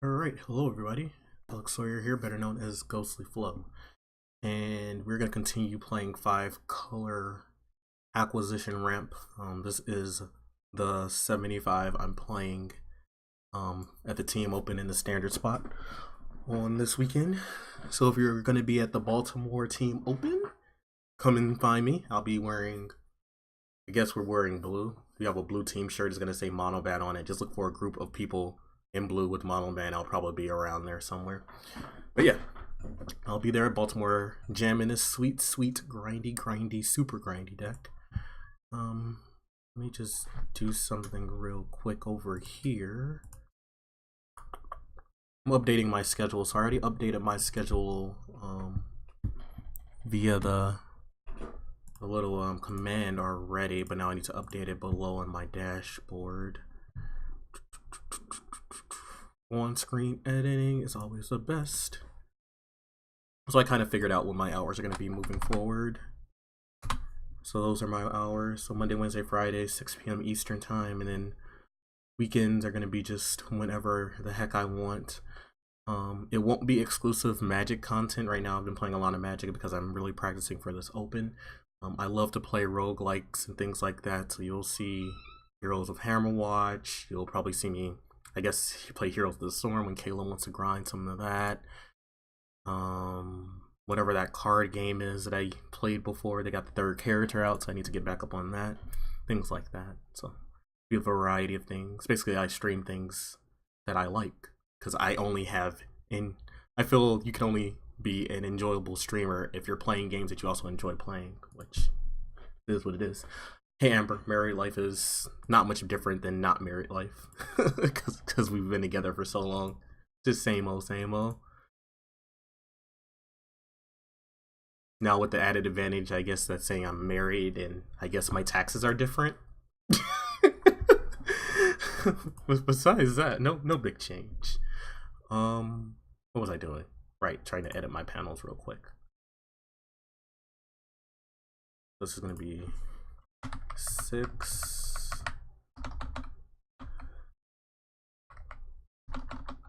Alright, hello everybody. Alex Sawyer here, better known as Ghostly Flow. And we're going to continue playing 5-color acquisition ramp. This is the 75 I'm playing at the team open in the standard spot on this weekend. So if you're going to be at the Baltimore team open, come and find me. I'll be wearing, I guess we're wearing blue. If you have a blue team shirt, it's going to say Monobat on it. Just look for a group of people in blue with Monobat. I'll probably be around there somewhere. But yeah, I'll be there at Baltimore jamming this sweet, grindy, super grindy deck. Let me just do something real quick over here. I'm updating my schedule, so I already updated my schedule via the little command already, but now I need to update it below on my dashboard. On-screen editing is always the best. So I kind of figured out what my hours are going to be moving forward. So those are my hours. So Monday, Wednesday, Friday, 6 p.m. Eastern time, and then weekends are going to be just whenever the heck I want. It won't be exclusive Magic content. Right now I've been playing a lot of Magic because I'm really practicing for this open. I love to play roguelikes and things like that, so you'll see Heroes of Hammerwatch. You'll probably see me, I guess, play Heroes of the Storm when Kayla wants to grind some of that. Whatever that card game is that I played before, they got the 3rd character out, so I need to get back up on that. Things like that. So be a variety of things. Basically, I stream things that I like because I only have I feel you can only be an enjoyable streamer if you're playing games that you also enjoy playing, which is what it is. Hey Amber, married life is not much different than not married life because we've been together for so long. Just same old, same old. Now with the added advantage, I guess that's saying I'm married and I guess my taxes are different. Besides that, no big change. What was I doing? Right, trying to edit my panels real quick. This is gonna be 6.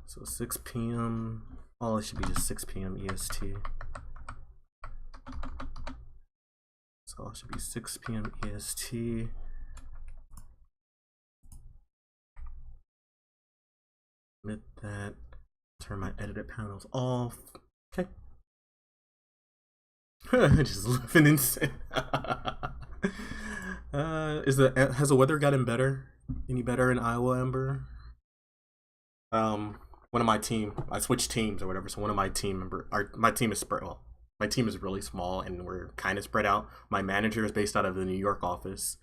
So 6 p.m. Oh, it should be just 6 p.m. EST. So it should be 6 p.m. EST. Admit that. Turn my edited panels off. Okay. Just living insane. Has the weather gotten better? Any better in Iowa, Ember? One of my team, I switched teams or whatever. So one of my team my team is spread. Well, my team is really small and we're kind of spread out. My manager is based out of the New York office.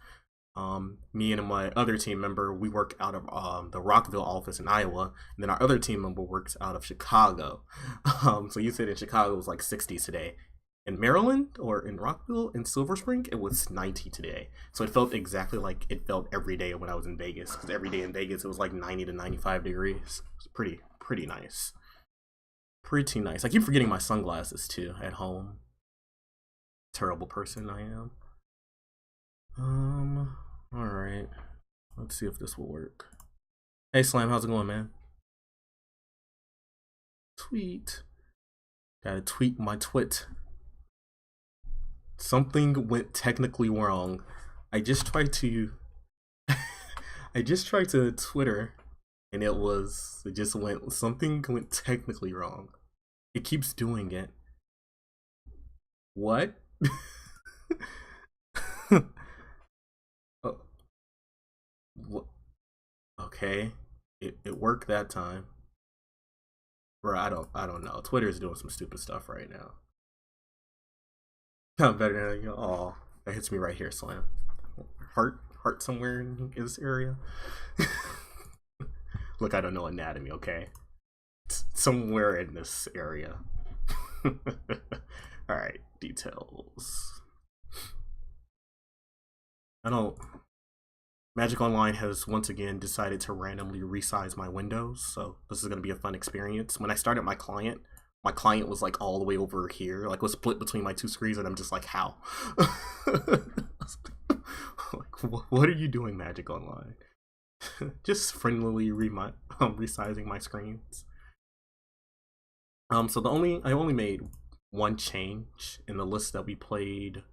Me and my other team member, we work out of the Rockville office in Iowa, and then our other team member works out of Chicago. So you said in Chicago it was like 60 today. in Maryland or in Rockville in Silver Spring, it was 90 today. So it felt exactly like it felt every day when I was in Vegas. Because every day in Vegas it was like 90 to 95 degrees. It's pretty nice. Pretty nice. I keep forgetting my sunglasses too at home. Terrible person I am. Alright. Let's see if this will work. Hey Slam, how's it going, man? Tweet. Gotta tweet my twit. Something went technically wrong. I just tried to Twitter and something went technically wrong. It keeps doing it. What? Oh, what? Okay. It worked that time. Bro, I don't know. Twitter's doing some stupid stuff right now. Not better than you. Oh, that hits me right here, Slam. Heart somewhere in this area. Look, I don't know anatomy, okay? Somewhere in this area. Alright, details. Magic Online has once again decided to randomly resize my windows, so this is going to be a fun experience. When I started my client was like all the way over here, like was split between my two screens, and I'm just like, how? Like, what are you doing, Magic Online? Just friendlily resizing my screens. So I only made one change in the list that we played.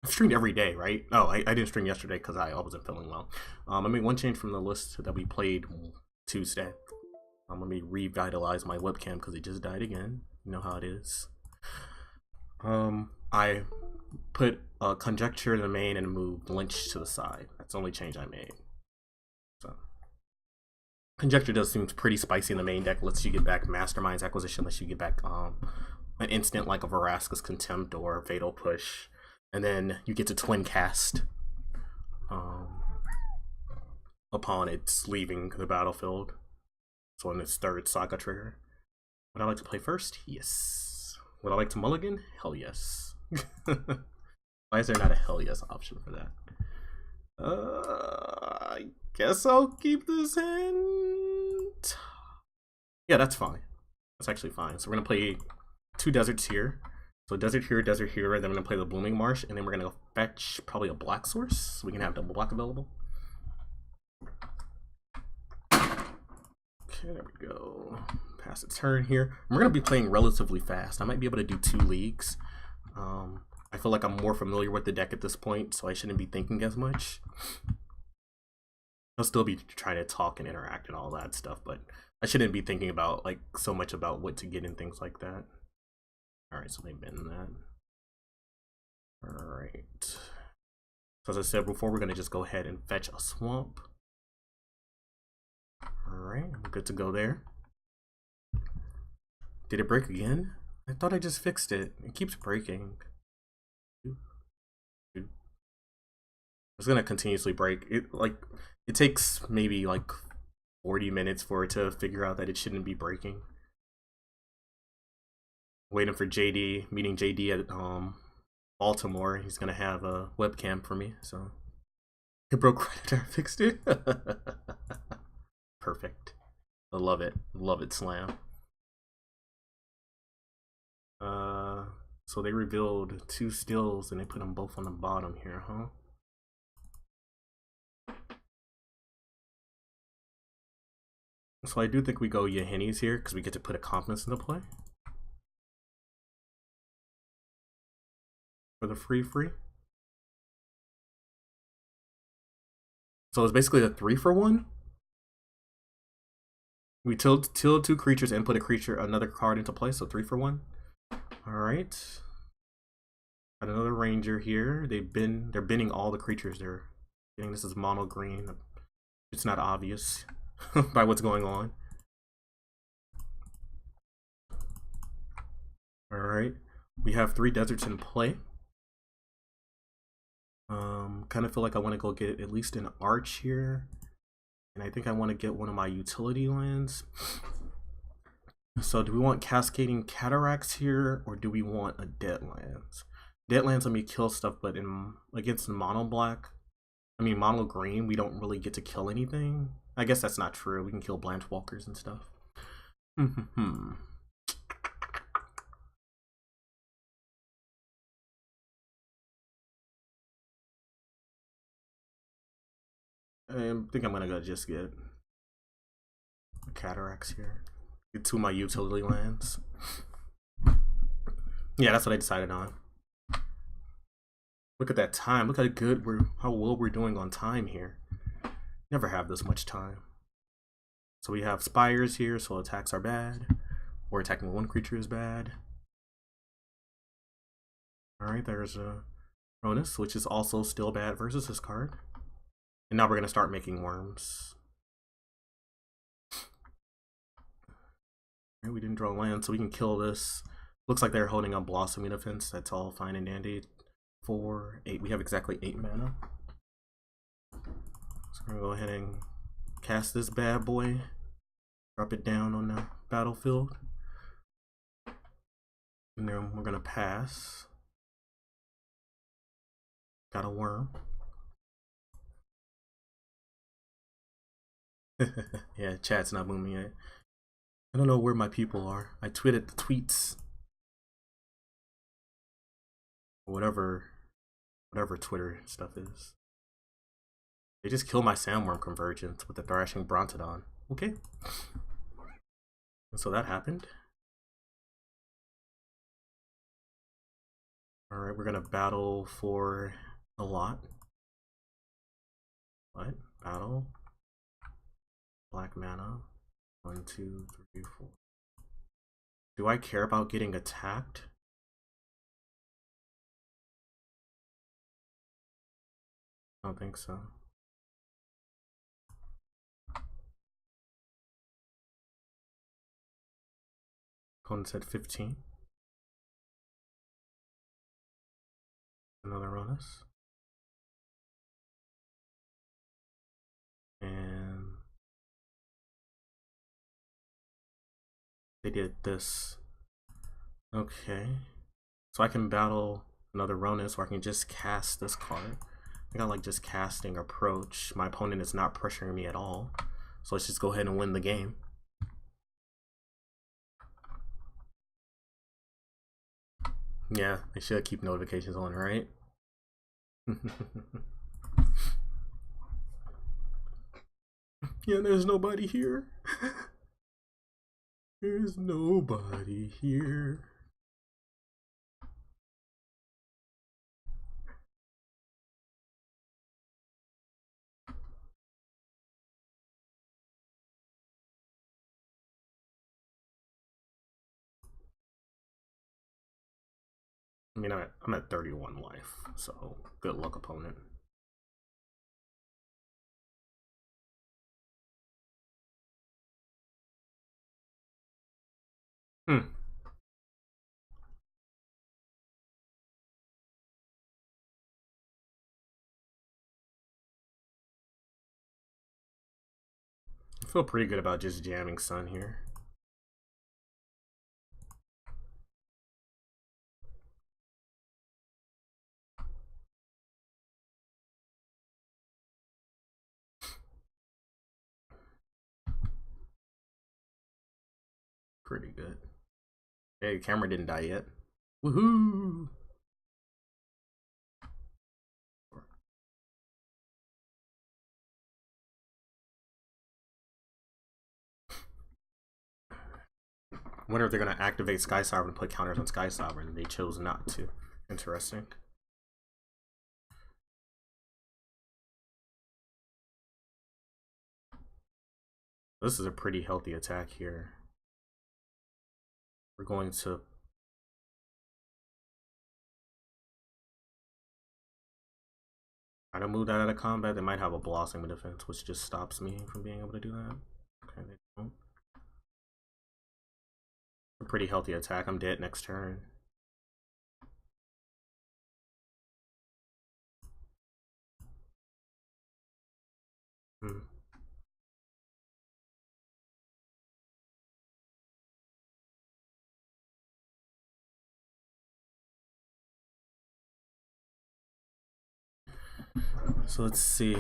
I've streamed every day, right? Oh, I didn't stream yesterday because I wasn't feeling well. I made one change from the list that we played Tuesday. Let me revitalize my webcam because it just died again. You know how it is. I put Conjecture in the main and moved Lynch to the side. That's the only change I made. So Conjecture does seem pretty spicy in the main deck. Lets you get back Mastermind's Acquisition, lets you get back an instant like a Vraska's Contempt or Fatal Push. And then you get to twin cast upon its leaving the battlefield. So on its third saga trigger. Would I like to play first? Yes. Would I like to mulligan? Hell yes. Why is there not a hell yes option for that? I guess I'll keep this hand. Yeah, that's fine. That's actually fine. So we're gonna play two deserts here. So desert here, and then we're gonna play the Blooming Marsh, and then we're gonna go fetch probably a black source so we can have double black available. Okay, there we go. Pass a turn here. We're gonna be playing relatively fast. I might be able to do 2 leagues. I feel like I'm more familiar with the deck at this point, so I shouldn't be thinking as much. I'll still be trying to talk and interact and all that stuff, but I shouldn't be thinking about like so much about what to get and things like that. Alright, so they've been that. Alright. So as I said before, we're gonna just go ahead and fetch a swamp. Alright, I'm good to go there. Did it break again? I thought I just fixed it. It keeps breaking. It's gonna continuously break. It takes maybe like 40 minutes for it to figure out that it shouldn't be breaking. Waiting for JD, meeting JD at Baltimore. He's gonna have a webcam for me, so it broke right after I fixed it. Perfect. I love it. Love it, Slam. So they revealed 2 stills and they put them both on the bottom here, huh? So I do think we go Yahinis here because we get to put a Confidence into play. For the free. So it's basically a 3-for-1. We tilt 2 creatures and put another card into play, so 3-for-1. Alright. Got another ranger here. They're binning all the creatures they're getting. This is mono green. It's not obvious by what's going on. Alright. We have 3 deserts in play. Kind of feel like I want to go get at least an arch here. And I think I want to get one of my utility lands. So do we want Cascading Cataracts here, or do we want a Deadlands? Deadlands let me kill stuff, but in against mono green, we don't really get to kill anything. I guess that's not true. We can kill Blanch Walkers and stuff. I think I'm gonna go just get Cataracts here. Get two of my utility lands. Yeah, that's what I decided on. Look at that time. Look how well we're doing on time here. Never have this much time. So we have Spires here, so attacks are bad. Or attacking one creature is bad. Alright, there's a Ronus, which is also still bad versus this card. And now we're gonna start making worms. We didn't draw land, so we can kill this. Looks like they're holding on Blossoming Defense. That's all fine and dandy. 4, 8. We have exactly 8 mana. So we're gonna go ahead and cast this bad boy. Drop it down on the battlefield. And then we're gonna pass. Got a worm. Yeah, chat's not moving yet. I don't know where my people are. I tweeted the tweets. Whatever Twitter stuff is. They just killed my Sandworm Convergence with the Thrashing Brontodon. Okay. And so that happened. Alright, we're gonna battle for a lot. What? Battle? Black mana. 1, 2, 3, 4. Do I care about getting attacked? I don't think so. Opponent's at 15. Another Ronus. And they did this. Okay. So I can battle another Ronus, or I can just cast this card. I think I like just casting Approach. My opponent is not pressuring me at all. So let's just go ahead and win the game. Yeah, I should keep notifications on, right? Yeah, there's nobody here. There's nobody here. I mean, I'm at 31 life, so good luck, opponent. I feel pretty good about just jamming Sun here. Pretty good. Hey, camera didn't die yet. Woohoo! I wonder if they're gonna activate Sky Sovereign and put counters on Sky Sovereign. They chose not to. Interesting. This is a pretty healthy attack here. We're going to try to move that out of combat. They might have a Blossoming Defense, which just stops me from being able to do that. Okay, they don't. A pretty healthy attack. I'm dead next turn. So let's see.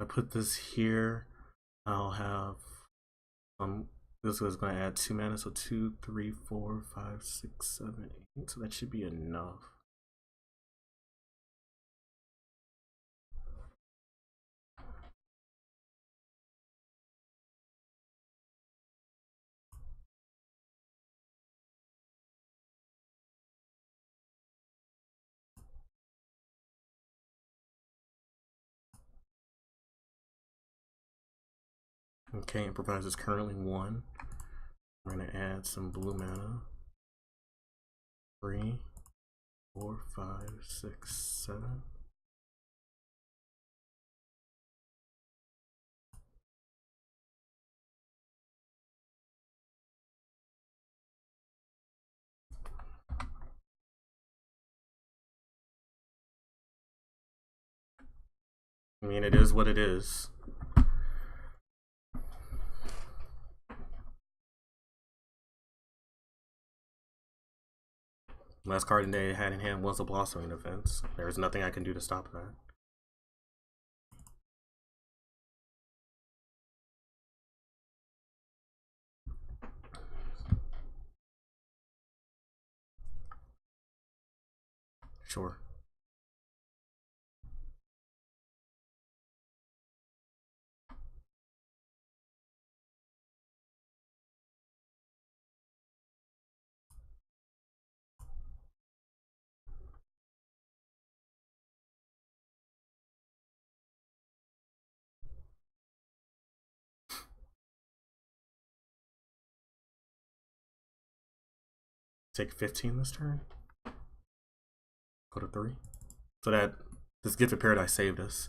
I put this here. I'll have this is going to add 2 mana, so 2, 3, 4, 5, 6, 7, 8. So that should be enough. Okay, improvise is currently 1. We're going to add some blue mana. 3, 4, 5, 6, 7. I mean, it is what it is. Last card they had in hand was a Blossoming Defense. There's nothing I can do to stop that. Sure. Take 15 this turn. Go to 3. So that this Gift of Paradise saved us.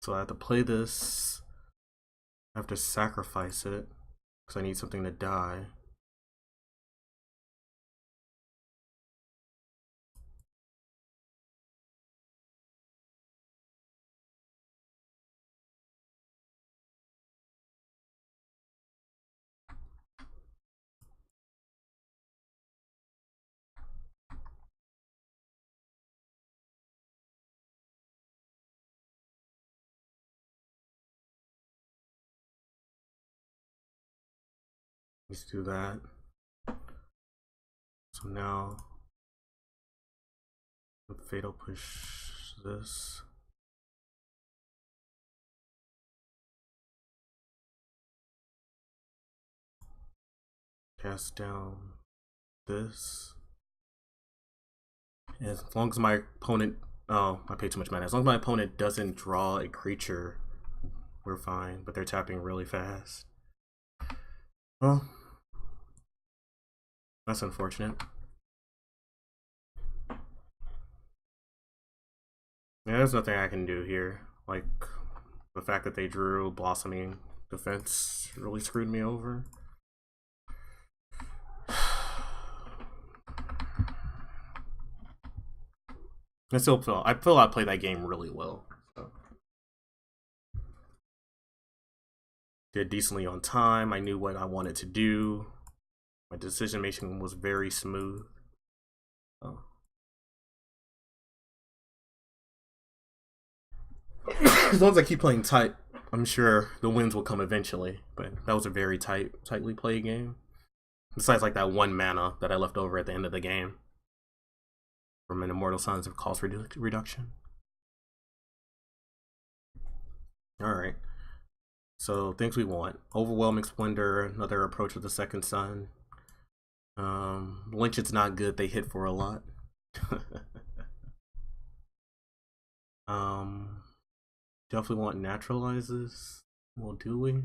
So I have to play this. I have to sacrifice it because I need something to die. Let's do that. So now the Fatal push this. Cast down this. And as long as my opponent, oh, I paid too much mana. As long as my opponent doesn't draw a creature, we're fine. But they're tapping really fast. Well, that's unfortunate. Yeah, there's nothing I can do here. Like, the fact that they drew Blossoming Defense really screwed me over. I feel I played that game really well. So. Did decently on time. I knew what I wanted to do. My decision making was very smooth. Oh. As long as I keep playing tight, I'm sure the wins will come eventually. But that was a very tightly played game. Besides, like that 1 mana that I left over at the end of the game from an Immortal Sons of cost reduction. All right. So things we want: Overwhelming Splendor, another approach with the Second Sun. Lynch, it's not good. They hit for a lot. Definitely want Naturalizes. Well, do we?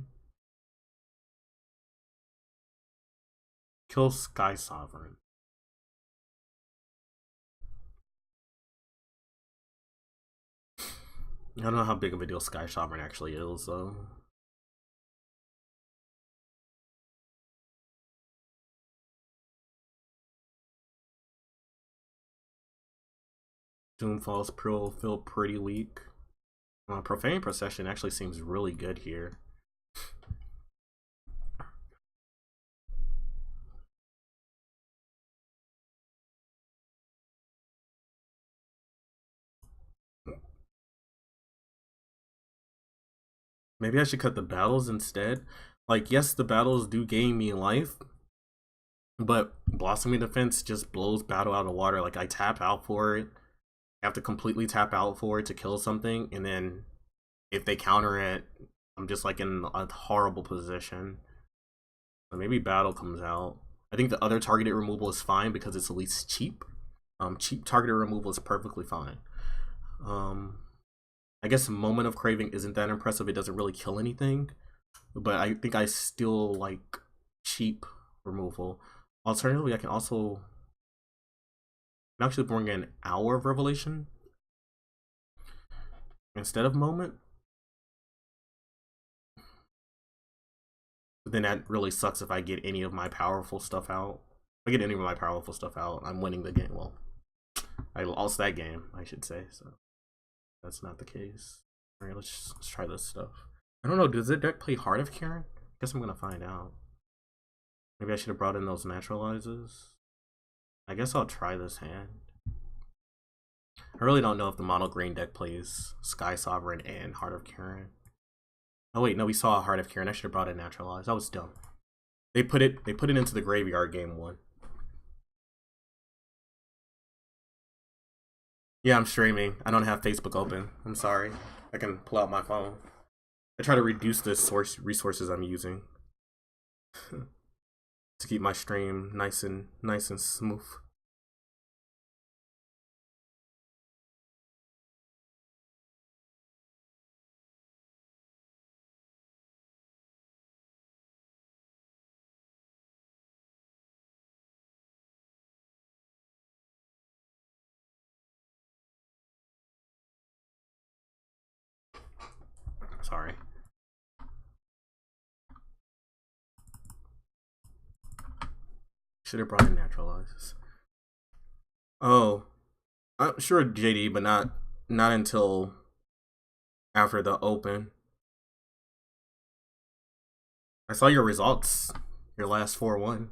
Kill Sky Sovereign. I don't know how big of a deal Sky Sovereign actually is, though. Doomfall's Pearl feel pretty weak. Profane Procession actually seems really good here. Maybe I should cut the battles instead. Like, yes, the battles do gain me life, but Blossoming Defense just blows battle out of the water. Like, I tap out for it. I have to completely tap out for it to kill something, and then if they counter it, I'm just like in a horrible position. So maybe battle comes out. I think the other targeted removal is fine because it's at least cheap. Cheap targeted removal is perfectly fine. I guess Moment of Craving isn't that impressive. It doesn't really kill anything, but I think I still like cheap removal. Alternatively, I can also actually bring in Hour of Revelation instead of Moment. But then that really sucks if I get any of my powerful stuff out. If I get any of my powerful stuff out, I'm winning the game. Well, I lost that game, I should say. So that's not the case. All right, let's try this stuff. I don't know. Does the deck play Heart of Karen? I guess I'm gonna find out. Maybe I should have brought in those naturalizes. I guess I'll try this hand. I really don't know if the mono green deck plays Sky Sovereign and Heart of Karen. Oh wait, no, we saw a Heart of Karen. I should have brought in naturalized. That was dumb. They put it into the graveyard game 1. Yeah, I'm streaming. I don't have Facebook open. I'm sorry. I can pull out my phone. I try to reduce the resources I'm using to keep my stream nice and smooth. Sorry. Should have brought in naturalizes. Oh, I'm sure JD, but not until after the open. I saw your results. Your last 4-1.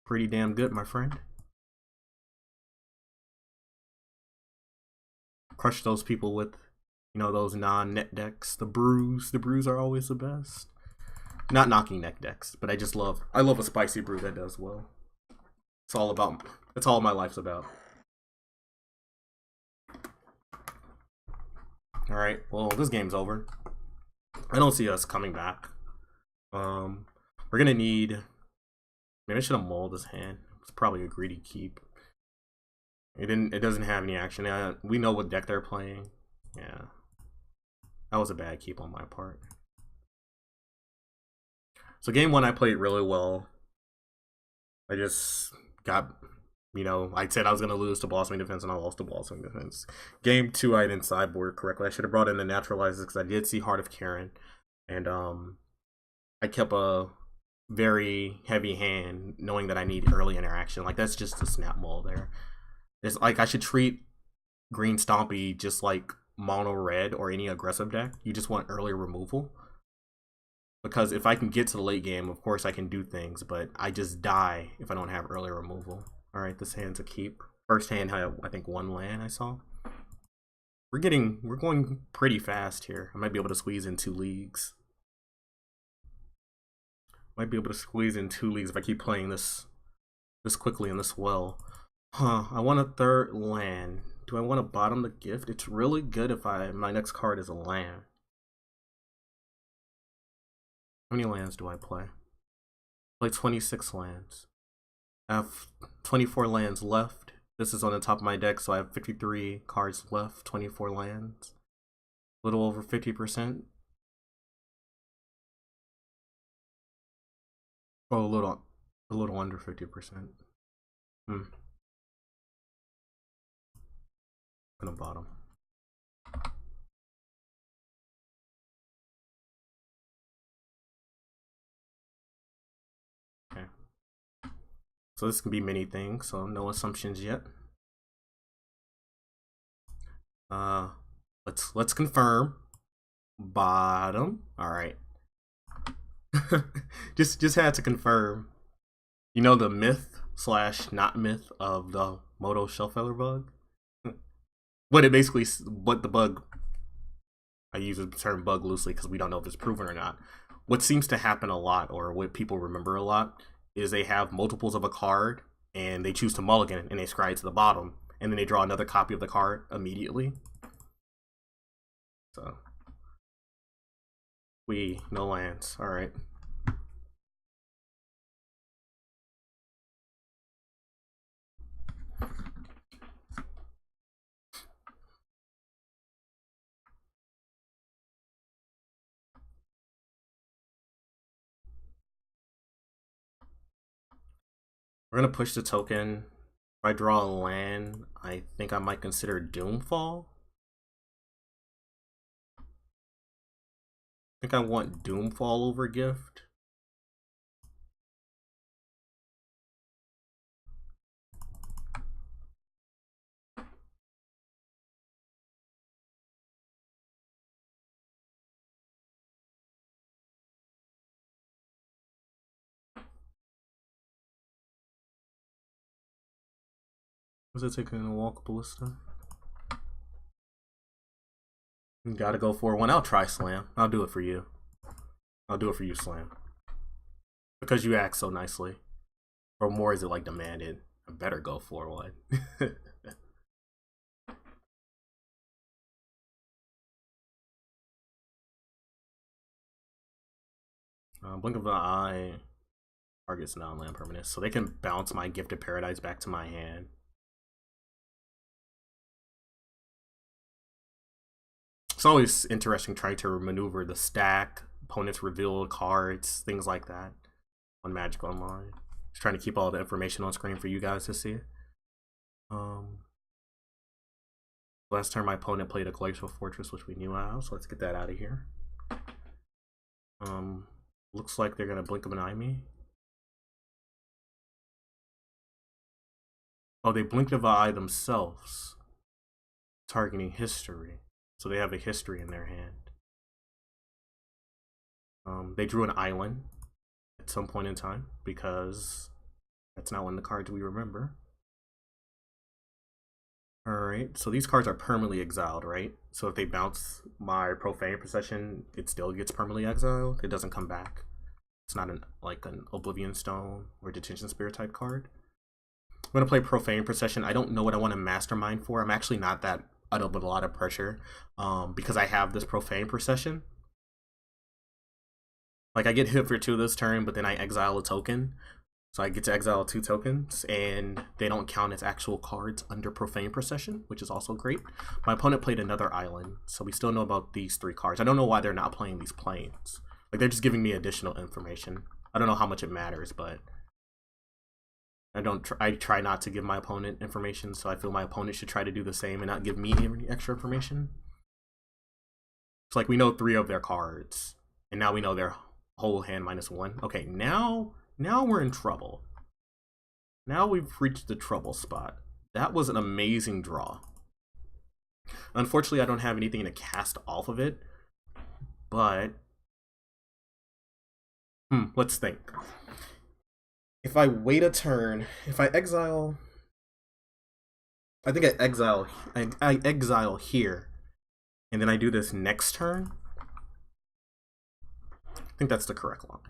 Pretty damn good, my friend. Crush those people with, those non-net decks. The brews are always the best. Not knocking neck decks, but I love a spicy brew that does well. That's all my life's about. Alright, well, this game's over. I don't see us coming back. We're gonna need... Maybe I should have mulled this hand. It's probably a greedy keep. It doesn't have any action. We know what deck they're playing. Yeah. That was a bad keep on my part. So game 1 I played really well. I just got, I said I was gonna lose to Blossoming Defense and I lost to Blossoming Defense. Game 2 I didn't sideboard correctly. I should have brought in the naturalizers because I did see Heart of Karen. And I kept a very heavy hand knowing that I need early interaction. Like that's just a snap mull there. It's like I should treat Green Stompy just like mono red or any aggressive deck. You just want early removal. Because if I can get to the late game, of course I can do things, but I just die if I don't have early removal. Alright, this hand's a keep. First hand had, I think, 1 land I saw. We're going pretty fast here. I might be able to squeeze in 2 leagues. Might be able to squeeze in 2 leagues if I keep playing this quickly and this well. Huh, I want a 3rd land. Do I want to bottom the gift? It's really good if my next card is a land. How many lands do I play? Play 26 lands. I have 24 lands left. This is on the top of my deck, so I have 53 cards left, 24 lands. A little over 50%. Oh, a little under 50%. Gonna bottom. So this can be many things, so no assumptions yet. Let's confirm. Bottom. All right. just had to confirm. You know the myth / not myth of the Moto shelf feather bug? What the bug, I use the term bug loosely because we don't know if it's proven or not. What seems to happen a lot, or what people remember a lot, is they have multiples of a card and they choose to mulligan and they scry to the bottom and then they draw another copy of the card immediately. So no lands. All right. We're gonna push the token. If I draw a land, I think I might consider Doomfall. I think I want Doomfall over Gift. Was it taking a walk ballista? You gotta go for one. I'll try Slam. I'll do it for you. I'll do it for you, Slam. Because you act so nicely. Or more is it like demanded? I better go for one. Blink of an eye targets non-land permanents, so they can bounce my Gifted Paradise back to my hand. It's always interesting trying to maneuver the stack, opponents reveal cards, things like that on Magic Online. Just trying to keep all the information on screen for you guys to see. Last turn my opponent played a Glacial Fortress, which we knew about, so let's get that out of here. Looks like they're gonna blink of an eye me. Oh, they blinked of an eye themselves, targeting history. So they have a history in their hand. They drew an island at some point in time because that's not one of the cards we remember. Alright, so these cards are permanently exiled, right? So if they bounce my Profane Procession, it still gets permanently exiled. It doesn't come back. It's not like an Oblivion Stone or Detention Spirit type card. I'm going to play Profane Procession. I don't know what I want to Mastermind for. I'm actually not that under a lot of pressure because I have this Profane Procession. Like, I get hit for 2 this turn, but then I exile a token. So I get to exile 2 tokens, and they don't count as actual cards under Profane Procession, which is also great. My opponent played another island, so we still know about these 3 cards. I don't know why they're not playing these planes. Like, they're just giving me additional information. I don't know how much it matters, but I try not to give my opponent information, so I feel my opponent should try to do the same and not give me any extra information. It's like we know 3 of their cards, and now we know their whole hand -1. Okay, now we're in trouble. Now we've reached the trouble spot. That was an amazing draw. Unfortunately, I don't have anything to cast off of it, but let's think. If I wait a turn, if I exile, I think I exile here, and then I do this next turn. I think that's the correct line.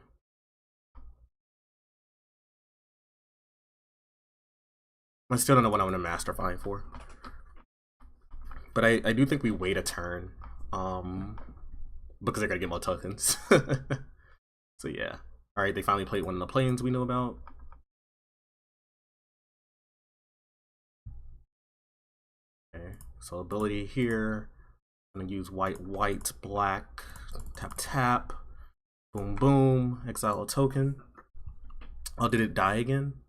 I still don't know what I want to Mastermind for, but I do think we wait a turn, because they're gonna get more tokens. So yeah. All right, they finally played one of the planes we know about. Okay, so ability here. I'm gonna use white, black, tap, boom, boom, exile a token. Oh, did it die again?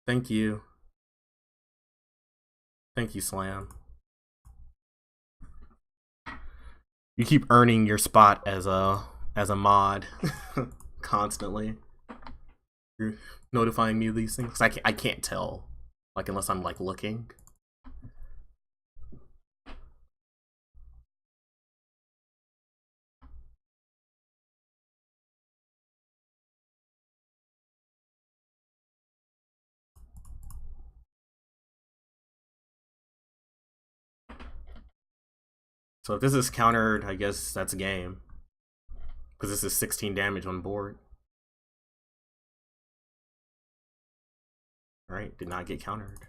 Thank you. Thank you, Slam. You keep earning your spot as a mod constantly. notifying me of these things? 'Cause I can't tell, like, unless I'm like looking. So if this is countered, I guess that's a game. Because this is 16 damage on board. Alright, did not get countered.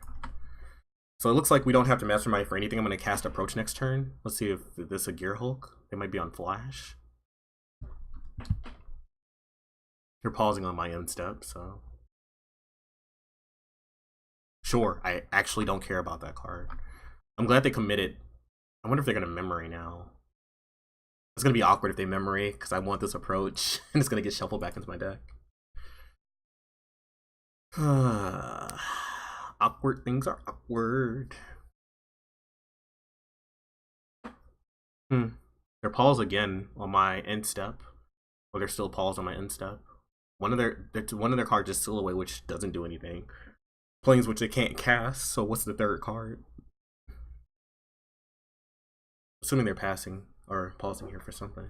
So it looks like we don't have to Mastermind for anything. I'm going to cast Approach next turn. Let's see if this is a Gear Hulk. They might be on Flash. You're pausing on my end step, so... Sure, I actually don't care about that card. I'm glad they committed. I wonder if they're going to memory now. It's going to be awkward if they memory, because I want this approach, and it's going to get shuffled back into my deck. Awkward things are awkward. They're paused again on my end step. Or they're still paused on my end step. One of their cards is Silhouette, which doesn't do anything. Planes which they can't cast, so what's the third card? Assuming they're passing or pausing here for something.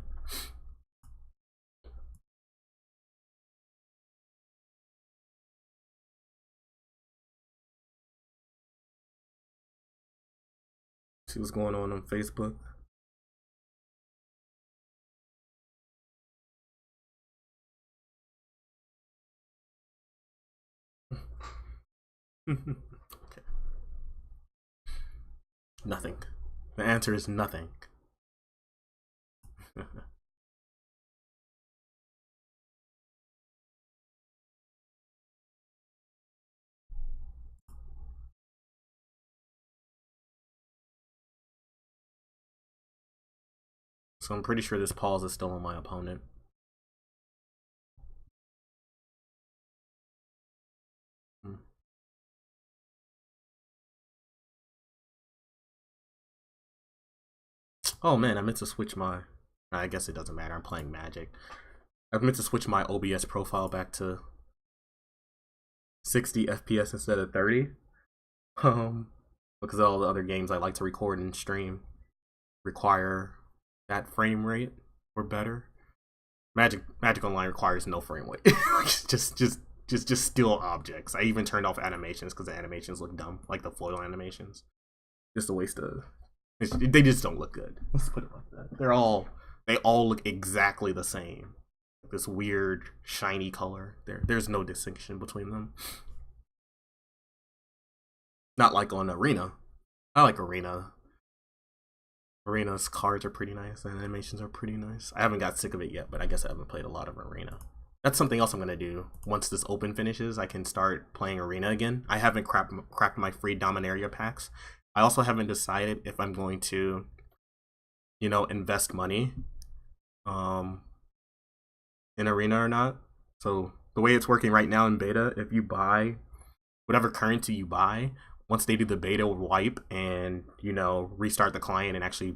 See what's going on Facebook. Okay. Nothing. The answer is nothing. So I'm pretty sure this pause is still on my opponent. Oh man, I meant to switch my... I guess it doesn't matter, I'm playing Magic. I meant to switch my OBS profile back to 60 FPS instead of 30. Because all the other games I like to record and stream require that frame rate or better. Magic Online requires no frame rate. just still objects. I even turned off animations because the animations look dumb, like the foil animations. Just a waste of... They just don't look good. Let's put it like that. They all look exactly the same. This weird shiny color. There's no distinction between them. Not like on Arena. I like Arena. Arena's cards are pretty nice and animations are pretty nice. I haven't got sick of it yet, but I guess I haven't played a lot of Arena. That's something else I'm gonna do. Once this open finishes, I can start playing Arena again. I haven't cracked my free Dominaria packs. I also haven't decided if I'm going to, you know, invest money in Arena or not. So the way it's working right now in beta, if you buy whatever currency you buy, once they do the beta wipe and, you know, restart the client and actually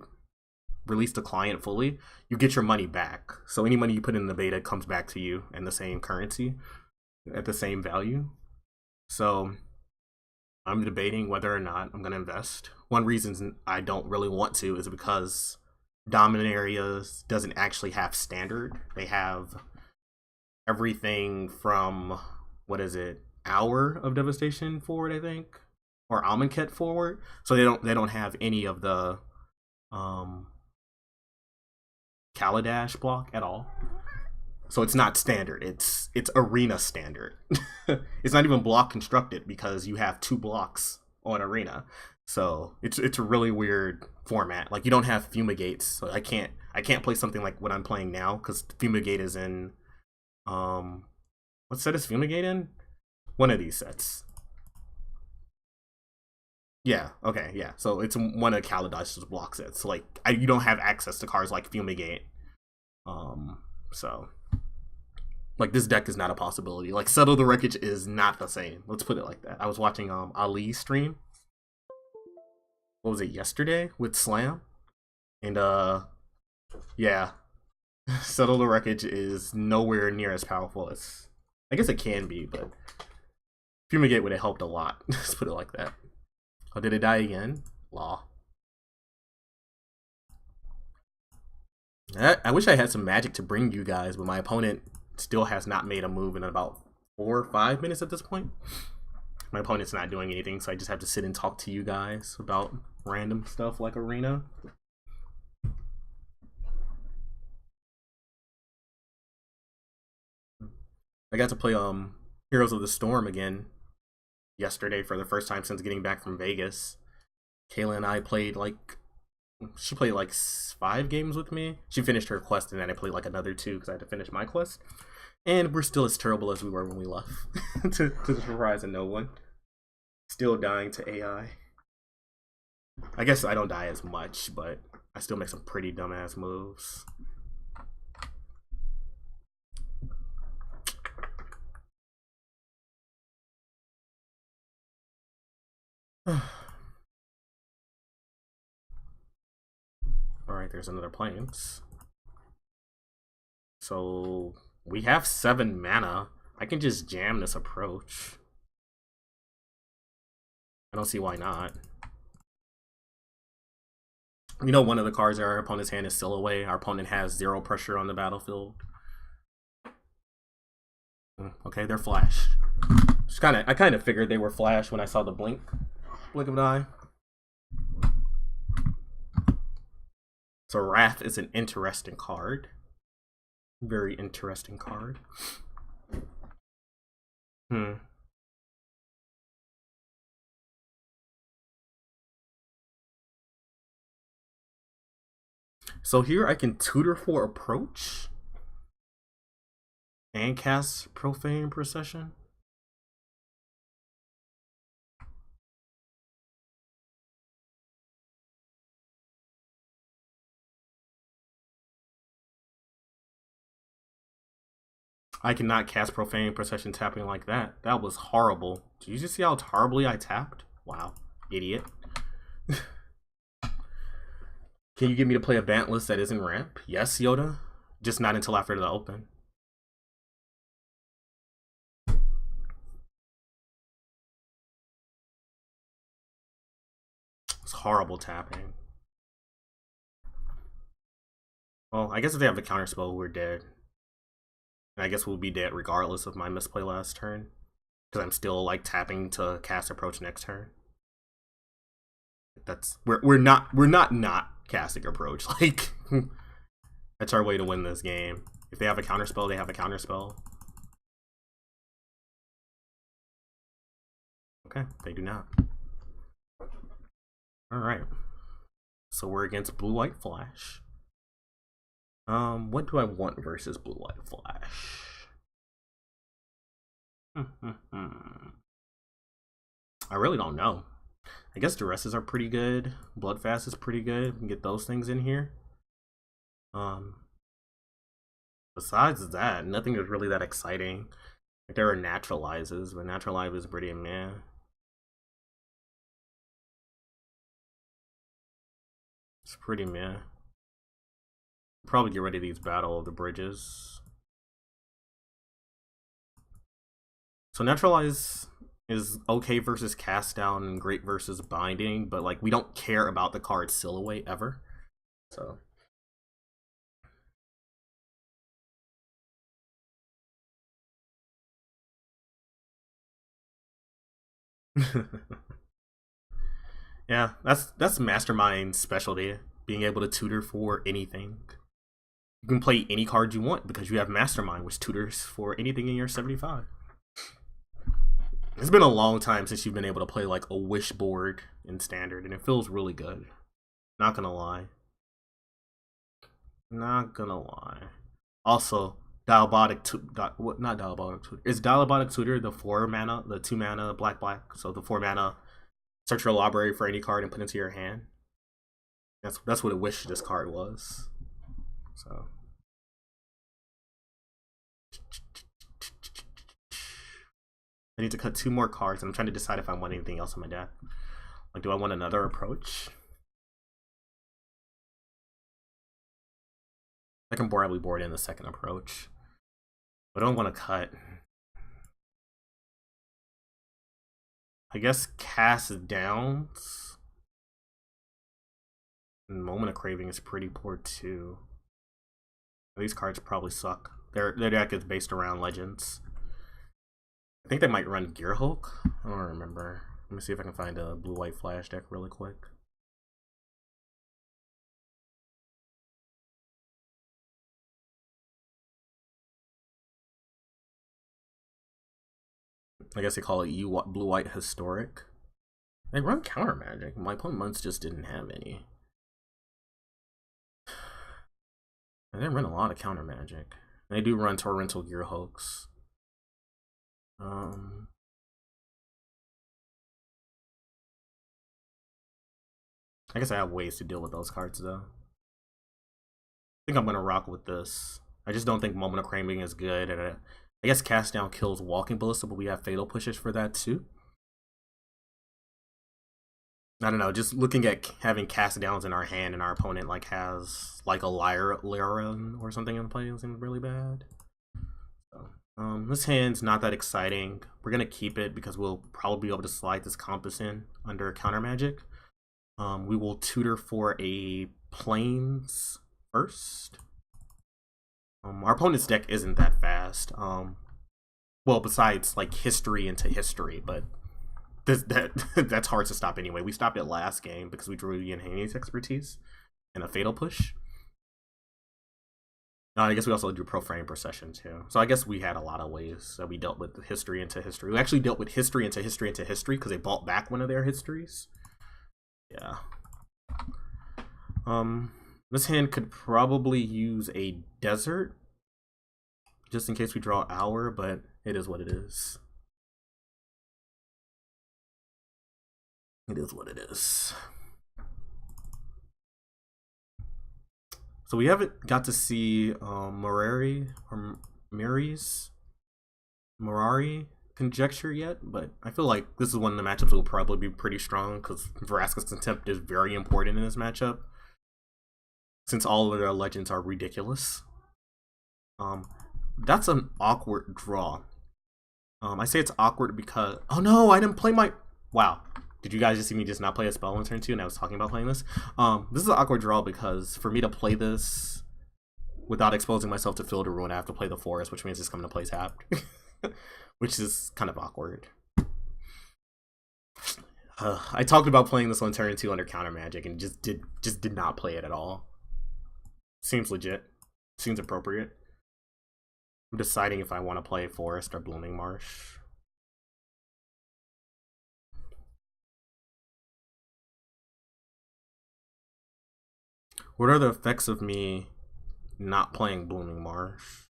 release the client fully, you get your money back. So any money you put in the beta comes back to you in the same currency at the same value. So I'm debating whether or not I'm going to invest. One reason I don't really want to is because Dominaria doesn't actually have standard. They have everything from, what is it, Hour of Devastation forward, I think, or Amonkhet forward. So they don't have any of the Kaladesh block at all. So it's not standard. It's Arena standard. It's not even block constructed because you have 2 blocks on Arena. So it's a really weird format. Like you don't have Fumigates. So I can't play something like what I'm playing now because Fumigate is in what set is Fumigate in? One of these sets. Yeah, okay, yeah. So it's one of Kaladash's block sets. So like you don't have access to cards like Fumigate. So like this deck is not a possibility. Like Settle the Wreckage is not the same. Let's put it like that. I was watching Ali's stream. What was it, yesterday with Slam? And yeah. Settle the Wreckage is nowhere near as powerful as I guess it can be, but Fumigate would have helped a lot. Let's put it like that. Oh, did it die again? Law. I wish I had some magic to bring you guys, but my opponent still has not made a move in about 4 or 5 minutes at this point. My opponent's not doing anything, so I just have to sit and talk to you guys about random stuff like Arena. I got to play Heroes of the Storm again yesterday for the first time since getting back from Vegas. Kayla and I played she played like 5 games with me. She finished her quest and then I played like another 2 because I had to finish my quest. And we're still as terrible as we were when we left, to the surprise of no one. Still dying to AI. I guess I don't die as much, but I still make some pretty dumbass moves. Alright, there's another planes. So we have 7 mana. I can just jam this approach. I don't see why not. You know, one of the cards in our opponent's hand is Still Away. Our opponent has 0 pressure on the battlefield. Okay, they're flashed. I kind of figured they were flashed when I saw the blink of an eye. So Wrath is an interesting card. Very interesting card. So here I can tutor for approach and cast Profane Procession. I cannot cast Profane Procession tapping like that. That was horrible. Did you just see how horribly I tapped? Wow, idiot. Can you get me to play a Bant list that isn't ramp? Yes, Yoda. Just not until after the open. It's horrible tapping. Well, I guess if they have the counterspell, we're dead. And I guess we'll be dead regardless of my misplay last turn. Because I'm still like tapping to cast approach next turn. We're not casting approach. Like that's our way to win this game. If they have a counterspell, they have a counterspell. Okay, they do not. Alright. So we're against Blue White Flash. What do I want versus Blue White Flash? I really don't know. I guess Duresses are pretty good. Bloodfast is pretty good. We can get those things in here. Besides that, nothing is really that exciting. Like, there are naturalizes, but naturalize is pretty meh. It's pretty meh. Probably get rid of these Battle of the Bridges. So naturalize is okay versus cast down and great versus binding, but like we don't care about the card Silhouette ever. So yeah, that's Mastermind's specialty, being able to tutor for anything. You can play any card you want because you have Mastermind, which tutors for anything in your 75. It's been a long time since you've been able to play like a wish board in standard, and it feels really good. Not gonna lie. Not gonna lie. Also, Diabotic not Diabotic Tutor. Is Diabotic Tutor the 4 mana, the 2 mana black? So the 4 mana, search your library for any card and put it into your hand. That's what a wish this card was. So I need to cut 2 more cards, and I'm trying to decide if I want anything else on my deck. Like, do I want another approach? I can probably board in the second approach, but I don't want to cut. I guess Cast Downs. And Moment of Craving is pretty poor too. These cards probably suck. Their deck is based around legends. I think they might run Gear Hulk. I don't remember. Let me see if I can find a blue-white flash deck really quick. I guess they call it blue-white historic. They run counter magic. My opponents just didn't have any. And they run a lot of counter magic. They do run torrential Gear Hulks. I guess I have ways to deal with those cards though. I think I'm gonna rock with this. I just don't think Moment of Craving is good, and I guess Cast Down kills Walking Ballista, but we have Fatal Pushes for that too. I don't know, just looking at having Cast Downs in our hand and our opponent like has like a Lyra or something in play seems really bad. So, this hand's not that exciting. We're gonna keep it because we'll probably be able to slide this Compass in under counter magic. We will tutor for a Plains first. Our opponent's deck isn't that fast. Well, besides like history into history, but that's hard to stop anyway. We stopped it last game because we drew Ian Haney's expertise and a Fatal Push. I guess we also drew Profane Procession too. So I guess we had a lot of ways that we dealt with history into history. We actually dealt with history into history into history because they bought back one of their histories. Yeah. This hand could probably use a desert just in case we draw Hour, but it is what it is. It is what it is. So we haven't got to see Morari conjecture yet, but I feel like this is one of the matchups that will probably be pretty strong because Vraska's Contempt is very important in this matchup since all of their legends are ridiculous. That's an awkward draw. I say it's awkward because oh no, I didn't play my wow. Did you guys just see me just not play a spell on turn 2 and I was talking about playing this? This is an awkward draw because for me to play this without exposing myself to Field of Ruin, I have to play the Forest, which means it's coming to play tapped. Which is kind of awkward. I talked about playing this on turn 2 under counter magic and just did not play it at all. Seems legit. Seems appropriate. I'm deciding if I want to play Forest or Blooming Marsh. What are the effects of me not playing Blooming Marsh?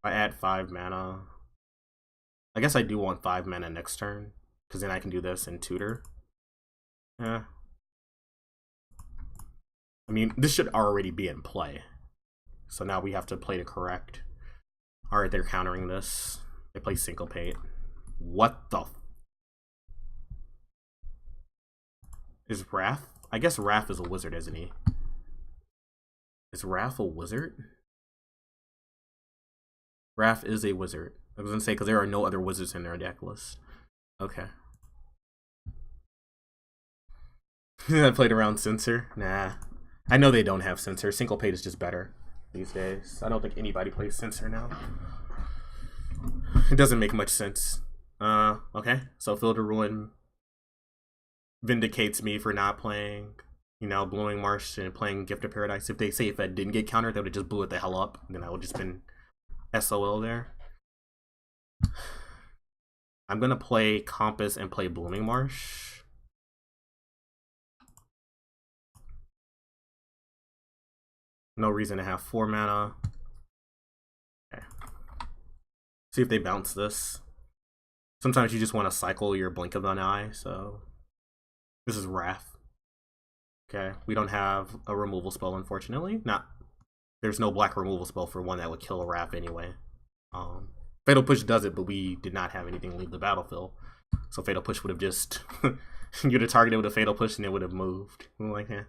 I add 5 mana. I guess I do want 5 mana next turn, because then I can do this and tutor. Yeah. I mean, this should already be in play. So now we have to play to correct. Alright, they're countering this. They play Syncopate. What the is Wrath? I guess Wrath is a wizard, isn't he? Is Wrath a wizard? Wrath is a wizard. I was gonna say because there are no other wizards in their deck list. Okay. I played around Censor. Nah. I know they don't have Censor. Syncopate is just better these days. I don't think anybody plays Censor now. It doesn't make much sense. Okay. So Field of Ruin vindicates me for not playing, you know, Blowing Marsh and playing Gift of Paradise. If they say if that didn't get countered, they would have just blew it the hell up. Then I would just been SOL there. I'm gonna play Compass and play Blooming Marsh. No reason to have 4 mana. Okay. See if they bounce this. Sometimes you just want to cycle your Blink of an Eye, so this is Wrath. Okay, we don't have a removal spell, unfortunately. There's no black removal spell for one that would kill a Wrath anyway. Fatal Push does it, but we did not have anything leave the battlefield. So Fatal Push would have just you'd have targeted with a Fatal Push and it would have moved. I'm like, eh.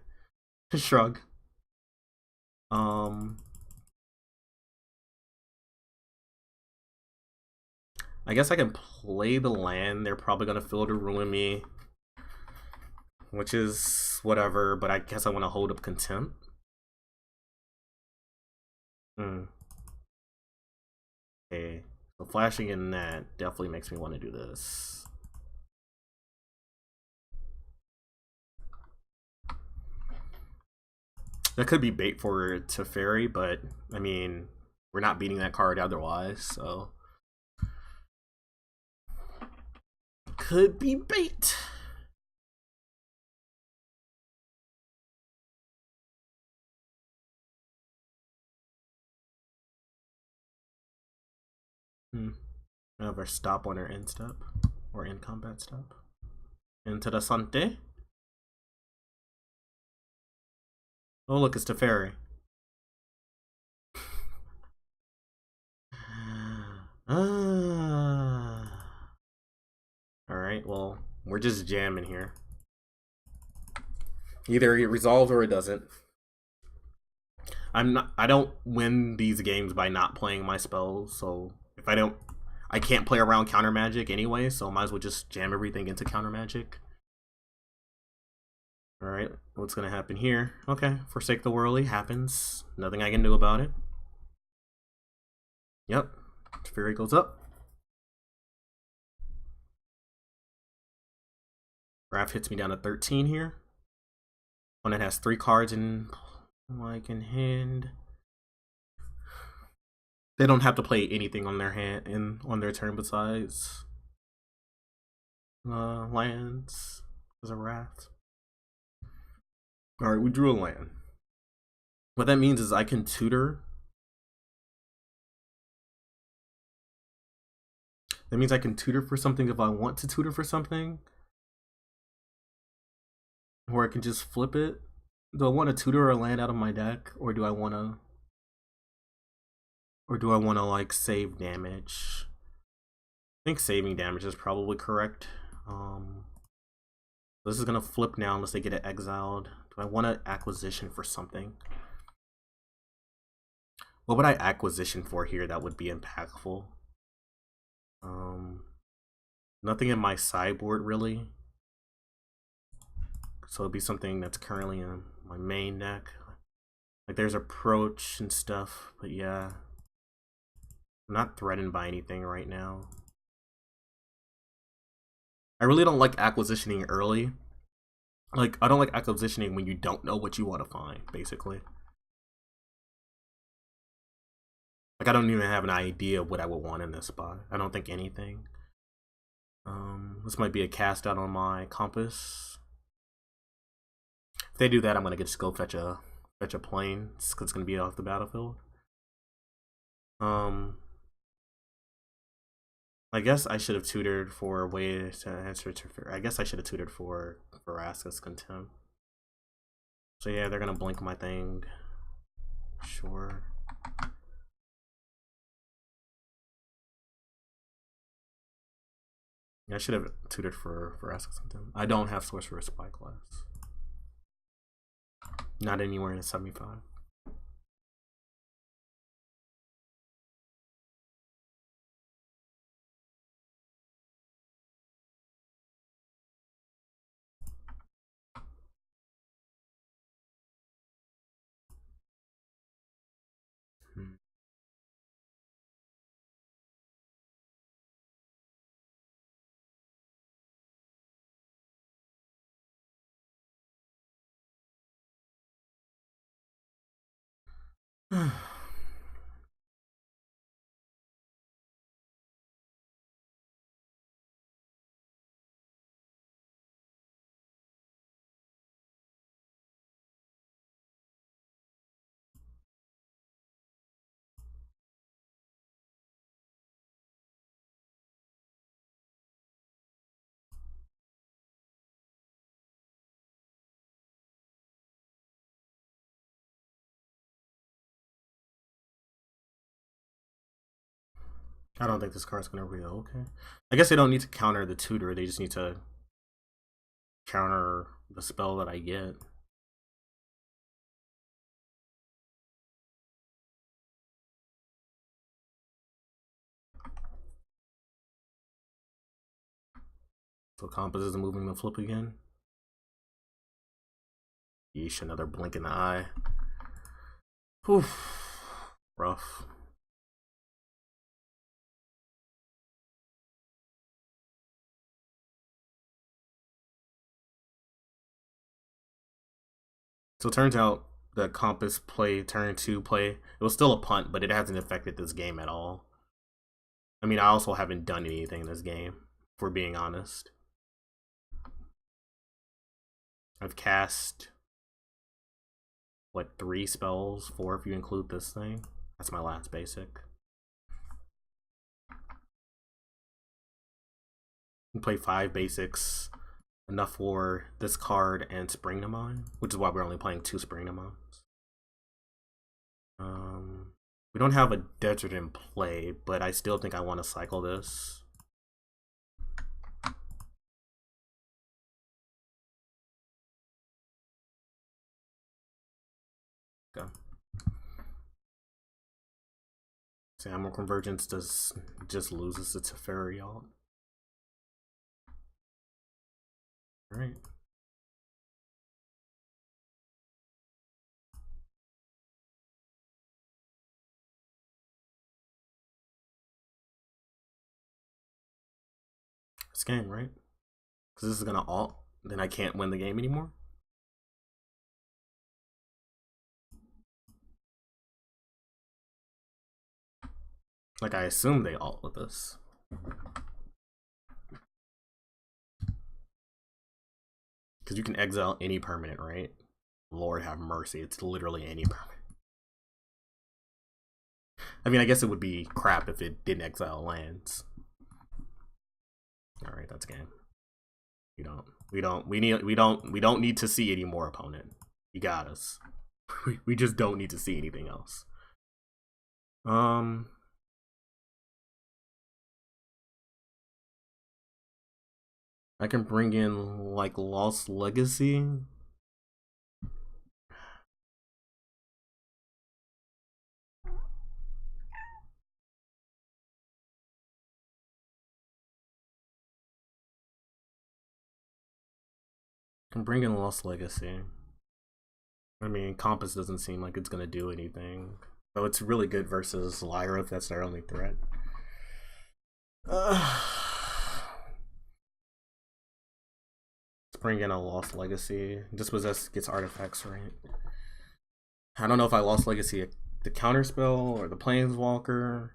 Shrug. I guess I can play the land. They're probably gonna fill to ruin me, which is whatever. But I guess I want to hold up contempt. Okay, so flashing in that definitely makes me want to do this. That could be bait for Teferi, but I mean, we're not beating that card otherwise, so could be bait. Have our stop on our end step or in combat step. Interessante. Oh look, it's Teferi. Alright, well, we're just jamming here. Either it resolves or it doesn't. I don't win these games by not playing my spells, so if I can't play around counter magic anyway, so I might as well just jam everything into counter magic. Alright, what's gonna happen here? Okay, forsake the whirly happens. Nothing I can do about it. Yep, Fury goes up. Graph hits me down to 13 here. One that has 3 cards in hand. They don't have to play anything on their hand on their turn besides lands as a wrath. Alright, we drew a land. What that means is I can tutor. That means I can tutor for something if I want to tutor for something. Or I can just flip it. Do I want to tutor a land out of my deck? Or do I want to like save damage? I think saving damage is probably correct. This is gonna flip now unless they get it exiled. Do I want an acquisition for something? What would I acquisition for here that would be impactful? Nothing in my sideboard really. So it'd be something that's currently in my main deck. Like there's approach and stuff, but yeah. I'm not threatened by anything right now. I really don't like acquisitioning early. Like, I don't like acquisitioning when you don't know what you want to find, basically. Like, I don't even have an idea of what I would want in this spot. I don't think anything. This might be a cast out on my compass. If they do that, I'm gonna just go fetch a plane, because it's gonna be off the battlefield. I guess I should have tutored for a way to answer to. I guess I should have tutored for Vraska's Contempt. So yeah, they're gonna blink my thing. Sure. I should have tutored for Vraska's Contempt. I don't have Sorcerer Spyglass. Not anywhere in 75. I don't think this card's gonna real. Okay. I guess they don't need to counter the tutor. They just need to counter the spell that I get. So Compass isn't moving the flip again. Yeesh, another blink in the eye. Whew. Rough. So it turns out the Compass play, turn 2 play, it was still a punt, but it hasn't affected this game at all. I mean, I also haven't done anything in this game, if we're being honest. I've cast, what, 3 spells? 4 if you include this thing. That's my last basic. We play 5 basics, enough for this card and Spring to Mind, which is why we're only playing 2 Spring to Minds. We don't have a Desert in play, but I still think I want to cycle this. Okay. Samuel Convergence just loses its Teferi alt. Alright. This game, right? Because this is gonna alt, then I can't win the game anymore. Like, I assume they alt with this. Because you can exile any permanent, right? Lord have mercy, it's literally any permanent. I mean, I guess it would be crap if it didn't exile lands. All right, that's game. We don't need to see any more, opponent. You got us. We just don't need to see anything else. I can bring in like Lost Legacy. Can bring in Lost Legacy. I mean, Compass doesn't seem like it's gonna do anything. So it's really good versus Lyra if that's their only threat. Let's bring in a Lost Legacy. Dispossess gets artifacts, right? I don't know if I Lost Legacy the counterspell or the Planeswalker.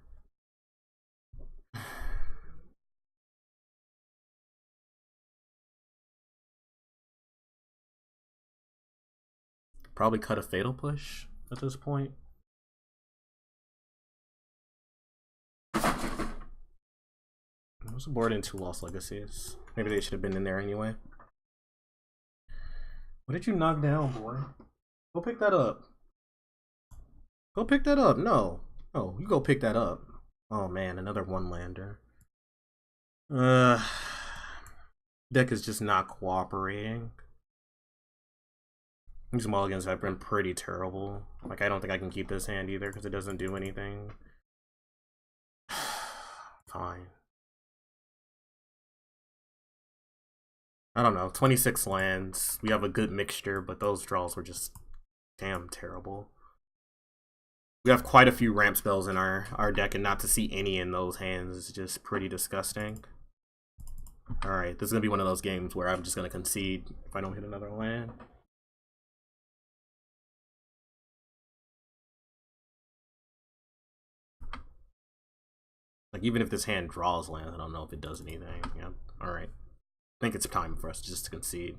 Probably cut a Fatal Push at this point. I was bored in 2 Lost Legacies. Maybe they should have been in there anyway. What did you knock down, boy? Go pick that up. Go pick that up. No. No, you go pick that up. Oh man, another 1-lander. Deck is just not cooperating. These mulligans have been pretty terrible. Like, I don't think I can keep this hand either because it doesn't do anything. Fine. I don't know. 26 lands. We have a good mixture, but those draws were just damn terrible. We have quite a few ramp spells in our deck, and not to see any in those hands is just pretty disgusting. Alright, this is going to be one of those games where I'm just going to concede if I don't hit another land. Like, even if this hand draws lands, I don't know if it does anything. Yeah, alright. I think it's time for us just to concede.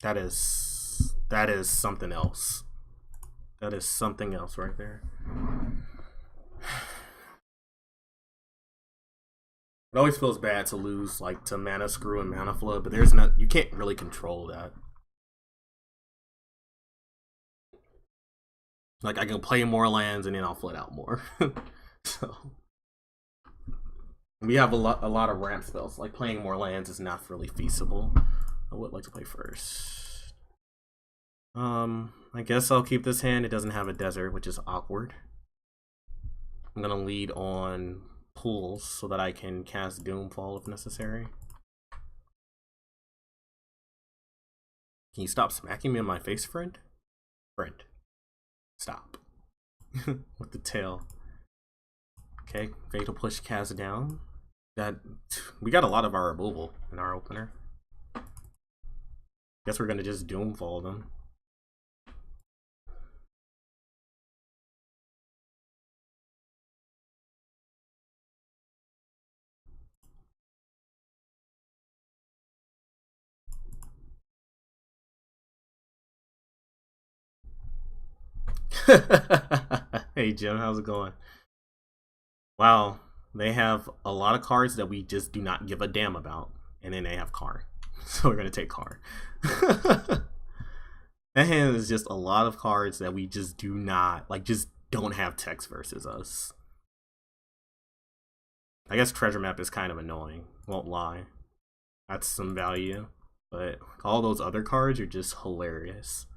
That is something else. That is something else right there. It always feels bad to lose like to Mana Screw and Mana Flood, but there's not, you can't really control that. Like, I can play more lands and then I'll flood out more. So we have a lot of ramp spells. Like, playing more lands is not really feasible. I would like to play first. I guess I'll keep this hand. It doesn't have a desert, which is awkward. I'm gonna lead on pools so that I can cast Doomfall if necessary. Can you stop smacking me in my face, friend? Friend. Stop. With the tail. Okay, Fatal Push cast down. That we got a lot of our removal in our opener. Guess we're gonna just Doomfall them. Hey Jim, how's it going? Wow, they have a lot of cards that we just do not give a damn about, and then they have Karn, so we're gonna take Karn. That hand is just a lot of cards that we just do not like, just don't have text versus us. I guess Treasure Map is kind of annoying, won't lie. That's some value, but all those other cards are just hilarious.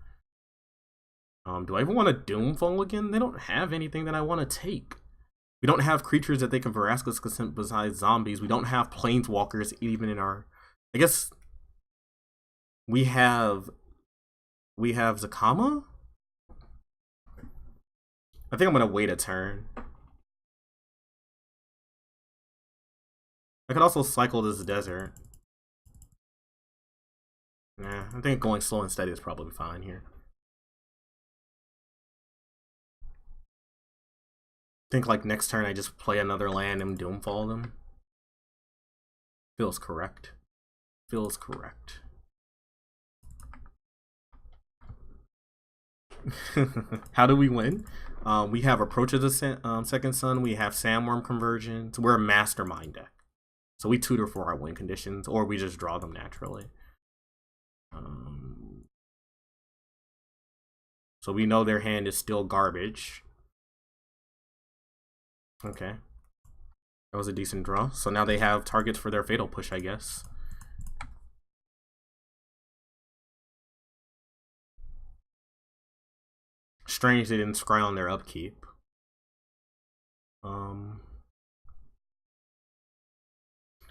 Do I even want to Doomfall again? They don't have anything that I want to take. We don't have creatures that they can Verascus consent besides zombies. We don't have planeswalkers even in our. I guess we have Zakama. I think I'm gonna wait a turn. I could also cycle this desert. Nah, I think going slow and steady is probably fine here. I think like next turn I just play another land and Doomfall them. Feels correct. Feels correct. How do we win? We have Approach of the Second Sun. We have Sandworm Conversions. We're a Mastermind deck. So we tutor for our win conditions, or we just draw them naturally. So we know their hand is still garbage. Okay. That was a decent draw. So now they have targets for their Fatal Push, I guess. Strange they didn't scry on their upkeep.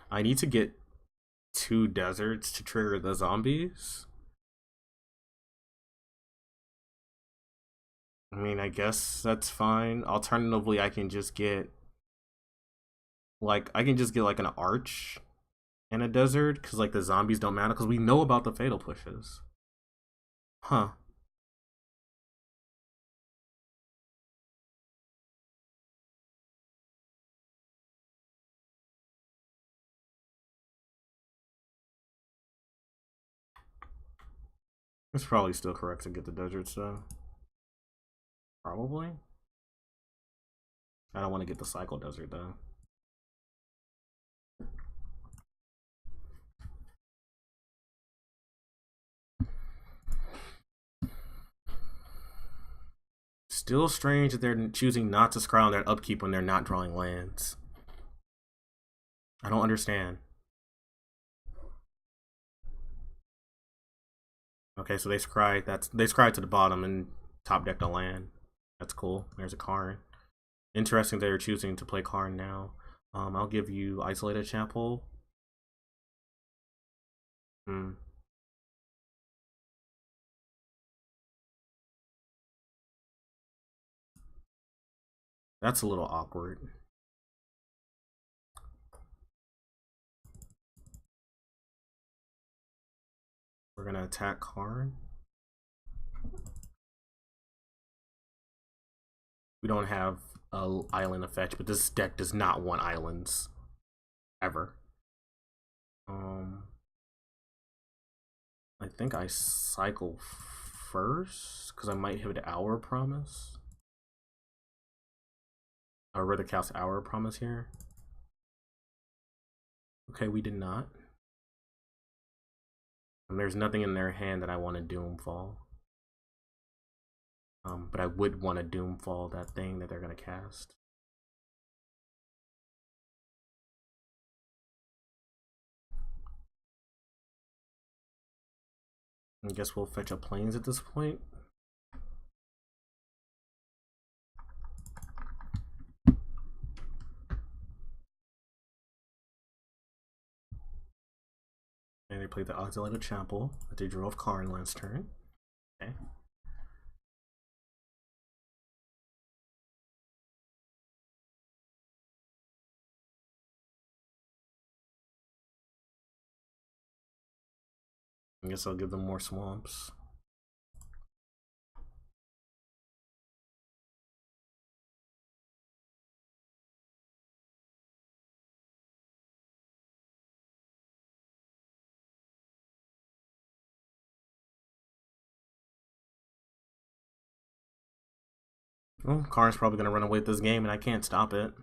I need to get 2 deserts to trigger the zombies. I mean, I guess that's fine. Alternatively, I can just get like an arch and a desert because like the zombies don't matter because we know about the Fatal Pushes. Huh. It's probably still correct to get the deserts though. Probably. I don't want to get the cycle desert though. Still strange that they're choosing not to scry on their upkeep when they're not drawing lands. I don't understand. Okay, so they scry to the bottom and top deck the land. That's cool. There's a Karn. Interesting they're choosing to play Karn now. I'll give you Isolated Chapel. That's a little awkward. We're gonna attack Karn. We don't have a island to fetch, but this deck does not want islands ever. I think I cycle first because I might hit Hour Promise. I'd rather cast Hour Promise here. Okay, we did not. And there's nothing in their hand that I want to Doomfall. But I would want to Doomfall that thing that they're gonna cast. I guess we'll fetch up planes at this point. And they played the Auxiliary Chapel that they drew off Karn last turn. Okay. I guess I'll give them more swamps. Well, Karn's probably gonna run away with this game, and I can't stop it.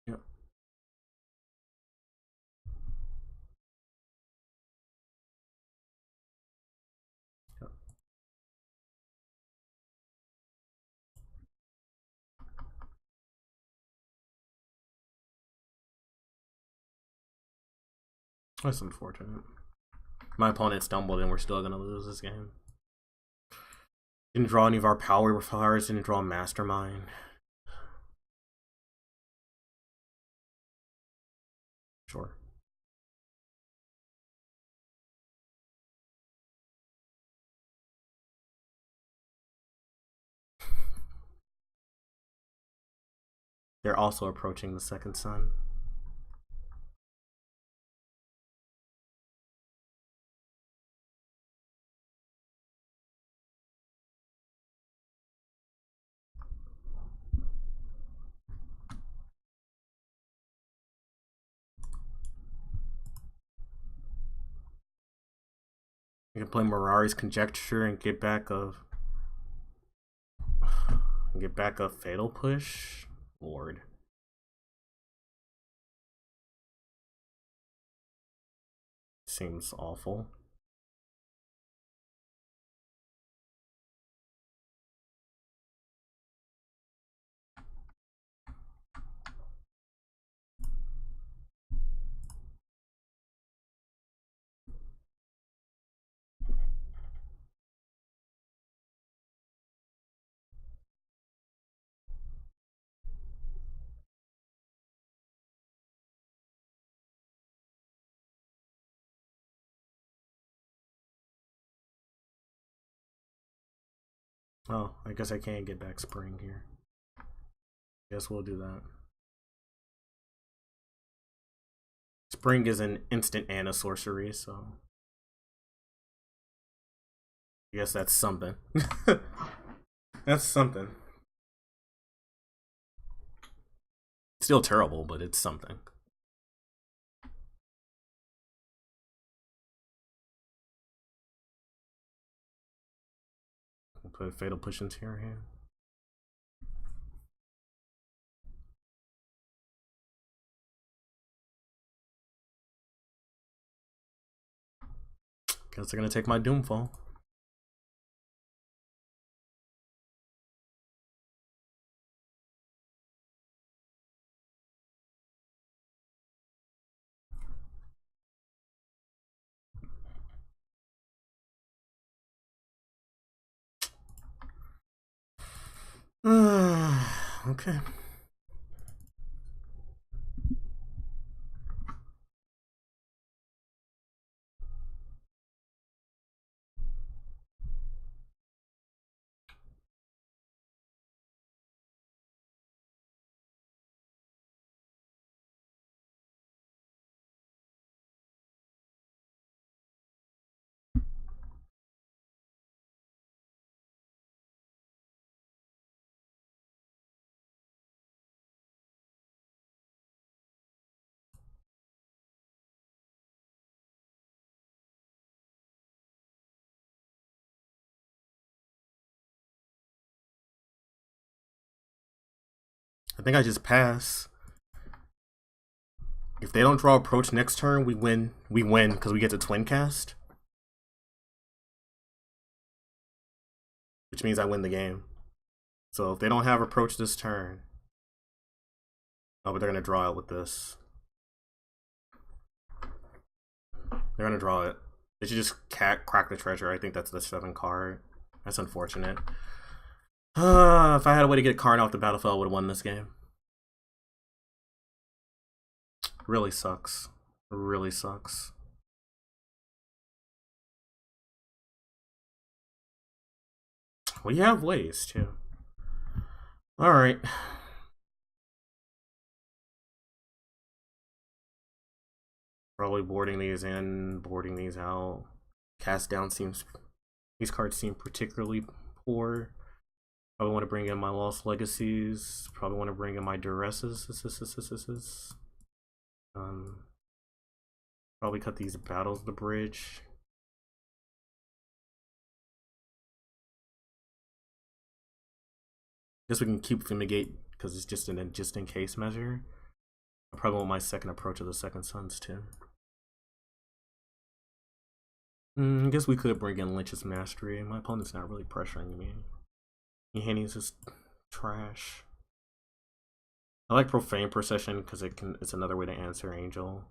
Yep. Yep. That's unfortunate. My opponent stumbled, and we're still gonna lose this game. Didn't draw any of our power flowers. Didn't draw Mastermind. Sure. They're also approaching the second sun. You can play Mirari's Conjecture and get back a Fatal Push. Lord. Seems awful. Oh, I guess I can't get back Spring here. Guess we'll do that. Spring is an instant and a sorcery, so I guess that's something. That's something. Still terrible, but it's something. We'll put Fatal Push into your hand. Guess they're gonna take my Doomfall. Okay. I think I just pass. If they don't draw Approach next turn, we win. We win because we get to Twin Cast. Which means I win the game. So if they don't have Approach this turn... Oh, but they're going to draw out with this. They're gonna draw it. They should just crack the treasure. I think that's the 7th card. That's unfortunate. If I had a way to get Karn off the battlefield, I would have won this game. Really sucks. Really sucks. Well, you have ways too. Alright. Probably boarding these in, boarding these out. Cast down seems... These cards seem particularly poor. Probably want to bring in my Lost Legacies. Probably want to bring in my Duresses. Probably cut these Battles of the Bridge. Guess we can keep Fumigate because it's just an just in case measure. I probably want my second approach of the Second Sons too. I guess we could bring in Lynch's Mastery. My opponent's not really pressuring me. Handy's just trash. I like Profane Procession because it's another way to answer Angel.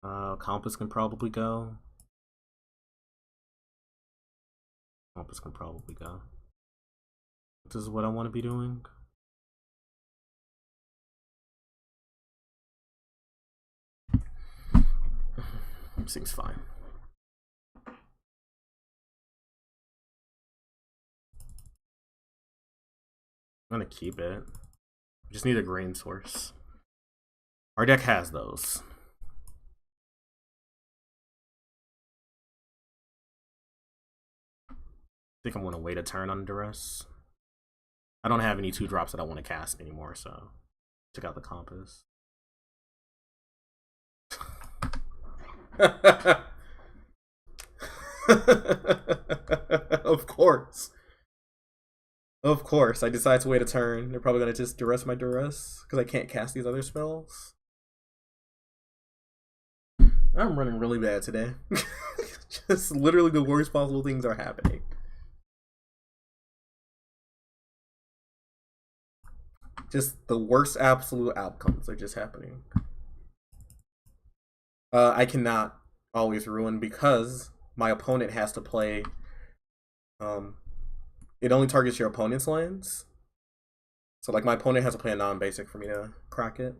Compass can probably go. Compass can probably go. This is what I want to be doing. Seems fine. I'm gonna keep it. I just need a green source. Our deck has those. I think I'm gonna wait a turn on Duress. I don't have any 2-drops that I want to cast anymore, so check out the Compass. Of course. Of course, I decide to wait a turn. They're probably gonna just Duress my Duress because I can't cast these other spells. I'm running really bad today. Just literally the worst possible things are happening. Just the worst absolute outcomes are just happening. I cannot always ruin because my opponent has to play. It only targets your opponent's lands. So like my opponent has to play a non-basic for me to crack it.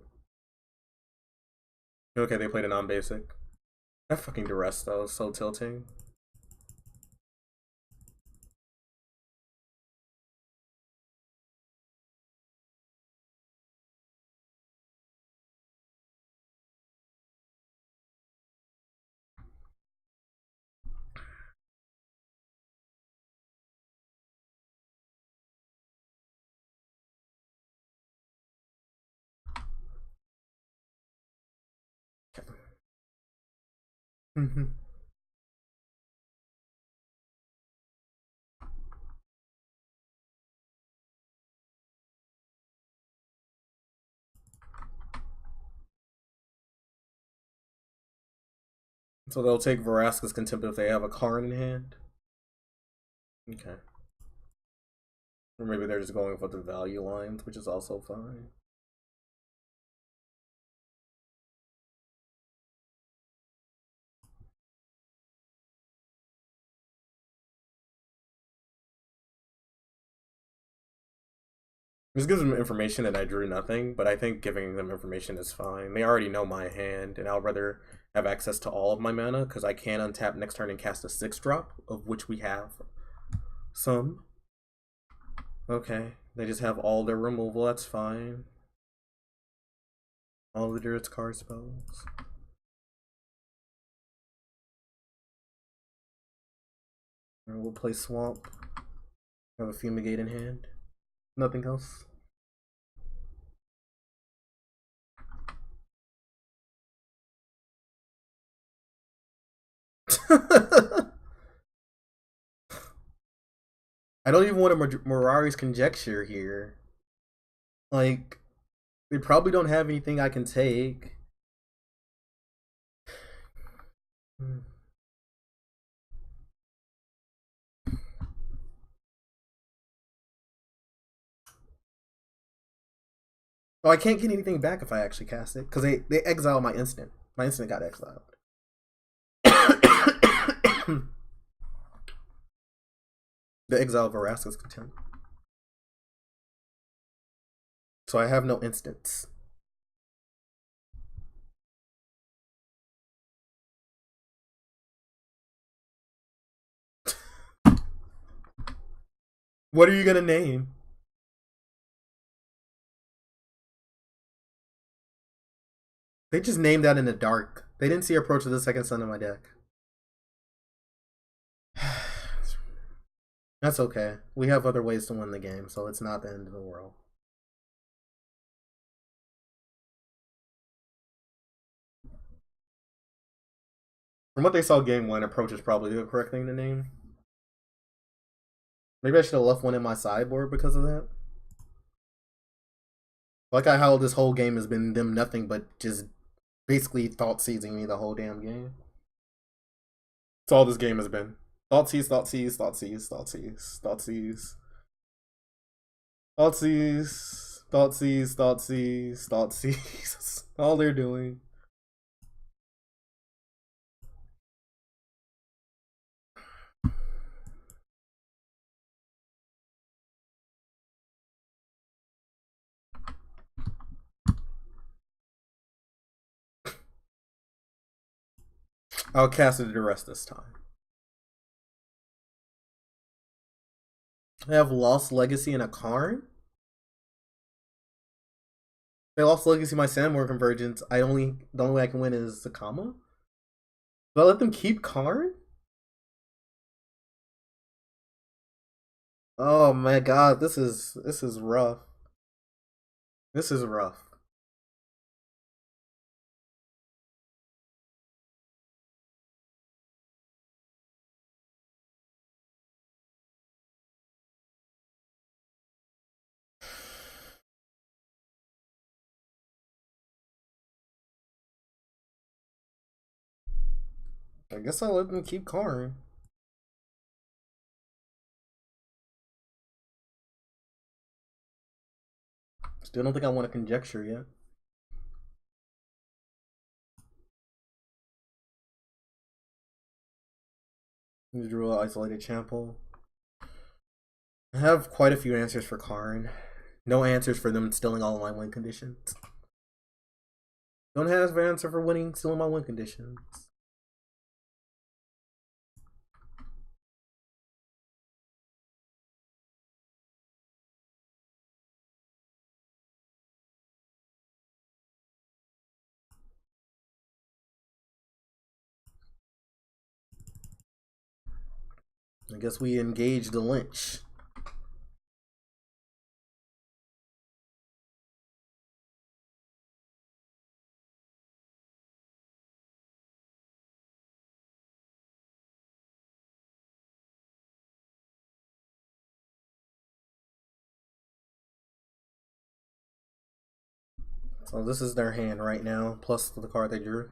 Okay, they played a non-basic. That fucking Duress though is so tilting. So they'll take Vraska's Contempt if they have a Karn in hand. Okay. Or maybe they're just going for the value lines, which is also fine. This gives them information that I drew nothing, but I think giving them information is fine. They already know my hand, and I'll rather have access to all of my mana, because I can untap next turn and cast a 6-drop, of which we have some. Okay, they just have all their removal, that's fine. All the Druid's card spells. And we'll play Swamp. Have a Fumigate in hand. Nothing else. I don't even want a Mirari's Conjecture here. Like, they probably don't have anything I can take. Oh, I can't get anything back if I actually cast it, because they exile my instant. My instant got exiled. The exile of Vraska's contempt. So I have no instants. What are you gonna name? They just named that in the dark. They didn't see Approach of the Second Sun in my deck. That's okay. We have other ways to win the game, so it's not the end of the world. From what they saw game one, Approach is probably the correct thing to name. Maybe I should have left one in my sideboard because of that. Like how this whole game has been them nothing but just basically thought seizing me the whole damn game. That's all this game has been. Thought seize, thought seize, thought seize, thought seize, thought seize. Thought seize, thought seize, thought seize, thought seize. All they're doing. I'll cast it to rest this time. I have Lost Legacy and a Karn. They lost Legacy my Sandmore Convergence. The only way I can win is Sakama. Do I let them keep Karn? Oh my god, this is rough. This is rough. I guess I'll let them keep Karn. Still don't think I want to conjecture yet. You drew an isolated Chample. I have quite a few answers for Karn. No answers for them stealing all of my win conditions. Don't have an answer for winning stealing my win conditions. I guess we engage the Lynch. So this is their hand right now, plus the card they drew.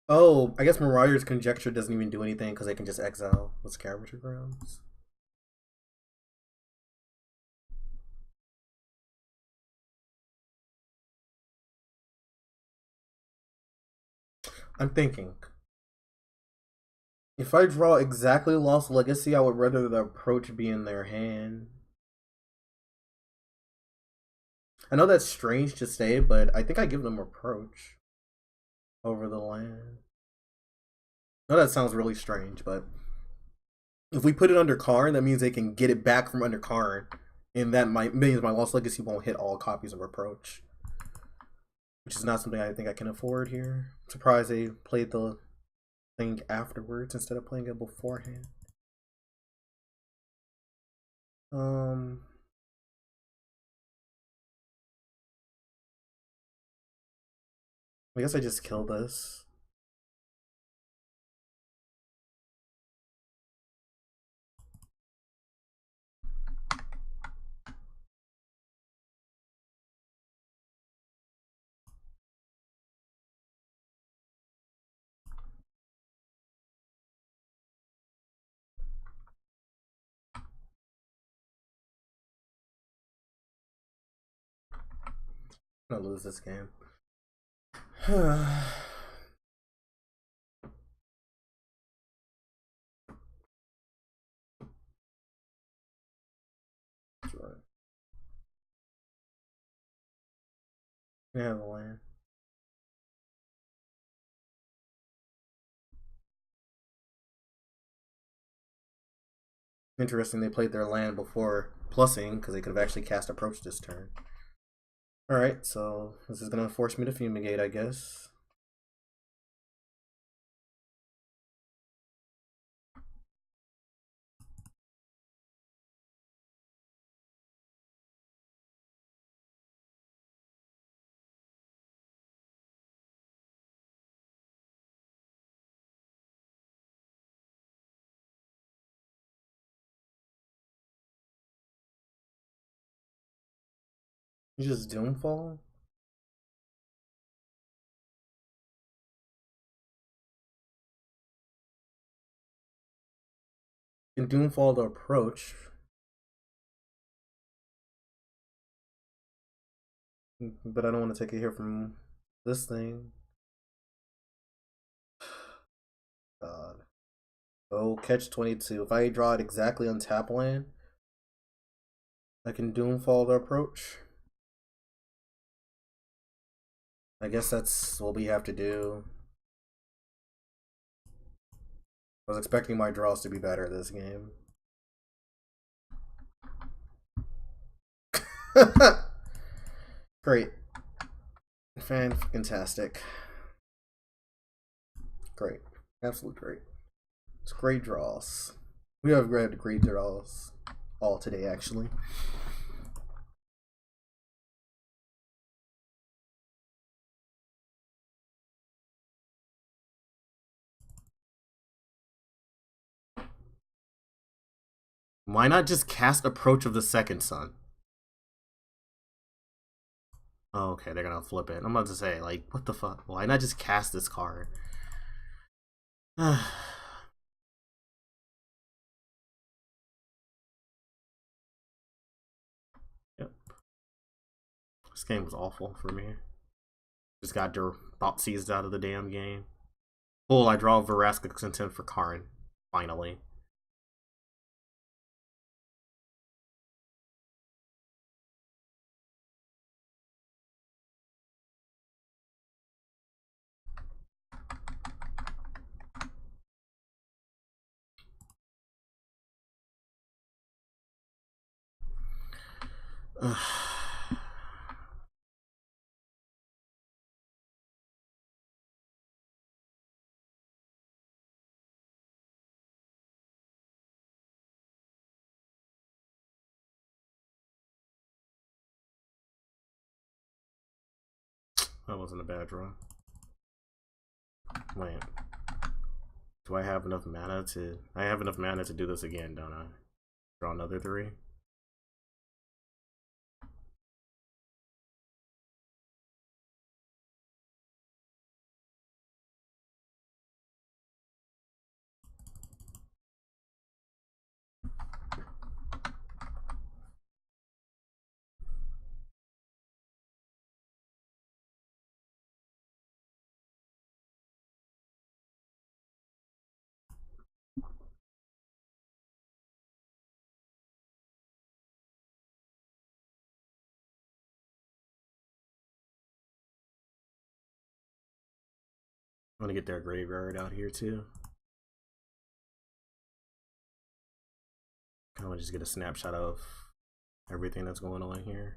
Oh, I guess Mariah's Conjecture doesn't even do anything because they can just exile with Scavenger Grounds. I'm thinking. If I draw exactly Lost Legacy, I would rather the Approach be in their hand. I know that's strange to say, but I think I give them Approach over the land. I know that sounds really strange, but if we put it under Karn, that means they can get it back from under Karn, and that means my Lost Legacy won't hit all copies of Approach, which is not something I think I can afford here. I'm surprised they played the thing afterwards instead of playing it beforehand. I guess I just kill this. I'm gonna lose this game. Sure. We have a land. Interesting, they played their land before plussing because they could have actually cast approach this turn. Alright, so this is gonna force me to fumigate, I guess. You just Doomfall? In Doomfall to approach. But I don't want to take a hit from this thing. God. Oh, catch 22. If I draw it exactly on tap land, I can Doomfall the approach. I guess that's what we have to do. I was expecting my draws to be better this game. Great. Fantastic. Great. Absolute great. It's great draws. We have great draws all today, actually. Why not just cast Approach of the Second Sun? Oh, okay, they're gonna flip it. I'm about to say, like, what the fuck? Why not just cast this card? Yep. This game was awful for me. Just got bought seized out of the damn game. Oh, I draw Veraska's Intent for Karn. Finally. That wasn't a bad draw. Wait. Do I have enough mana to... I have enough mana to do this again, don't I? Draw another 3? I want to get their graveyard out here too. I want to just get a snapshot of everything that's going on here.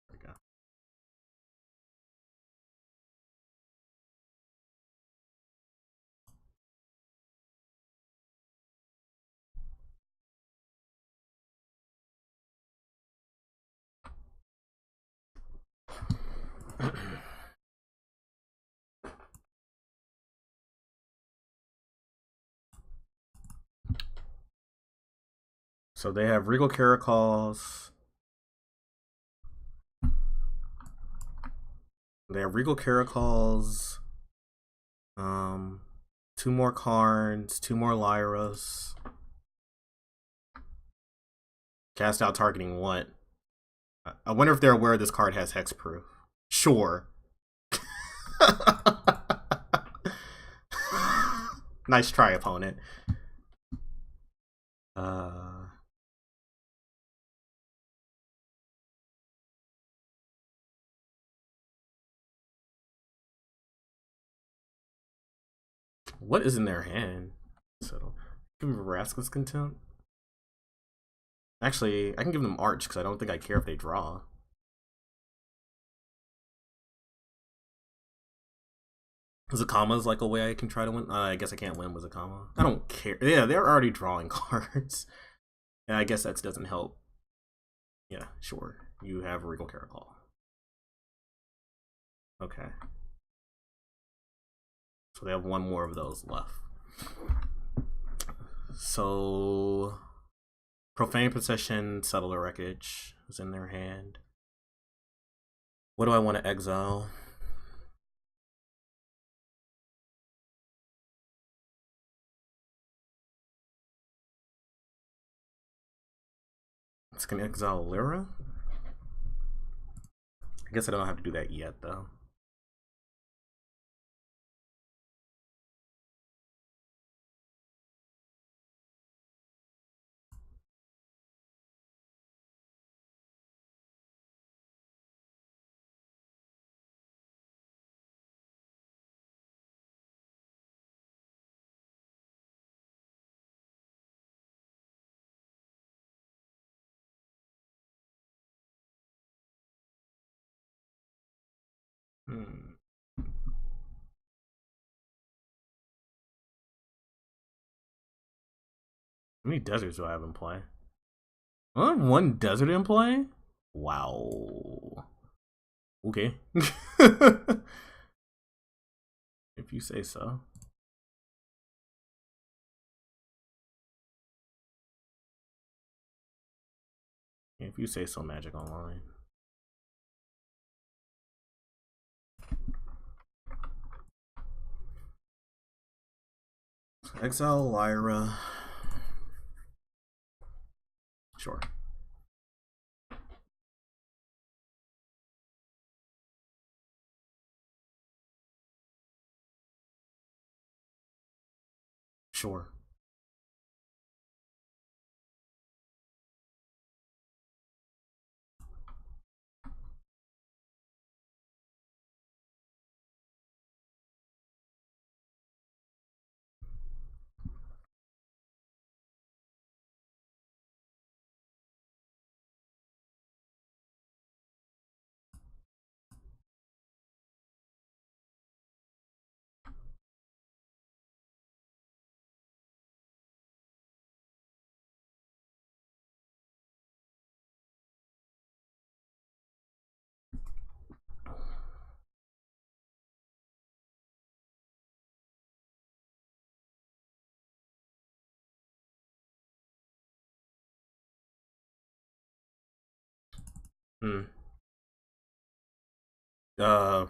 There we go. So they have Regal Caracols. They have Regal Caracols, um, 2 more Karns, 2 more Lyras. Cast out targeting what? I wonder if they're aware this card has hexproof. Sure. Nice try, opponent. What is in their hand? So, give them Rascal's Contempt. Actually, I can give them Arch because I don't think I care if they draw. Zakama's like a way I can try to win. I guess I can't win with Zakama. I don't care. Yeah, they're already drawing cards. And I guess that doesn't help. Yeah, sure. You have Regal Caracol. Okay. So they have 1 more of those left. So Profane Possession, Settler Wreckage is in their hand. What do I want to exile? It's gonna exile Lyra? I guess I don't have to do that yet though. How many deserts do I have in play? I have 1 desert in play? Wow. Okay. If you say so. If you say so, Magic Online. Exile Lyra. Sure. Sure.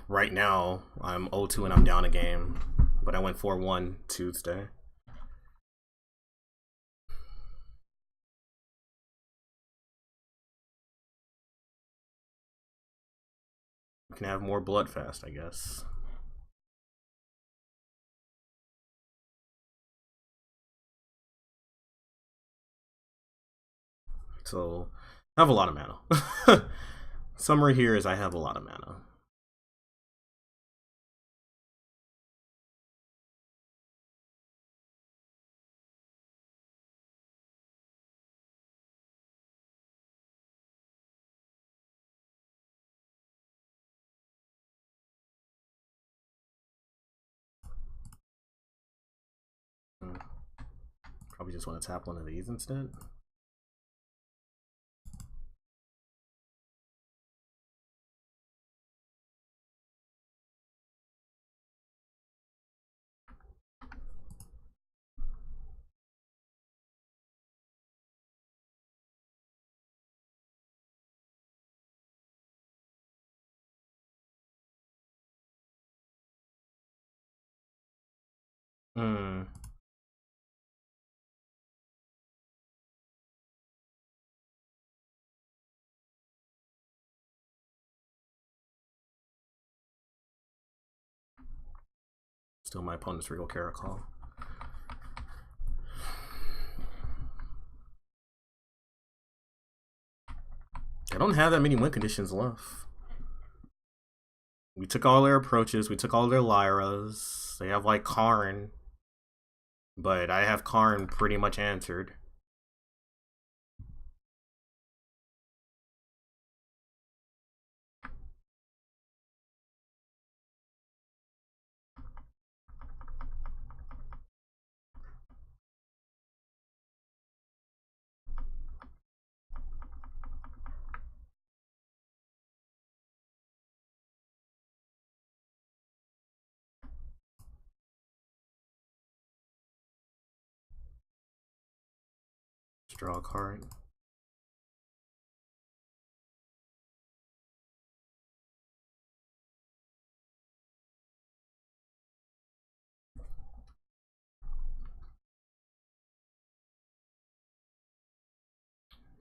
Right now I'm 0-2 and I'm down a game, but I went 4-1 Tuesday. You can have more Bloodfast, I guess. So I have a lot of mana. Summary here is I have a lot of mana. Probably just want to tap one of these instead. Hmm. Still my opponent's Regal Caracol. I don't have that many win conditions left. We took all their approaches. We took all their Lyras. They have like Karn, but I have Karn pretty much answered. Let's draw a card.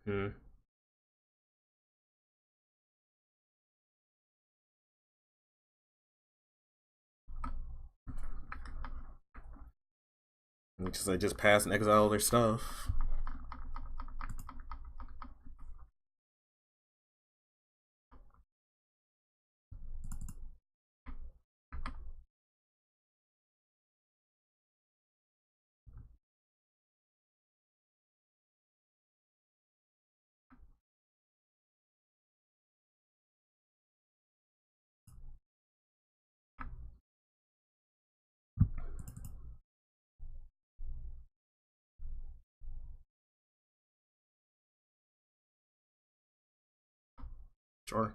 Hmm. Because I just passed and exile all their stuff. Sure.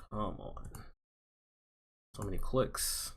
Come on. So many clicks.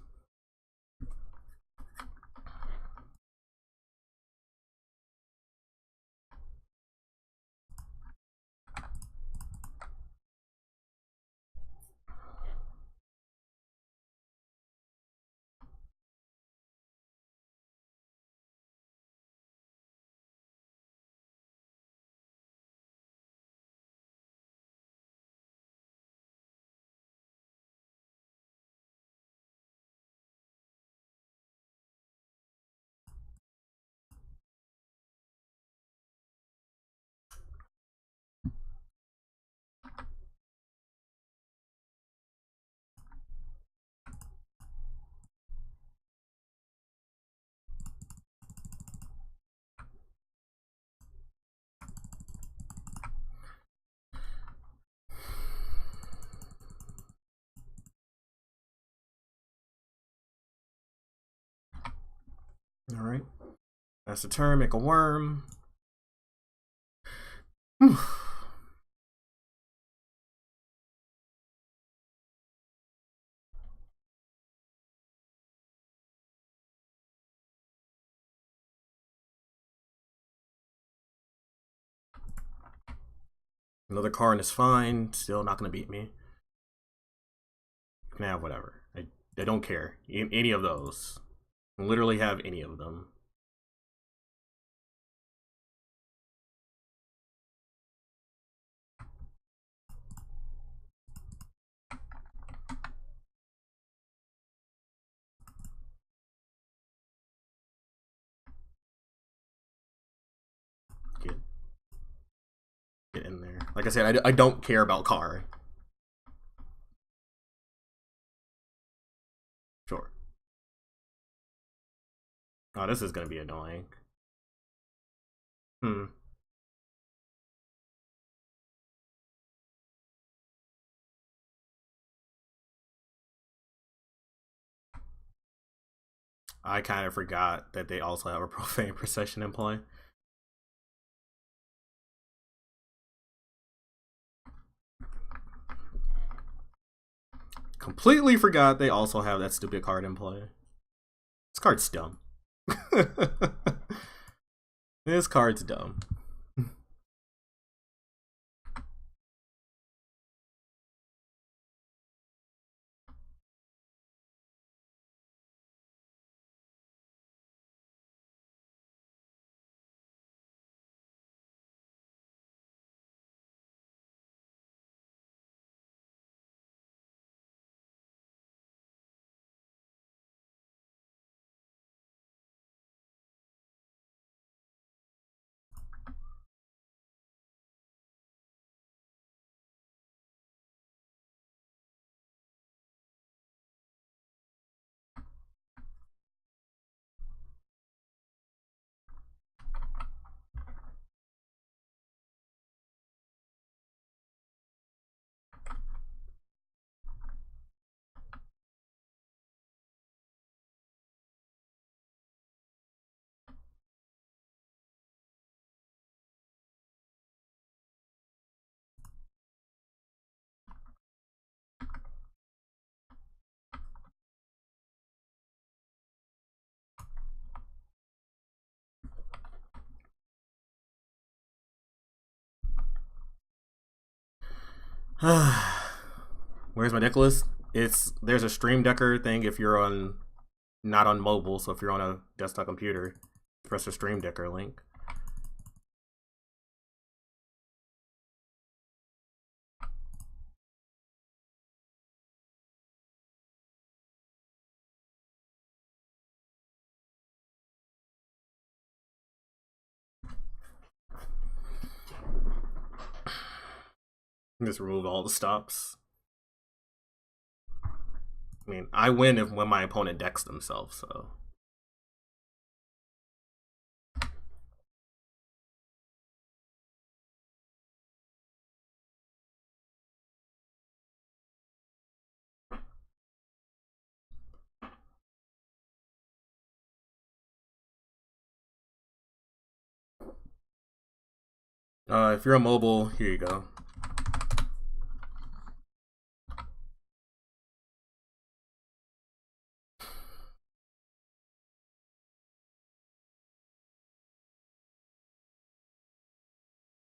Alright. That's the turn, make a worm. Another Karn is fine. Still not gonna beat me. You can have whatever. I don't care. Any of those. I literally have any of them. Get, get in there. Like I said, I don't care about Karn. Sure. Oh, this is gonna be annoying. Hmm. I kind of forgot that they also have a profane procession in play. Completely forgot they also have that stupid card in play. This card's dumb. This card's dumb. Where's my deck list? There's a Stream Decker thing if you're on not on mobile, so if you're on a desktop computer, press the Stream Decker link. Just remove all the stops. I mean, I win when my opponent decks themselves, so. If you're on mobile, here you go.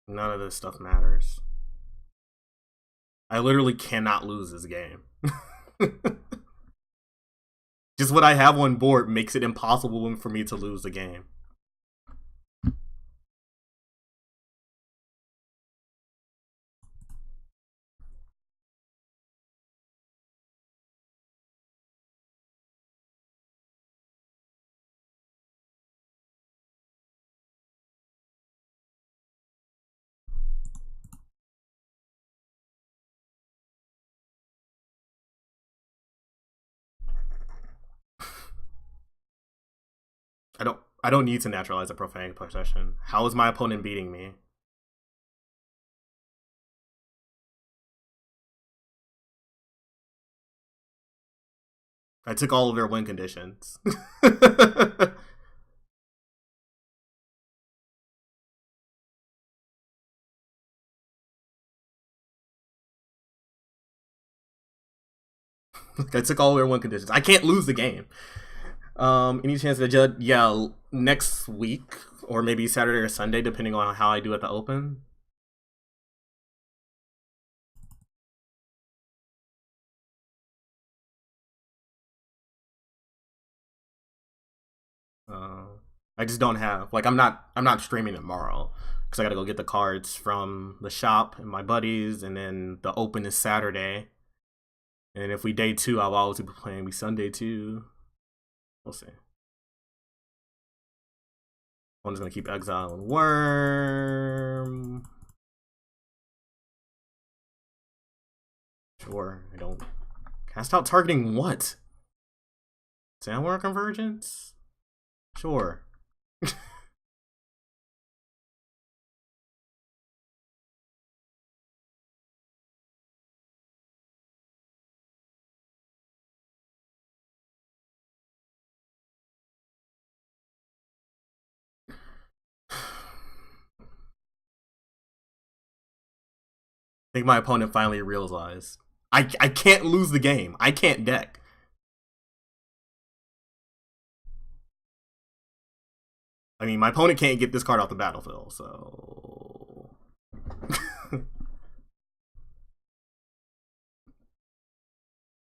None of this stuff matters. I literally cannot lose this game. Just what I have on board makes it impossible for me to lose the game. I don't need to naturalize a profane possession. How is my opponent beating me? I took all of their win conditions. I took all of their win conditions. I can't lose the game. Any chance that yeah, next week or maybe Saturday or Sunday, depending on how I do at the Open. I just don't have I'm not streaming tomorrow because I gotta go get the cards from the shop and my buddies, and then the Open is Saturday. And if we day two, I'll always be playing. We Sunday too. We'll see. I'm just gonna keep exiling Worm. Sure, I don't cast out targeting what? Sandworm Convergence? Sure. think my opponent finally realized I can't lose the game. I can't deck. I mean, my opponent can't get this card off the battlefield, so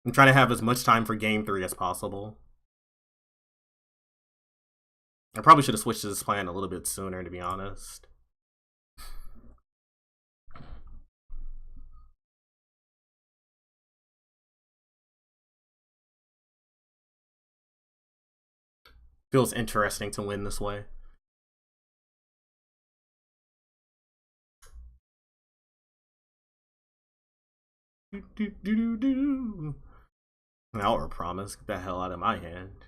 I'm trying to have as much time for game 3 as possible. I probably should have switched to this plan a little bit sooner, to be honest. Feels interesting to win this way. Hour promise. Get the hell out of my hand.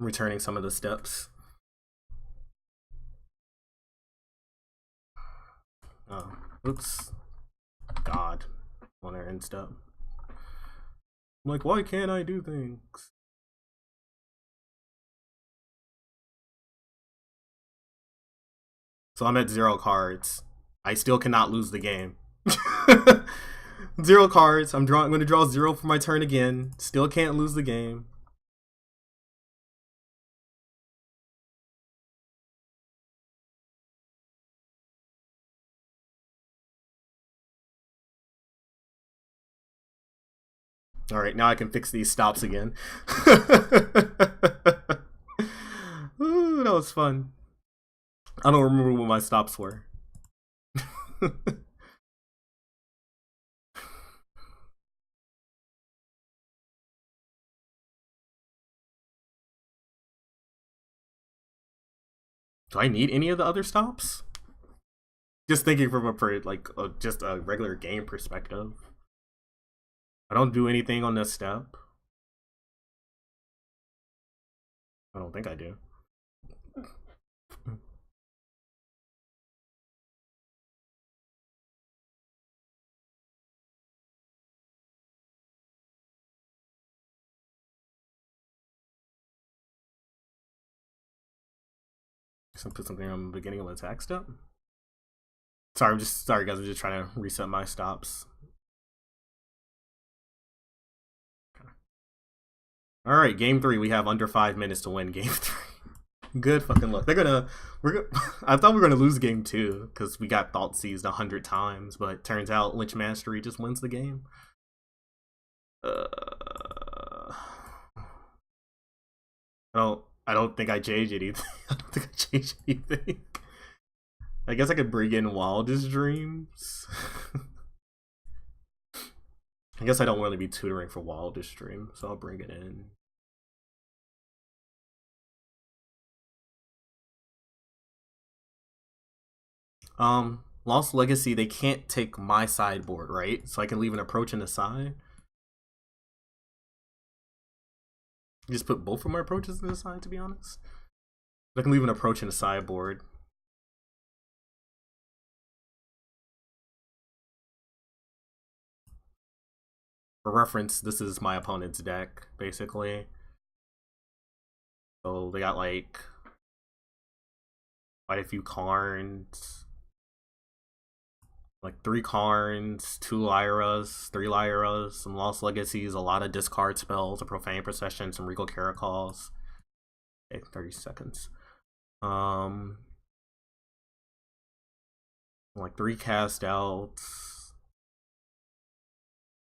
I'm returning some of the steps. Oh, oops. God. On their end step. I'm like, why can't I do things? So I'm at 0 cards. I still cannot lose the game. 0 cards. I'm going to draw 0 for my turn again. Still can't lose the game. All right, now I can fix these stops again. Ooh, that was fun. I don't remember what my stops were. Do I need any of the other stops? Just thinking from just a regular game perspective. I don't do anything on this step. I don't think I do. So put something on the beginning of an attack step. Sorry, guys. I'm just trying to reset my stops. All right, game 3. We have under 5 minutes to win game 3. Good fucking luck. I thought we were gonna lose game 2 because we got thought seized 100 times, but turns out Lynch Mastery just wins the game. I don't think I changed anything. I don't think I changed anything. I guess I could bring in Wildest Dreams. I guess I don't want to be tutoring for Wildest Dream, so I'll bring it in. Lost Legacy, they can't take my sideboard, right? So I can leave an approach in the side. Just put both of my approaches in the side, to be honest. I can leave an approach in the sideboard. For reference, this is my opponent's deck, basically. So they got like quite a few Karns. Like 3 Karns, 2 Lyras, 3 Lyras, some Lost Legacies, a lot of discard spells, a Profane Procession, some Regal Caracols. Okay, 30 seconds. Like 3 cast outs.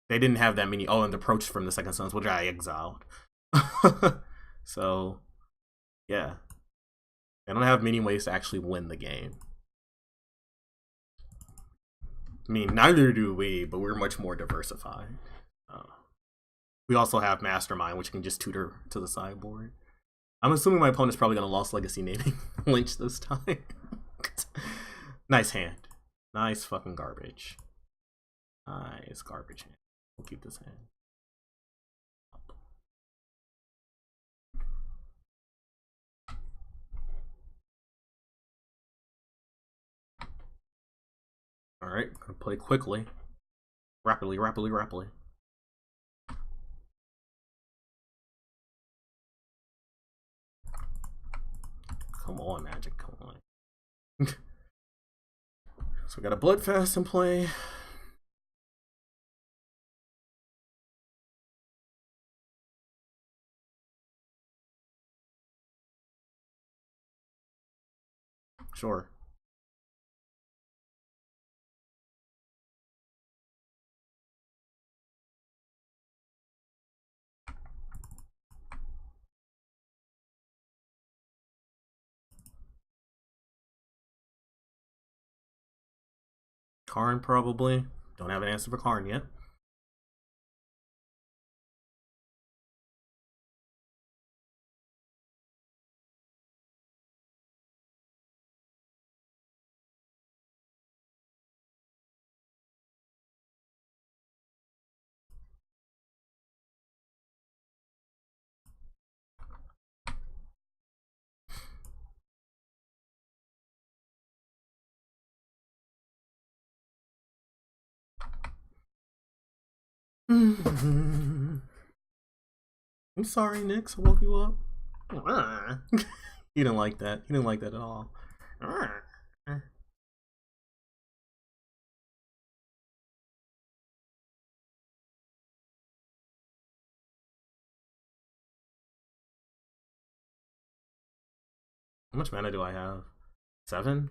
They didn't have that many. Oh, and the approach from the Second Sons, which I exiled. So, yeah. They don't have many ways to actually win the game. I mean, neither do we, but we're much more diversified. We also have Mastermind, which can just tutor to the sideboard. I'm assuming my opponent's probably going to Lost Legacy naming Lynch this time. Nice hand. Nice fucking garbage. Nice garbage hand. We'll keep this hand. Alright, gonna play quickly. Rapidly, rapidly, rapidly. Come on, Magic, come on. So we got a Bloodfast in play. Sure. Karn, probably. Don't have an answer for Karn yet. I'm sorry, Nix. I woke you up. He didn't like that. He didn't like that at all. How much mana do I have? 7?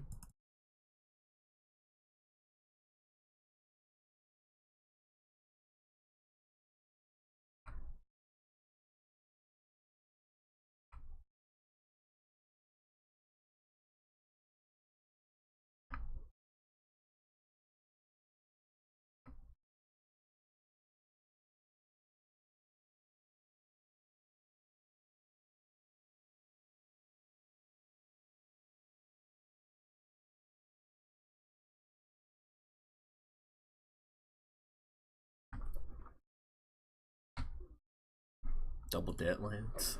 Double Deadlands.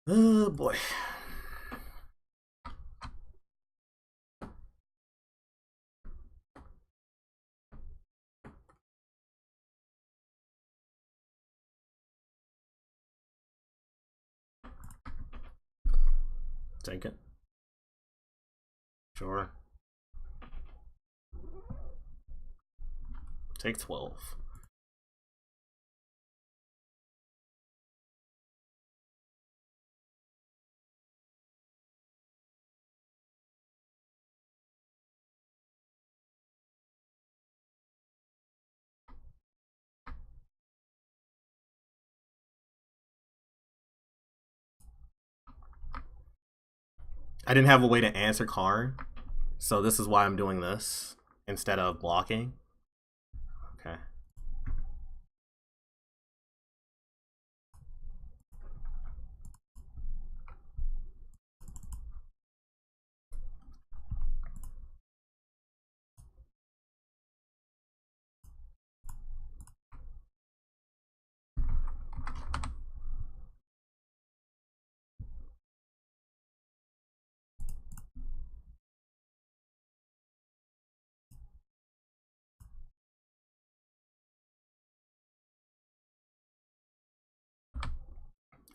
Oh boy. Take it. Sure. Take 12. I didn't have a way to answer Karn, so this is why I'm doing this instead of blocking. Okay.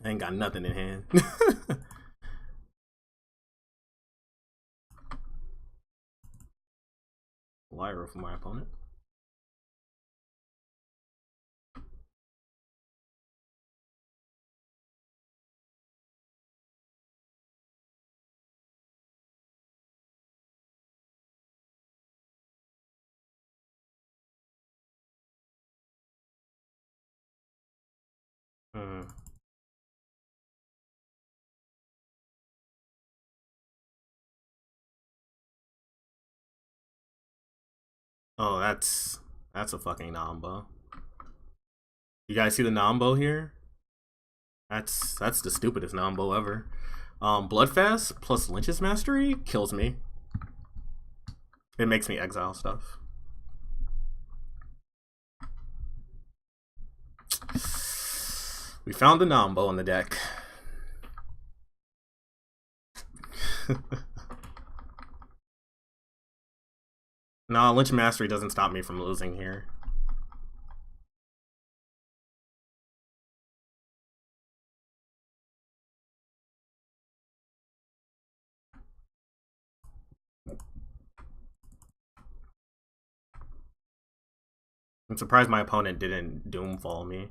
I ain't got nothing in hand. Lyra for my opponent. Oh, that's a fucking Nambo. You guys see the Nambo here? That's the stupidest Nambo ever. Bloodfast plus Lynch's Mastery kills me. It makes me exile stuff. We found the Nambo in the deck. No, Lynch Mastery doesn't stop me from losing here. I'm surprised my opponent didn't doomfall me.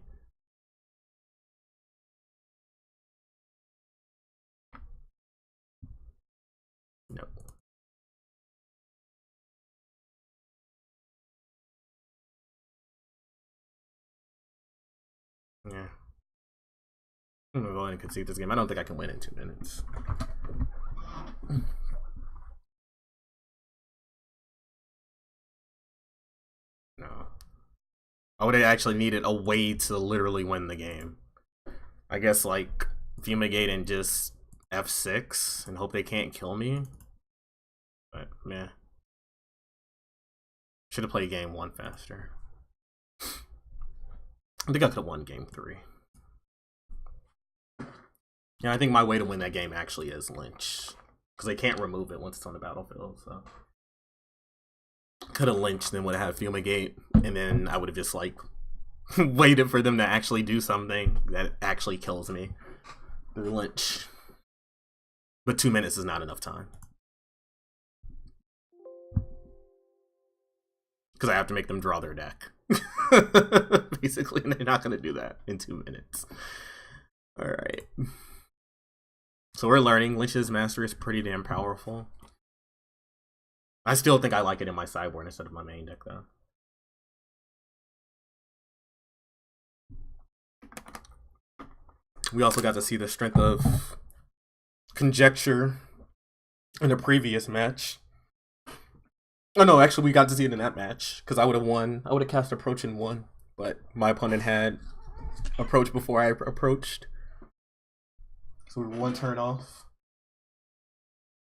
Nope. Yeah. I'm gonna go ahead and concede this game. I don't think I can win in 2 minutes. No. I would have actually needed a way to literally win the game. I guess like fumigate and just F6 and hope they can't kill me. But meh. Should have played game 1 faster. I think I could have won game 3. Yeah, I think my way to win that game actually is lynch. Because they can't remove it once it's on the battlefield, so. Could have lynched and would have had fumigate, and then I would have just like waited for them to actually do something that actually kills me. Lynch. But 2 minutes is not enough time. Because I have to make them draw their deck. Basically, and they're not going to do that in 2 minutes. Alright. So we're learning. Lynch's Master is pretty damn powerful. I still think I like it in my sideboard instead of my main deck, though. We also got to see the strength of Conjecture in the previous match. Oh no, actually we got to see it in that match, because I would have won. I would have cast Approach and won, but my opponent had Approach before I approached. So we were 1 turn off.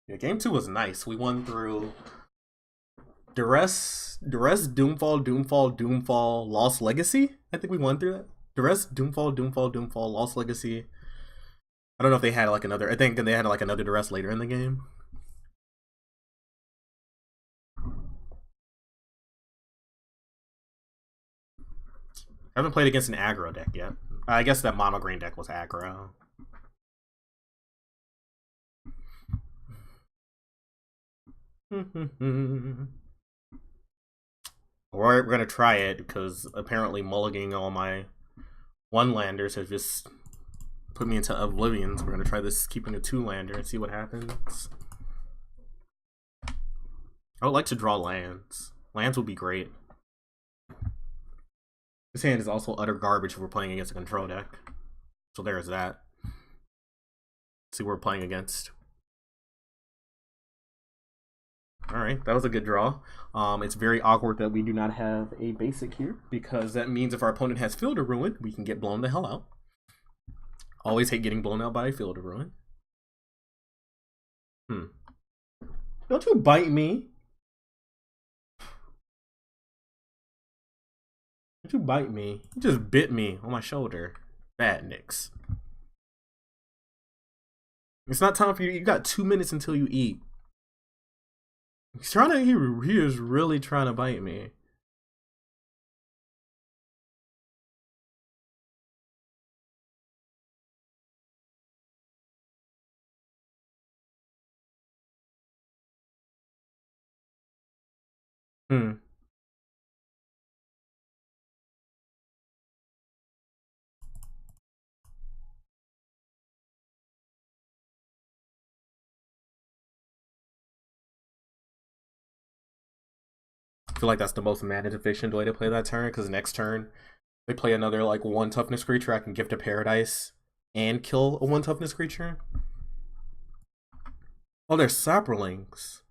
Yeah, game 2 was nice. We won through Duress, Doomfall, Lost Legacy. I think we won through that. Duress, Doomfall, Lost Legacy. I don't know if they had like another. I think they had like another Duress later in the game. I haven't played against an aggro deck yet. I guess that mono green deck was aggro. We're gonna try it because apparently mulliganing all my 1-landers has just put me into oblivion. So we're gonna try this, keeping a 2-lander and see what happens. I would like to draw lands. Lands would be great. This hand is also utter garbage if we're playing against a control deck. So there's that. Let's see what we're playing against. Alright, that was a good draw. It's very awkward that we do not have a basic here, because that means if our opponent has Field of Ruin, we can get blown the hell out. Always hate getting blown out by a Field of Ruin. Don't you bite me. Don't you bite me. You just bit me on my shoulder. Bad Nicks. It's not time for you. You got 2 minutes until you eat. He's trying to. He is really trying to bite me. I feel like that's the most mana efficient way to play that turn, because next turn they play another like 1 toughness creature. I can Gift of Paradise and kill a 1 toughness creature. Oh, they're Saprolings.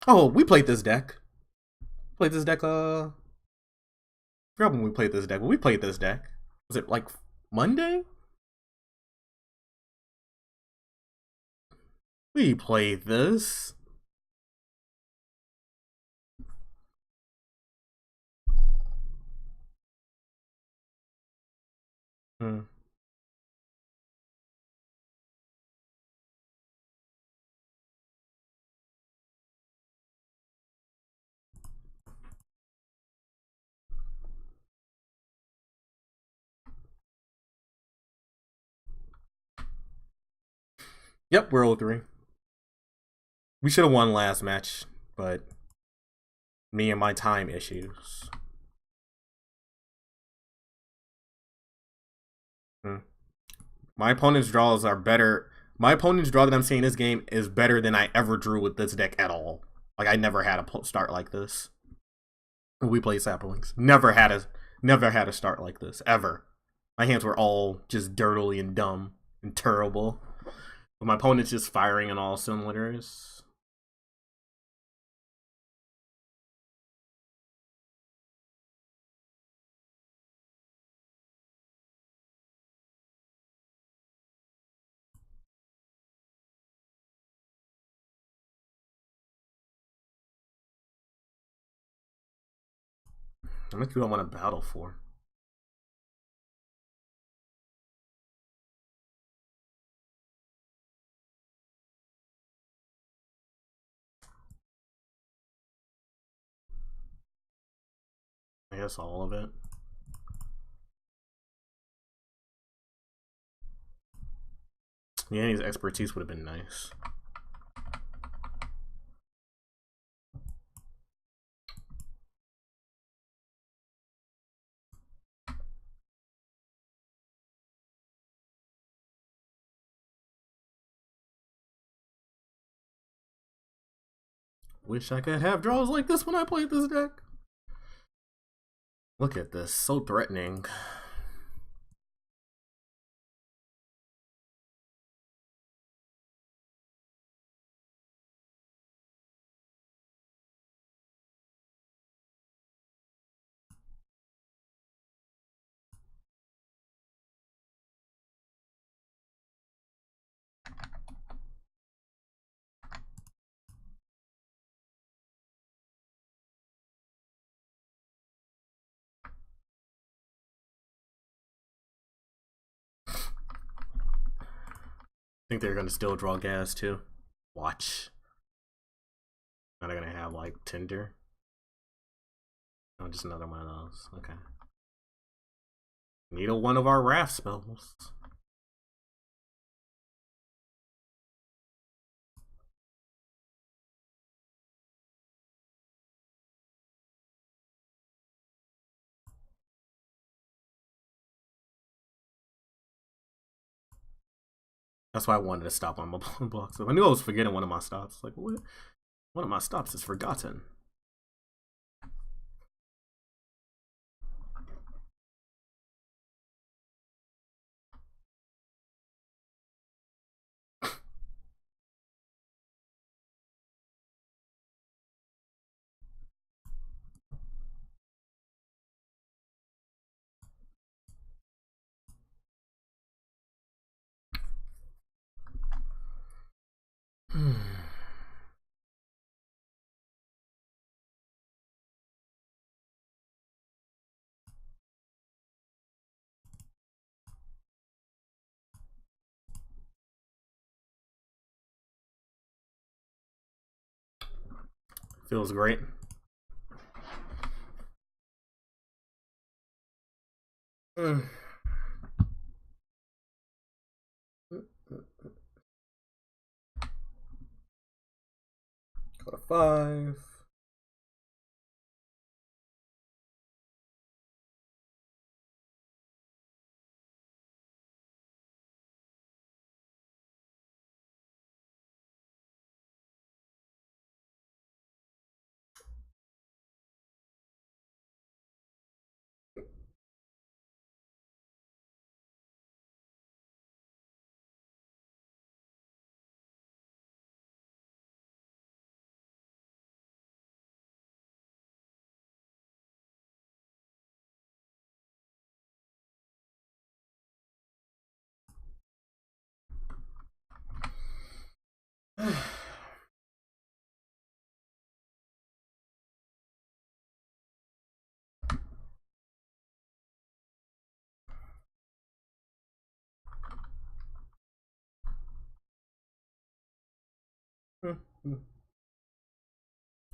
Oh, we played this deck. Played this deck. I forgot when we played this deck. When we played this deck, was it like Monday? We played this. Yep, we're 0-3. We should have won last match, but Me and my time issues. Hmm. My opponent's draws are better. My opponent's draw that I'm seeing in this game is better than I ever drew with this deck at all. Like I never had a start like this. We play Saplings. Never had a start like this ever. My hands were all just dirtily and dumb and terrible. But my opponent's just firing on all cylinders. How much do I want to battle for? I guess all of it. Yeah, his expertise would have been nice. Wish I could have draws like this when I played this deck. Look at this, so threatening. I think they're gonna still draw gas too. Watch. Now they're gonna have like Tinder. Oh, just another one of those. Okay. Need one of our raft spells. That's why I wanted to stop on my blocks. I knew I was forgetting one of my stops. Like, what? One of my stops is forgotten. Feels great. Got a 5.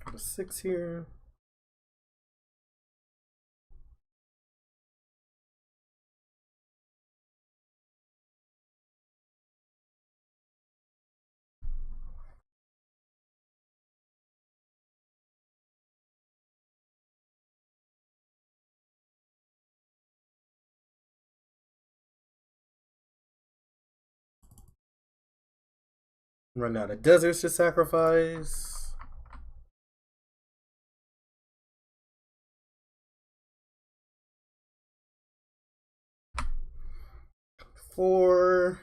Got a 6 here. Run out of deserts to sacrifice. Four.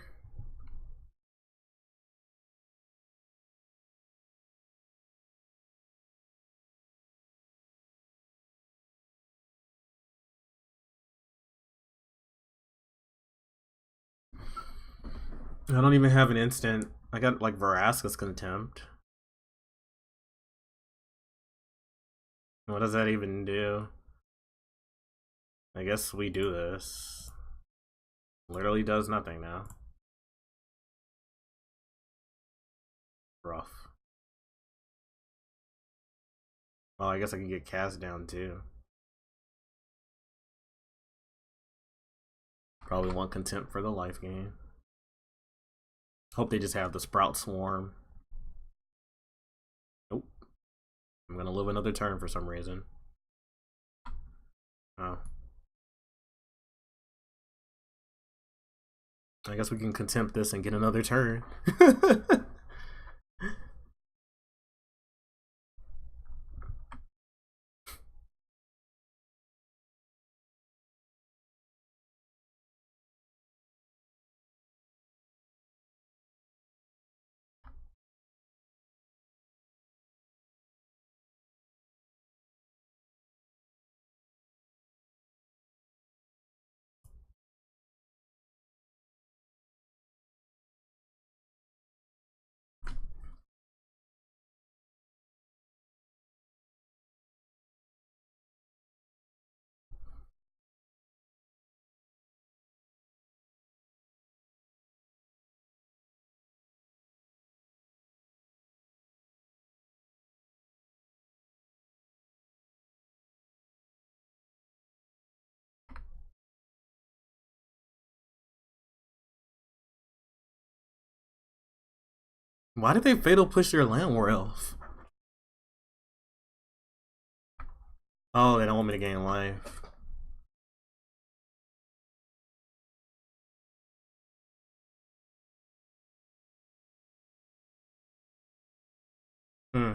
I don't even have an instant. I got like Veraska's Contempt. What does that even do? I guess we do this. Literally does nothing now. Rough. Well, I guess I can get cast down too. Probably want Contempt for the life gain. Hope they just have the Sprout Swarm. Nope. I'm gonna live another turn for some reason. Oh. I guess we can Contempt this and get another turn. Why did they fatal push their Land War Elf? Oh, they don't want me to gain life. Hmm.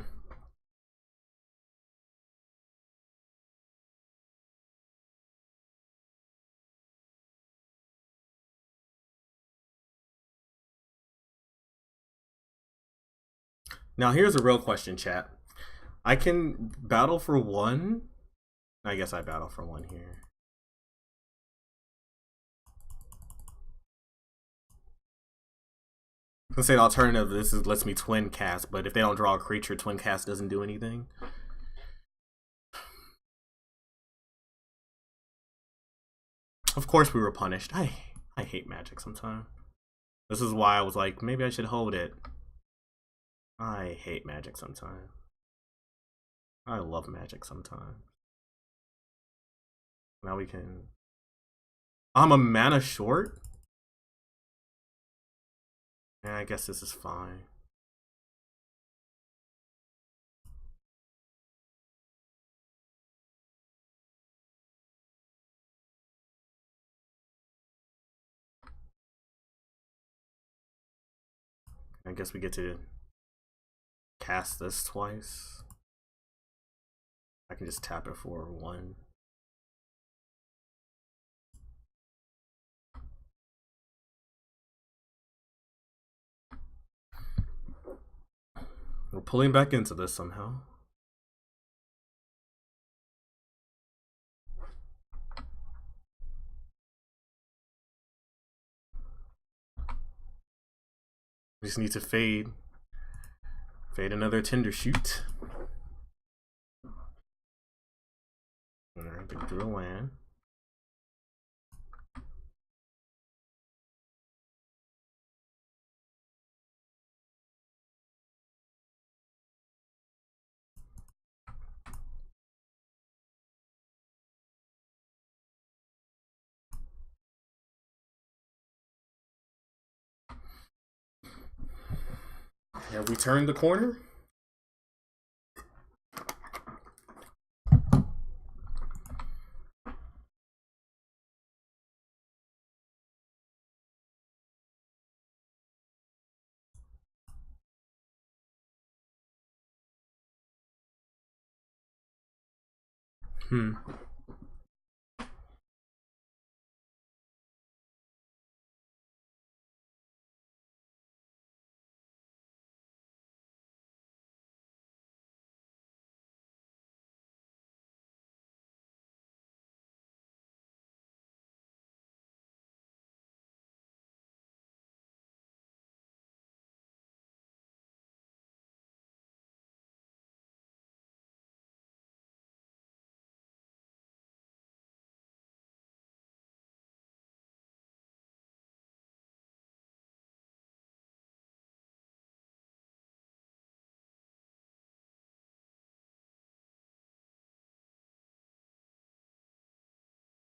Now here's a real question, chat. I can battle for one. I guess I battle for one here. Let's say the alternative, this is lets me twin cast, but if they don't draw a creature, twin cast doesn't do anything. Of course we were punished. I hate Magic sometimes. This is why I was like, maybe I should hold it. I hate Magic sometimes. I love Magic sometimes. Now we can... I'm a mana short? Yeah, I guess this is fine. I guess we get to cast this twice. I can just tap it for one. We're pulling back into this somehow. We just need to fade. Fade another Tender Shoot. Alright, they drew a land. Have we turned the corner? Hmm.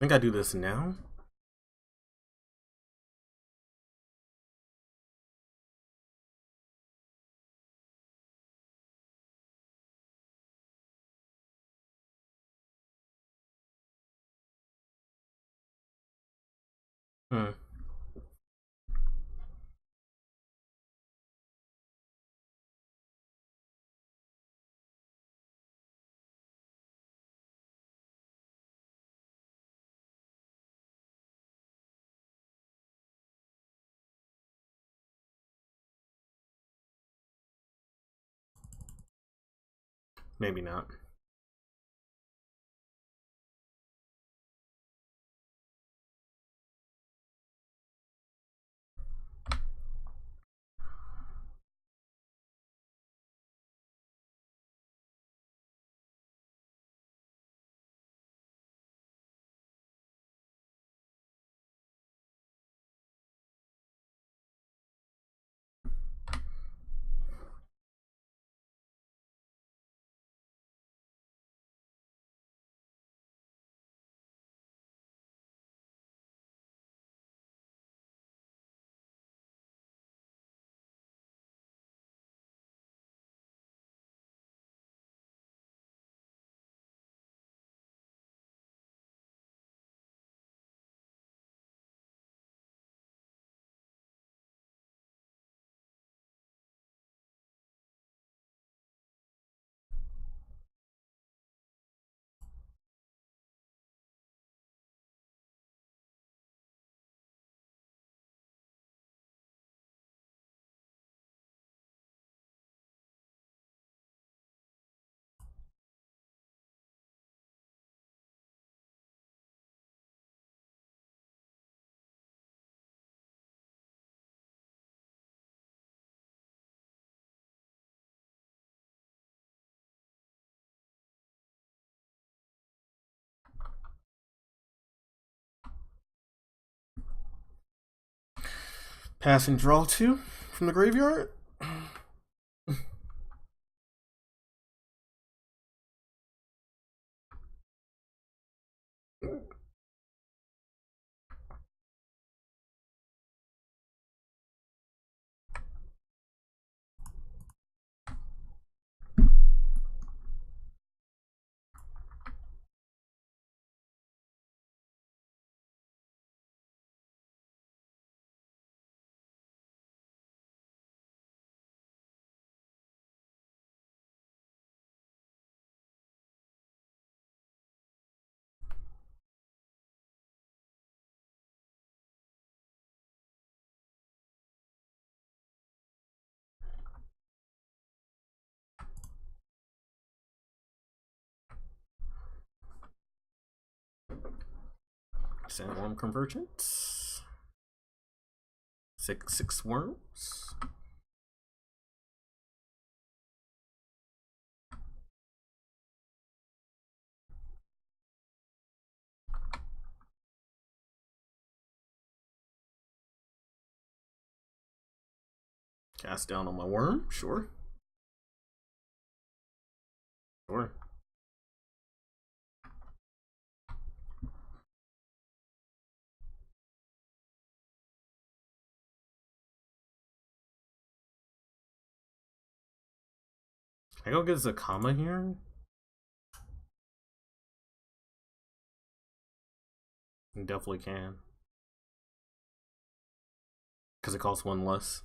I think I do this now. Hmm. Maybe not. Pass and draw two from the graveyard. Sandworm Convergence. 6 worms. Cast down on my worm, sure. Sure. I go get Zakama here? You definitely can. Because it costs 1 less.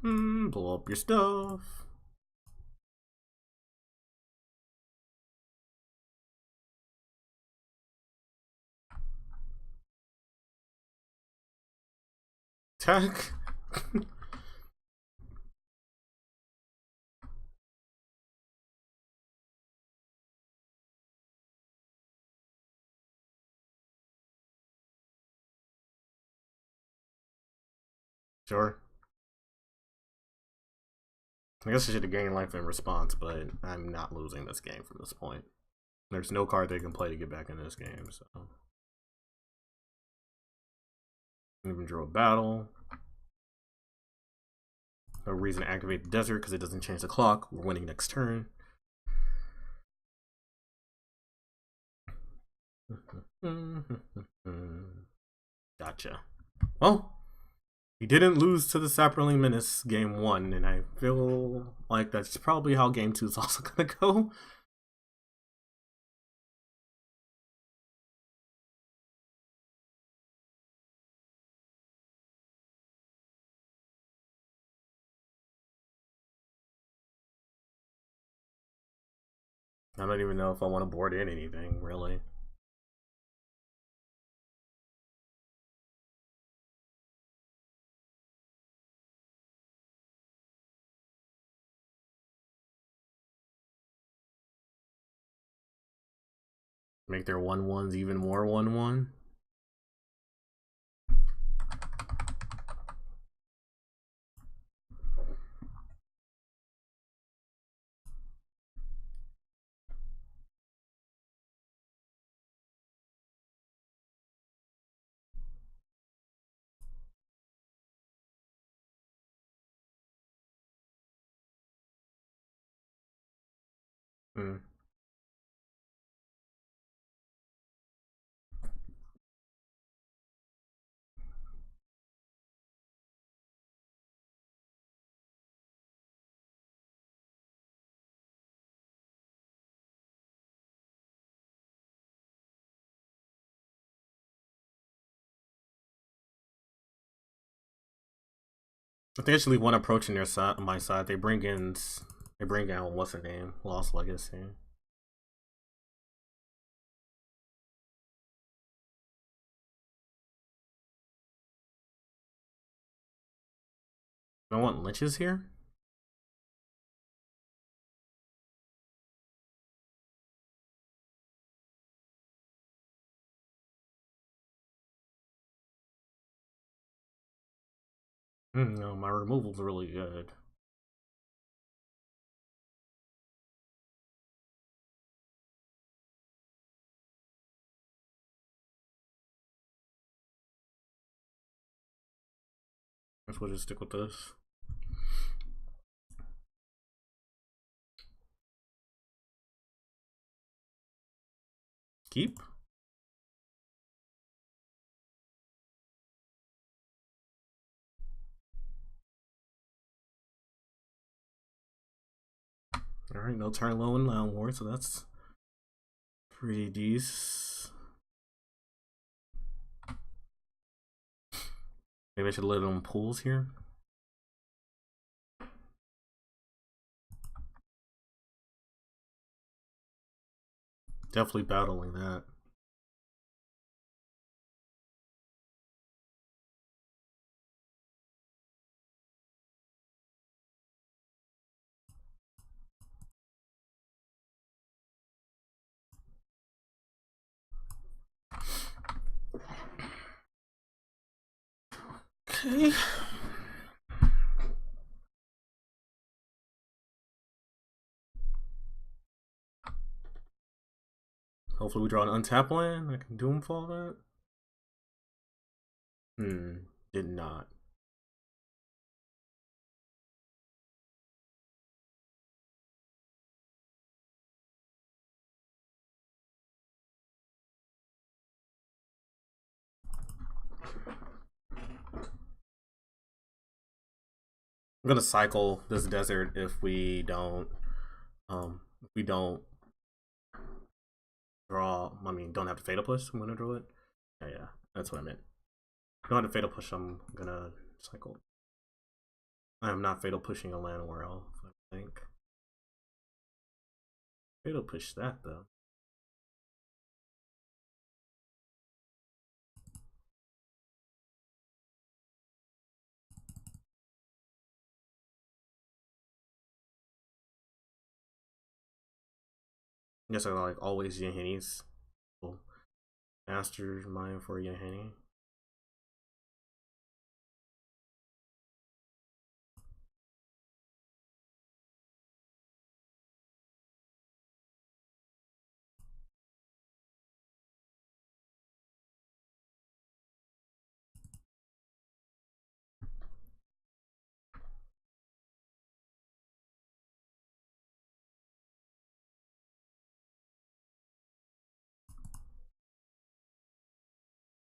Blow up your stuff. Attack. Sure. I guess I should have gained life in response, but I'm not losing this game from this point. There's no card they can play to get back in this game, so. Even draw a battle. No reason to activate the desert because it doesn't change the clock. We're winning next turn. Gotcha. Well, we didn't lose to the Saproling Menace game 1, and I feel like that's probably how game 2 is also gonna go. I don't even know if I want to board in anything, really. Make their 1/1s even more 1/1. Hmm. If they actually want approaching their side, my side, they bring in what's her name, Lost Legacy. I want Liches here. No, my removal's really good. Guess we'll just stick with this. Keep. Alright, no turn low in Land War, so that's pretty decent. Maybe I should let them pools here. Definitely battling that. Okay. Hopefully we draw an untap land. I can Doomfall that. Did not. I'm gonna cycle this desert if we don't draw. I mean, don't have to fatal push. I'm gonna draw it. Yeah, that's what I meant. Don't have to fatal push. I'm gonna cycle. I am not fatal pushing a land war elf, I think. Fatal push that though. Yes, I like always Yahinis. Cool. Mastermind for Yahini.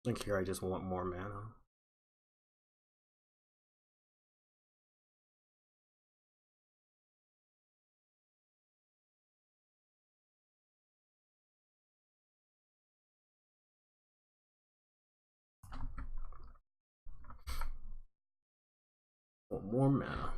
I think here I just want more mana. Want more mana.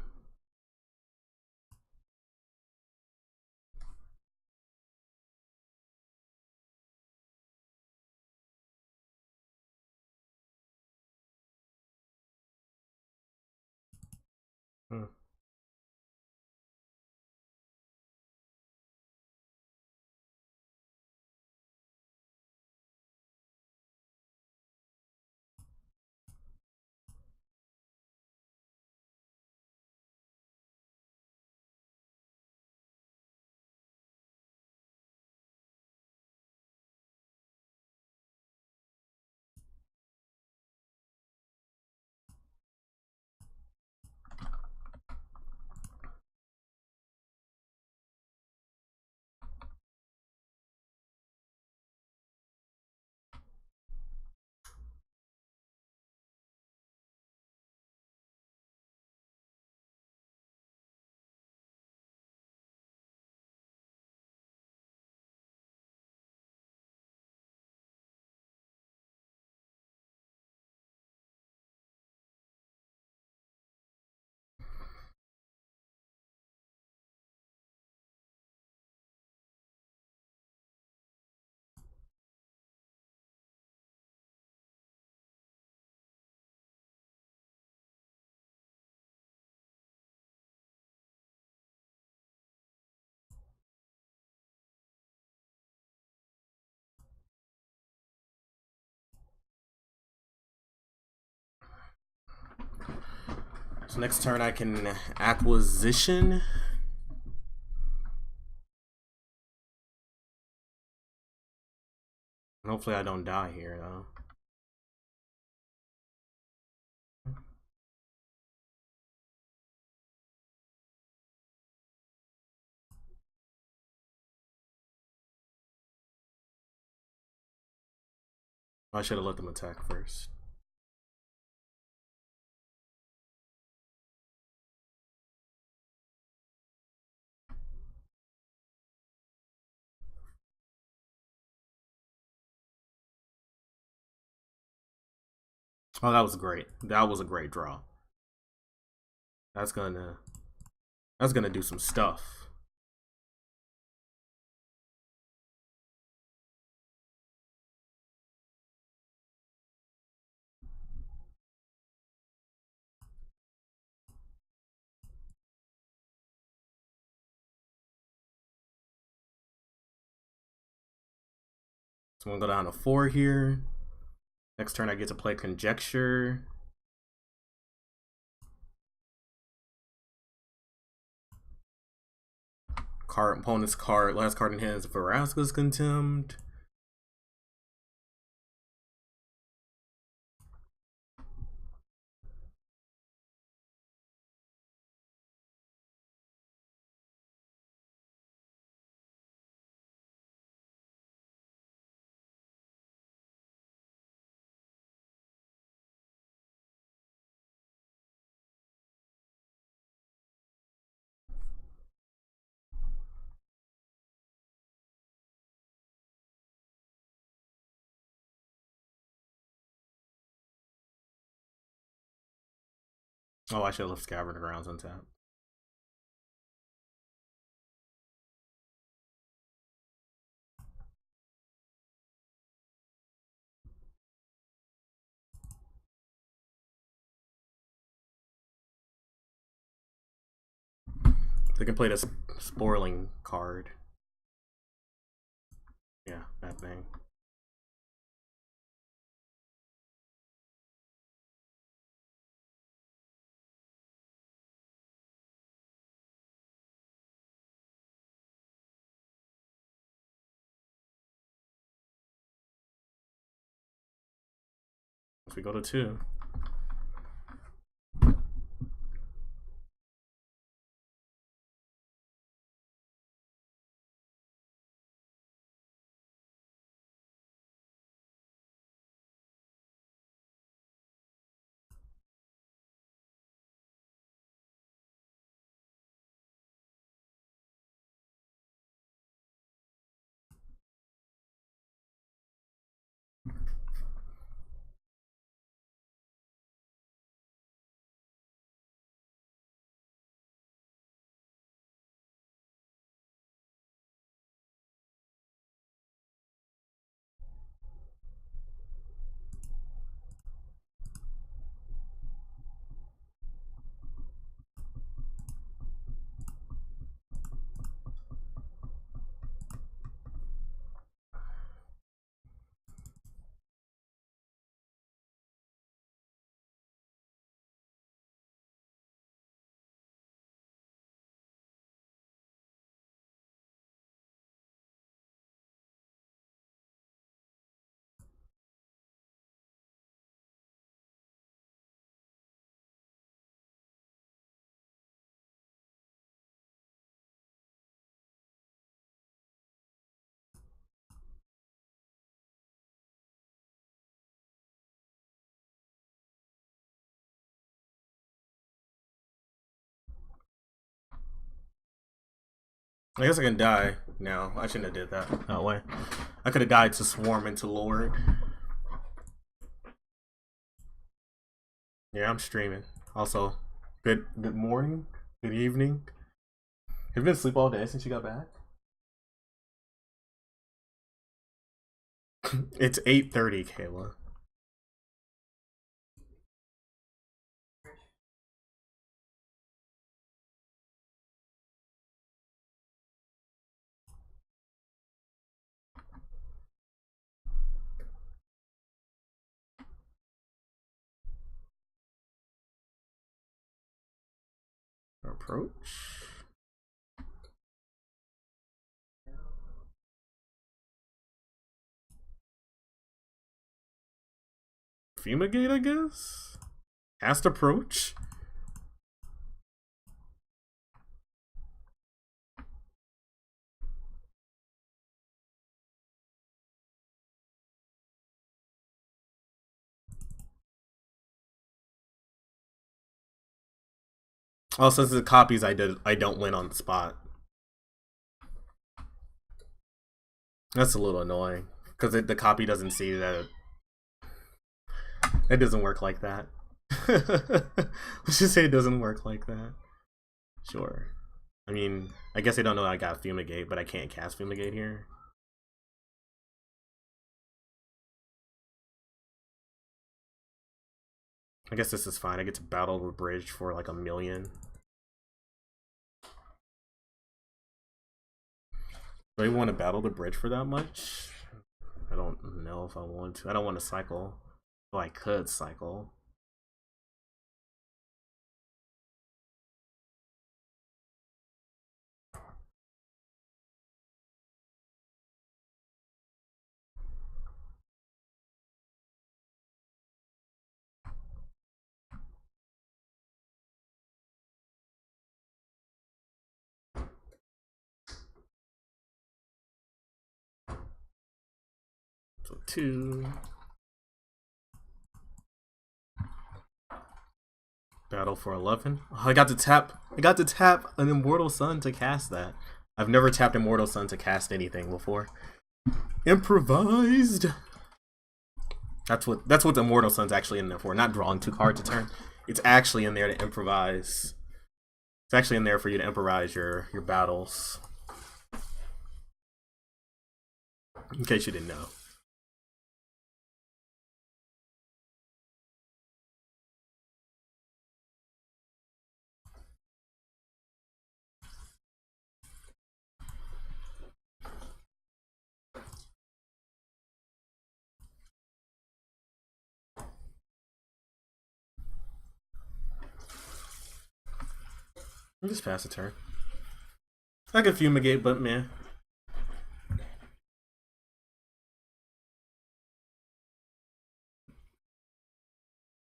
Hmm. So next turn I can acquisition. Hopefully I don't die here though. I should have let them attack first. Oh, that was great. That was a great draw. That's gonna do some stuff. So I'm gonna go down to 4 here. Next turn I get to play Conjecture. Opponent's card, last card in hand is Vraska's Contempt. Oh, I should have left Scavenger Grounds untapped. They can play this spoiling card. Yeah, that thing. If we go to 2. I guess I can die now. I shouldn't have did that way. I could have died to swarm into Lord. Yeah, I'm streaming. Also, good morning, good evening. Have you been asleep all day since you got back? It's 8:30, Kayla. Approach. Fumigate, I guess? Cast approach? Oh, since the copies I don't win on the spot. That's a little annoying. Because the copy doesn't see that it doesn't work like that. Let's just say it doesn't work like that. Sure. I mean, I guess they don't know I got Fumigate, but I can't cast Fumigate here. I guess this is fine. I get to battle the bridge for like 1,000,000. Do I want to battle the bridge for that much? I don't know if I want to. I don't want to cycle. Oh, I could cycle. So 2. Battle for 11. Oh, I got to tap an Immortal Sun to cast that. I've never tapped Immortal Sun to cast anything before. Improvised. That's what the Immortal Sun's actually in there for. Not drawing 2 cards a turn. It's actually in there to improvise. It's actually in there for you to improvise your battles. In case you didn't know. Just pass the turn. I could fumigate, but man.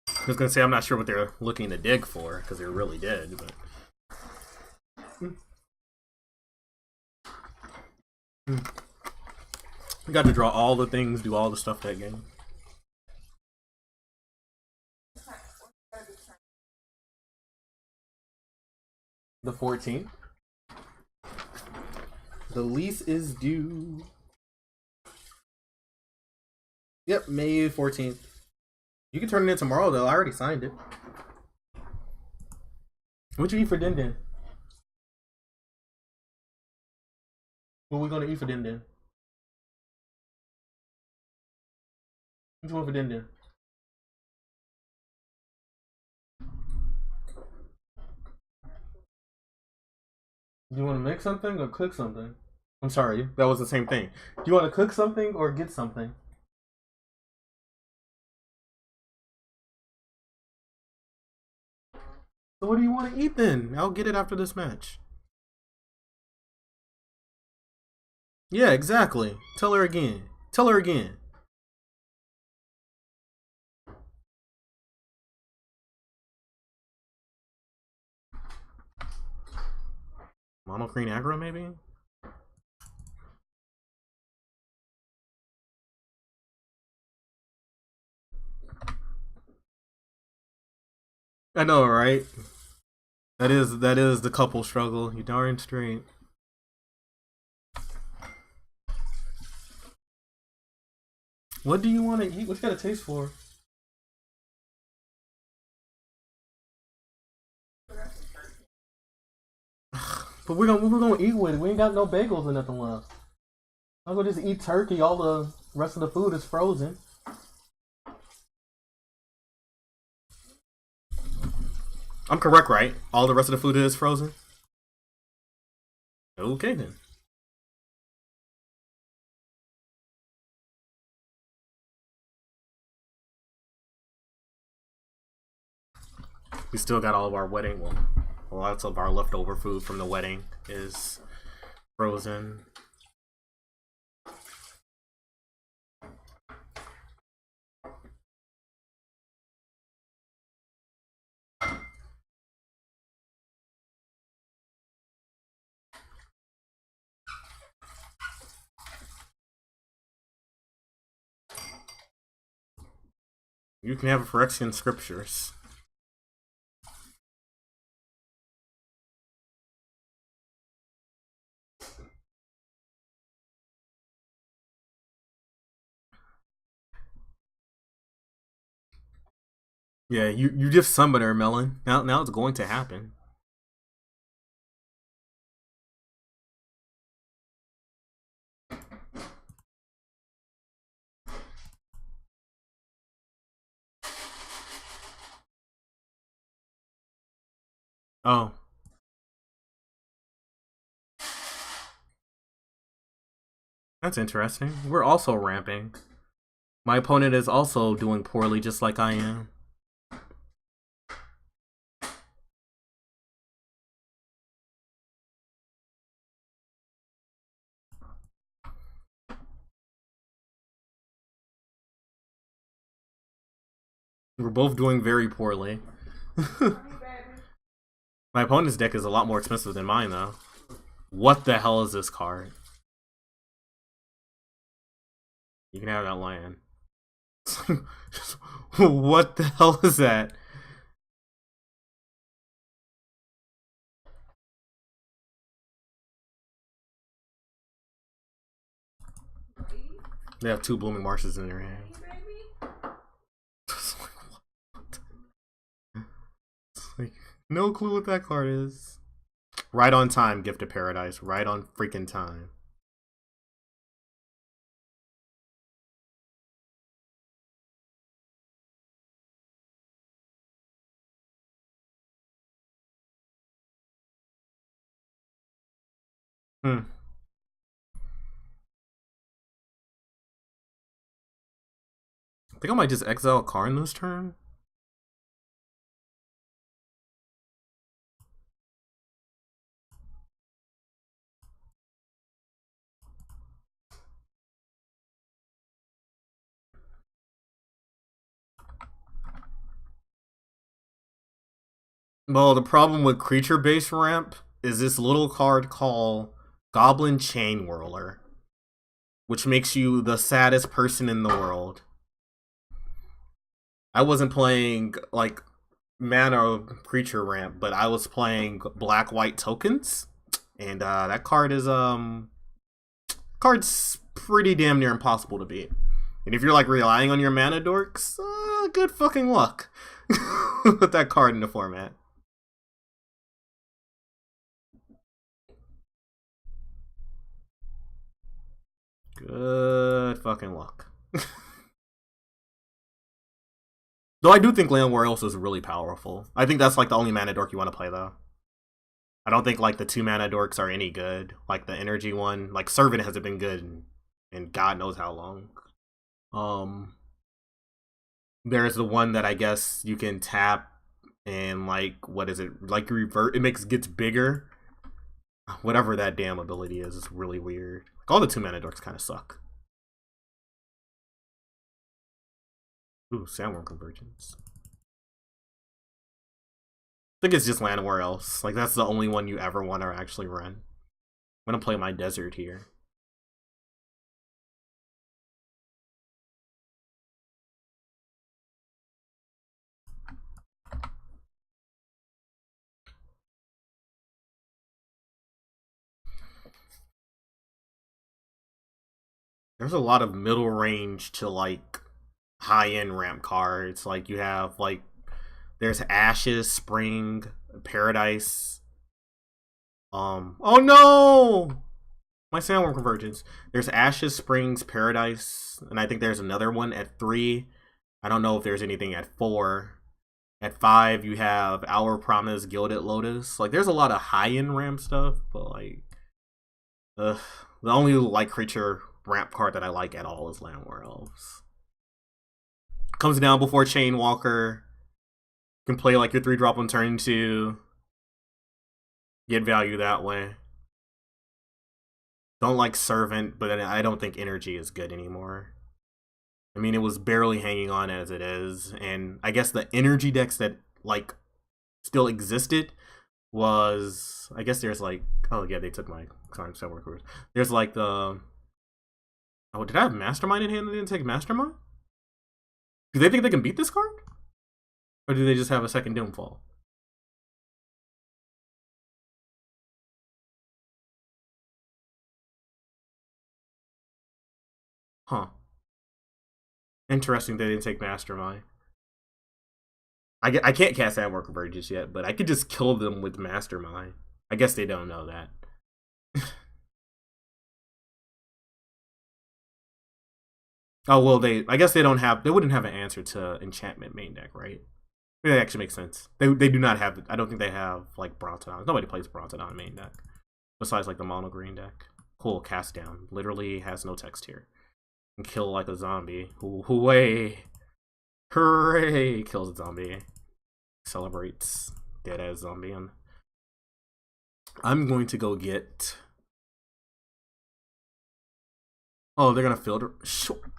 I was gonna say I'm not sure what they're looking to dig for because they're really dead, but. We got to draw all the things, do all the stuff that game. The 14th. The lease is due. Yep, May 14th. You can turn it in tomorrow though. I already signed it. What you eat for Din Din? What we gonna eat for Din Din? What you want for Din Din? Do you want to make something or cook something? I'm sorry, that was the same thing. Do you want to cook something or get something? So what do you want to eat then? I'll get it after this match. Yeah, exactly. Tell her again. Tell her again. Mono Green Aggro, maybe? I know, right? That is the couple struggle. You darn straight. What do you want to eat? What you got a taste for? But we're gonna eat with it. We ain't got no bagels or nothing left. I'm gonna just eat turkey. All the rest of the food is frozen. I'm correct, right? All the rest of the food is frozen? Okay then. We still got all of our wedding. Well, lots of our leftover food from the wedding is frozen. You can have Phyrexian scriptures. Yeah, you just summoned her, Melon. Now it's going to happen. Oh. That's interesting. We're also ramping. My opponent is also doing poorly just like I am. We're both doing very poorly. My opponent's deck is a lot more expensive than mine, though. What the hell is this card? You can have that land. What the hell is that? They have 2 Blooming Marshes in their hand. Like, no clue what that card is. Right on time, Gift of Paradise. Right on freaking time. Hmm. I think I might just exile a card in this turn. Well, the problem with creature-based ramp is this little card called Goblin Chain Whirler, which makes you the saddest person in the world. I wasn't playing like mana creature ramp, but I was playing black white tokens, and that card's pretty damn near impossible to beat. And if you're like relying on your mana dorks, good fucking luck with that card in the format. Good fucking luck. Though I do think Land Warriors is really powerful. I think that's like the only mana dork you want to play though. I don't think like the 2 mana dorks are any good. Like the energy one, like Servant hasn't been good in God knows how long. There's the one that I guess you can tap and like what is it? Like revert. It gets bigger. Whatever that damn ability is really weird. Like all the 2 mana dorks kind of suck. Ooh, Sandworm Convergence. I think it's just Llanowar Else. Like that's the only one you ever want to actually run. I'm gonna play my desert here. There's a lot of middle range to like high end ramp cards. Like you have like there's Ashes, Spring, Paradise. Oh no! My Sandworm Convergence. There's Ashes, Springs, Paradise, and I think there's another one at 3. I don't know if there's anything at 4. At 5, you have Our Promise, Gilded Lotus. Like, there's a lot of high-end ramp stuff, but like, the only like creature ramp card that I like at all is Llanowar Elves. Comes down before Chain Walker. You can play like your 3-drop on turn 2. Get value that way. Don't like Servant, but I don't think Energy is good anymore. I mean, it was barely hanging on as it is, and I guess the energy decks that like still existed was I guess there's like yeah they took my current set workers. There's like the did I have Mastermind in hand? They didn't take Mastermind. Do they think they can beat this card, or do they just have a second Doomfall? Huh. Interesting they didn't take Mastermind. I can't cast Admiral Convergence yet, but I could just kill them with Mastermind. I guess they don't know that. Oh well, I guess they wouldn't have an answer to enchantment main deck, right? That actually makes sense. They do not have. I don't think they have like Brontodon. Nobody plays Brontodon main deck besides like the mono green deck. Cool, cast down. Literally has no text here. And kill like a zombie. Hooray! Hooray! Kills a zombie. Celebrates dead ass zombie. And I'm going to go get. Oh, they're gonna field.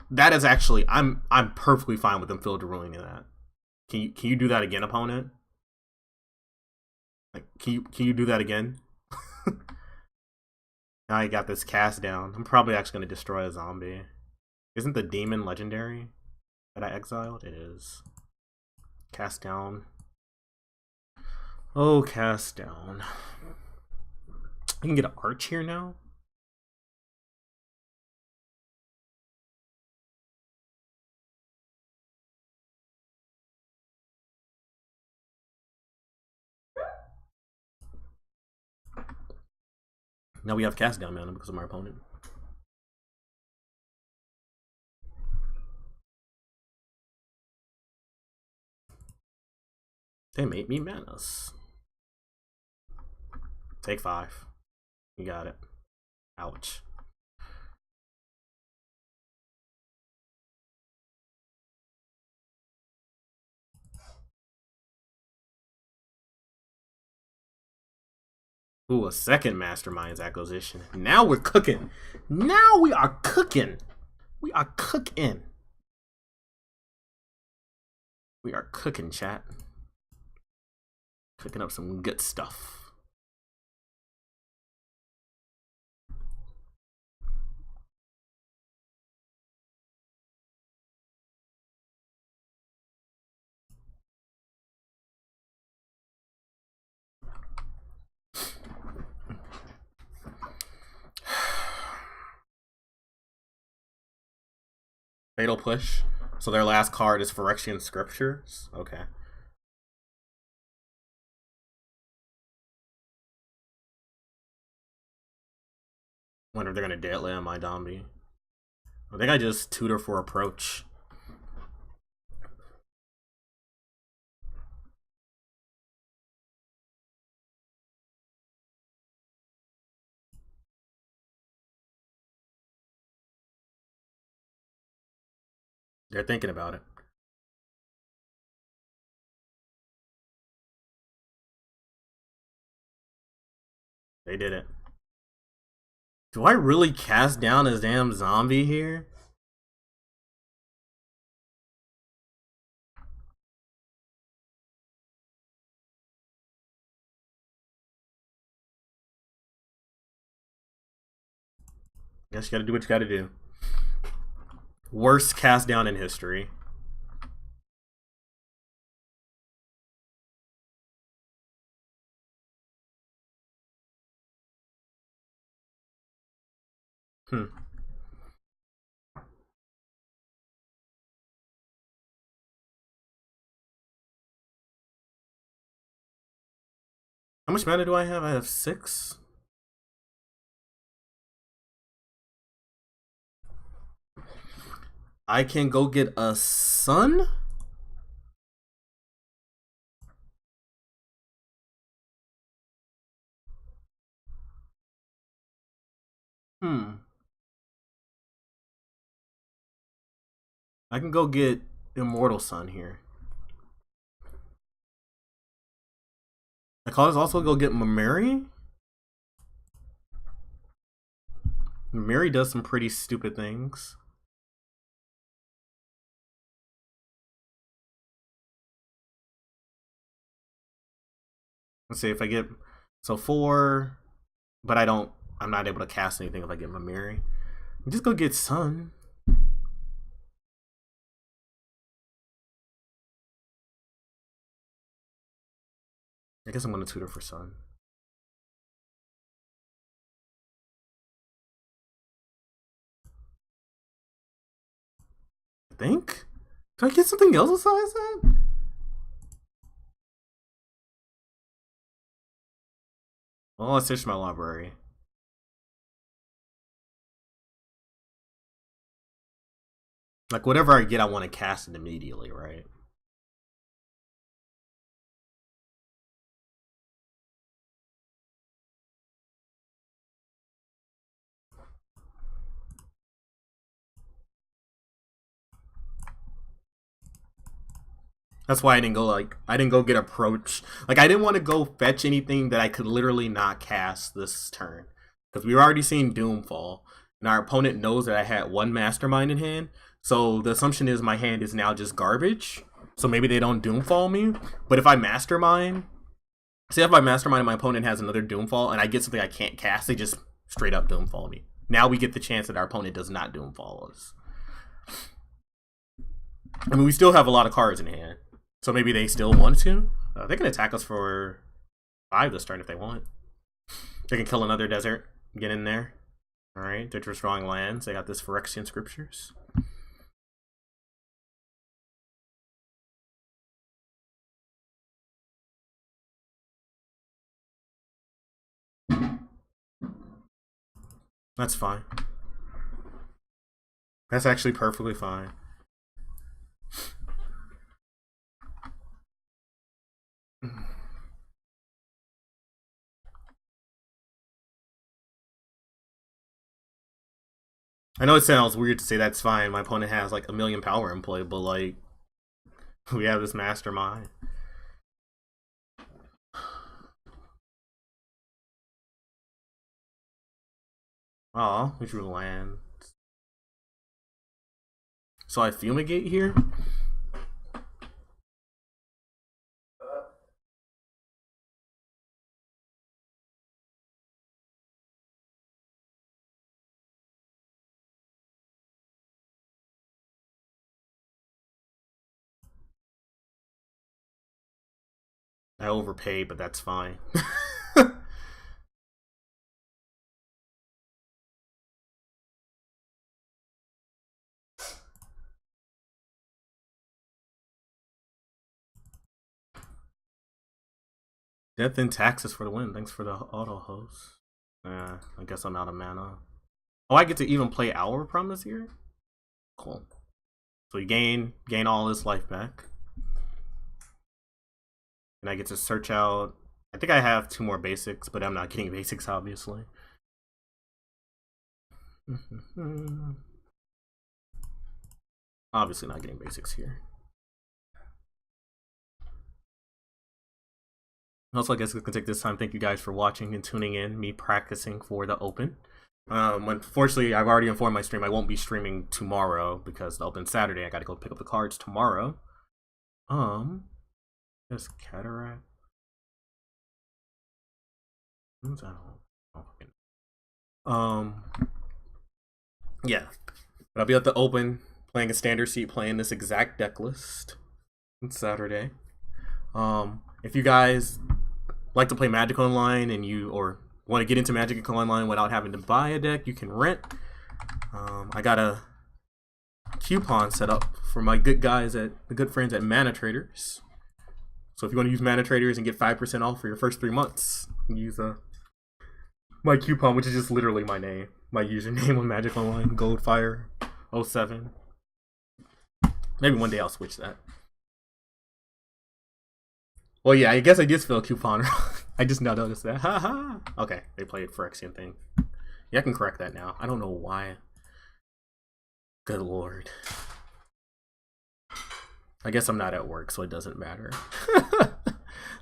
That is actually. I'm perfectly fine with them field ruling that. Can you do that again, opponent? Like, can you do that again? Now I got this cast down. I'm probably actually gonna destroy a zombie. Isn't the demon legendary that I exiled? It is. Cast down. Oh, cast down. I can get an arch here now. Now we have cast down mana because of my opponent. They made me manas. Take 5. You got it. Ouch. Ooh, a second Mastermind's acquisition. Now we're cooking. Now we are cooking. We are cooking. We are cooking, chat. Cooking up some good stuff. Fatal Push. So their last card is Phyrexian Scriptures. Okay. Wonder if they're gonna deadland my Dombey. I think I just tutor for approach. They're thinking about it. They did it. Do I really cast down a damn zombie here? Guess you gotta do what you gotta do. Worst cast down in history. How much mana do I have? I have 6. I can go get a sun? I can go get Immortal Sun here. I can also go get Mimeri. Mimeri does some pretty stupid things. Let's see if I get so 4, but I'm not able to cast anything if I get Mimeri. Just go get Sun. I guess I'm gonna tutor for Sun. I think? Can I get something else besides that? Well, let's search my library. Like, whatever I get, I want to cast it immediately, right? That's why I didn't go get approach. Like, I didn't want to go fetch anything that I could literally not cast this turn. Because we were already seeing Doomfall. And our opponent knows that I had one Mastermind in hand. So the assumption is my hand is now just garbage. So maybe they don't Doomfall me. But if I Mastermind, say if I Mastermind and my opponent has another Doomfall and I get something I can't cast, they just straight up Doomfall me. Now we get the chance that our opponent does not Doomfall us. I mean, we still have a lot of cards in hand. So maybe they still want to. They can attack us for 5 this turn if they want. They can kill another desert, get in there. Alright, they're just drawing lands. They got this Phyrexian Scriptures. That's fine. That's actually perfectly fine. I know it sounds weird to say that's fine. My opponent has like a million power in play, but like we have this mastermind. Oh, we drew land. So I fumigate here. I overpaid, but that's fine. Death and taxes for the win. Thanks for the auto host. I guess I'm out of mana. Oh, I get to even play Hour Promise here? Cool. So you gain all this life back. And I get to search out. I think I have 2 more basics, but I'm not getting basics, obviously. Obviously not getting basics here. Also, I guess I can take this time. Thank you guys for watching and tuning in. Me practicing for the Open. Unfortunately, I've already informed my stream I won't be streaming tomorrow because the Open Saturday. I got to go pick up the cards tomorrow. There's Cataract. Yeah, but I'll be at the Open playing a standard seat, playing this exact deck list on Saturday. If you guys like to play Magic Online and or want to get into Magic Online without having to buy a deck, you can rent. I got a coupon set up for my good friends at Mana Traders. So if you want to use Mana Traders and get 5% off for your first 3 months, use my coupon, which is just literally my name, my username on Magic Online, Goldfire07. Maybe one day I'll switch that. Well, yeah, I guess I did spell coupon wrong. I just now noticed that. Haha. Okay, they played Phyrexian thing. Yeah, I can correct that now. I don't know why. Good lord. I guess I'm not at work, so it doesn't matter.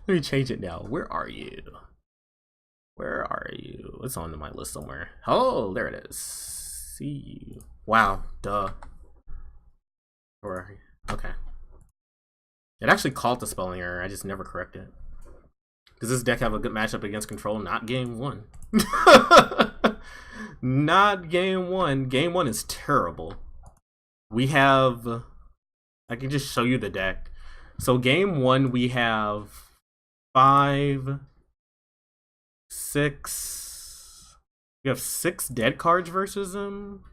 Let me change it now. Where are you? Where are you? It's on my list somewhere. Oh, there it is. See you. Wow, duh. Where are you? Okay. It actually caught the spelling error. I just never correct it. Does this deck have a good matchup against control? Not game 1. Not game 1. Game 1 is terrible. We have... I can just show you the deck. So game 1, we have 5, 6... We have 6 dead cards versus them.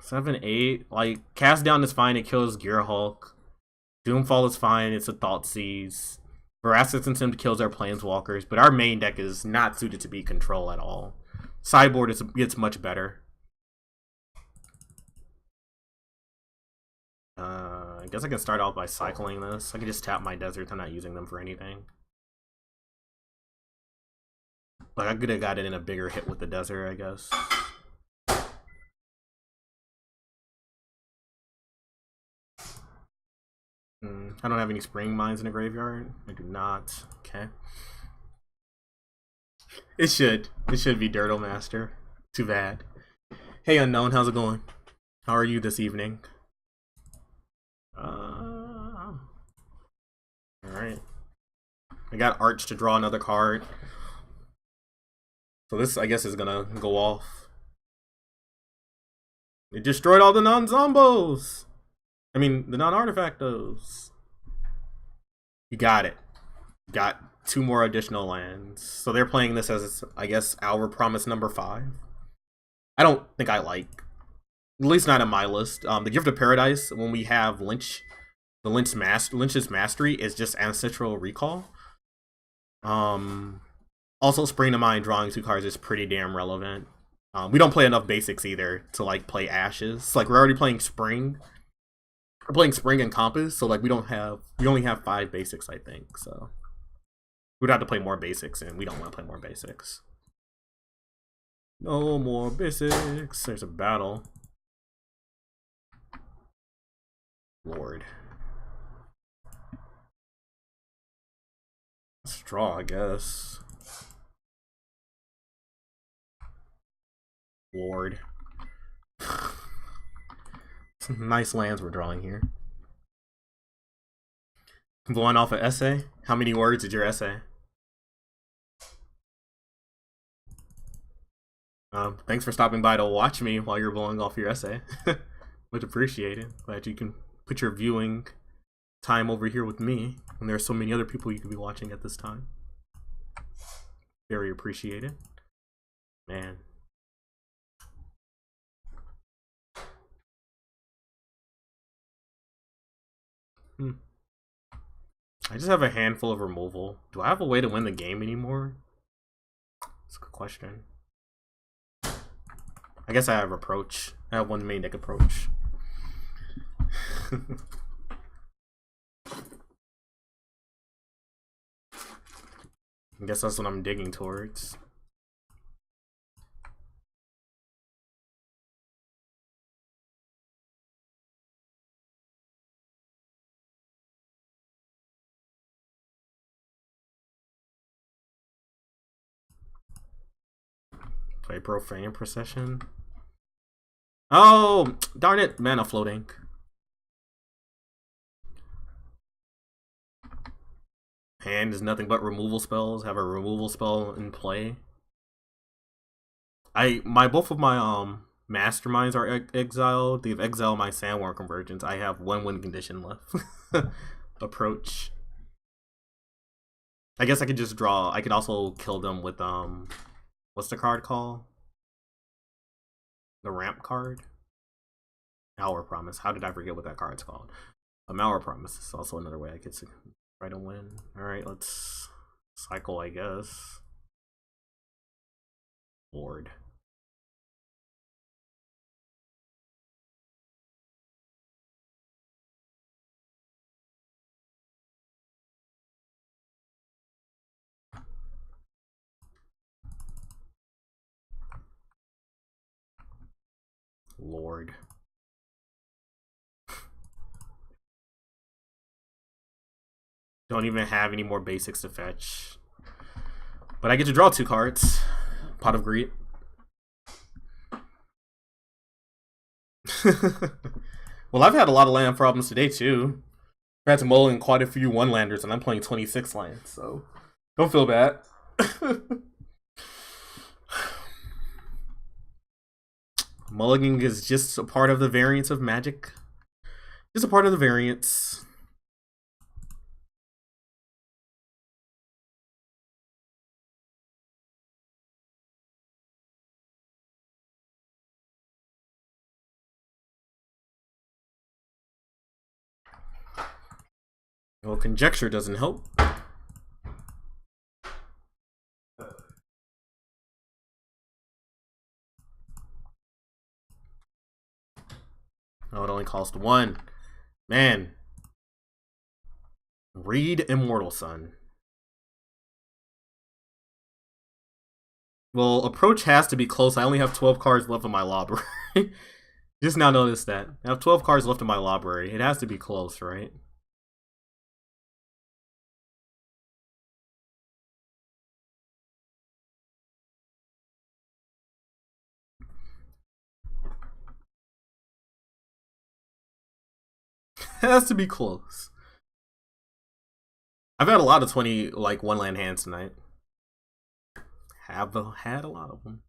7, 8. Like, Cast Down is fine. It kills Gearhulk. Doomfall is fine. It's a Thoughtseize. Veracity Sim kills our Planeswalkers. But our main deck is not suited to be control at all. Sideboard gets much better. I guess I can start off by cycling this. I can just tap my deserts. I'm not using them for anything. Like, I could have got it in a bigger hit with the desert, I guess. I don't have any spring mines in the graveyard. I do not. Okay. It should be Dirtle Master. Too bad. Hey Unknown, how's it going? How are you this evening? Alright. I got Arch to draw another card. So this, I guess, is gonna go off. It destroyed all the non-zombos! I mean, the non-artifactos. You got it. Got 2 more additional lands. So they're playing this as, I guess, Our Promise number 5. I don't think I like. At least not on my list. The Gift of Paradise, when we have Lynch, the Lynch's Mastery is just Ancestral Recall. Also, spring to mind, drawing 2 cards is pretty damn relevant. We don't play enough basics either to like play Ashes. Like we're already playing Spring. We're playing Spring and Compass, so like we only have 5 basics, I think. So we'd have to play more basics, and we don't want to play more basics. No more basics. There's a battle. Lord. Let's draw, I guess. Lord. Some nice lands we're drawing here. Blowing off an essay? How many words did your essay? Thanks for stopping by to watch me while you're blowing off your essay. Much appreciated. Glad you can put your viewing time over here with me when there are so many other people you could be watching at this time. Very appreciated. Man. I just have a handful of removal. Do I have a way to win the game anymore? That's a good question. I guess I have approach. I have 1 main deck approach. I guess that's what I'm digging towards. Play Profane Procession. Oh, darn it. Mana floating. Hand is nothing but removal spells. Have a removal spell in play. Both of my masterminds are exiled. They've exiled my Sandworm Convergence. I have 1 win condition left. Approach. I guess I could just draw. I could also kill them with what's the card called? The ramp card? Hour Promise. How did I forget what that card's called? Hour Promise is also another way I could try to win. Alright, let's cycle, I guess. Lord. Lord. Don't even have any more basics to fetch. But I get to draw 2 cards. Pot of Greed. Well, I've had a lot of land problems today, too. I've had to mull in quite a few 1-landers, and I'm playing 26 lands, so don't feel bad. Mulligan is just a part of the variance of Magic. Just a part of the variance. Well, conjecture doesn't help. Oh, it only cost 1. Man. Read Immortal Sun. Well, approach has to be close. I only have 12 cards left in my library. Just now noticed that. I have 12 cards left in my library. It has to be close, right? It has to be close. I've had a lot of 20, like, 1-land hands tonight. Have had a lot of them.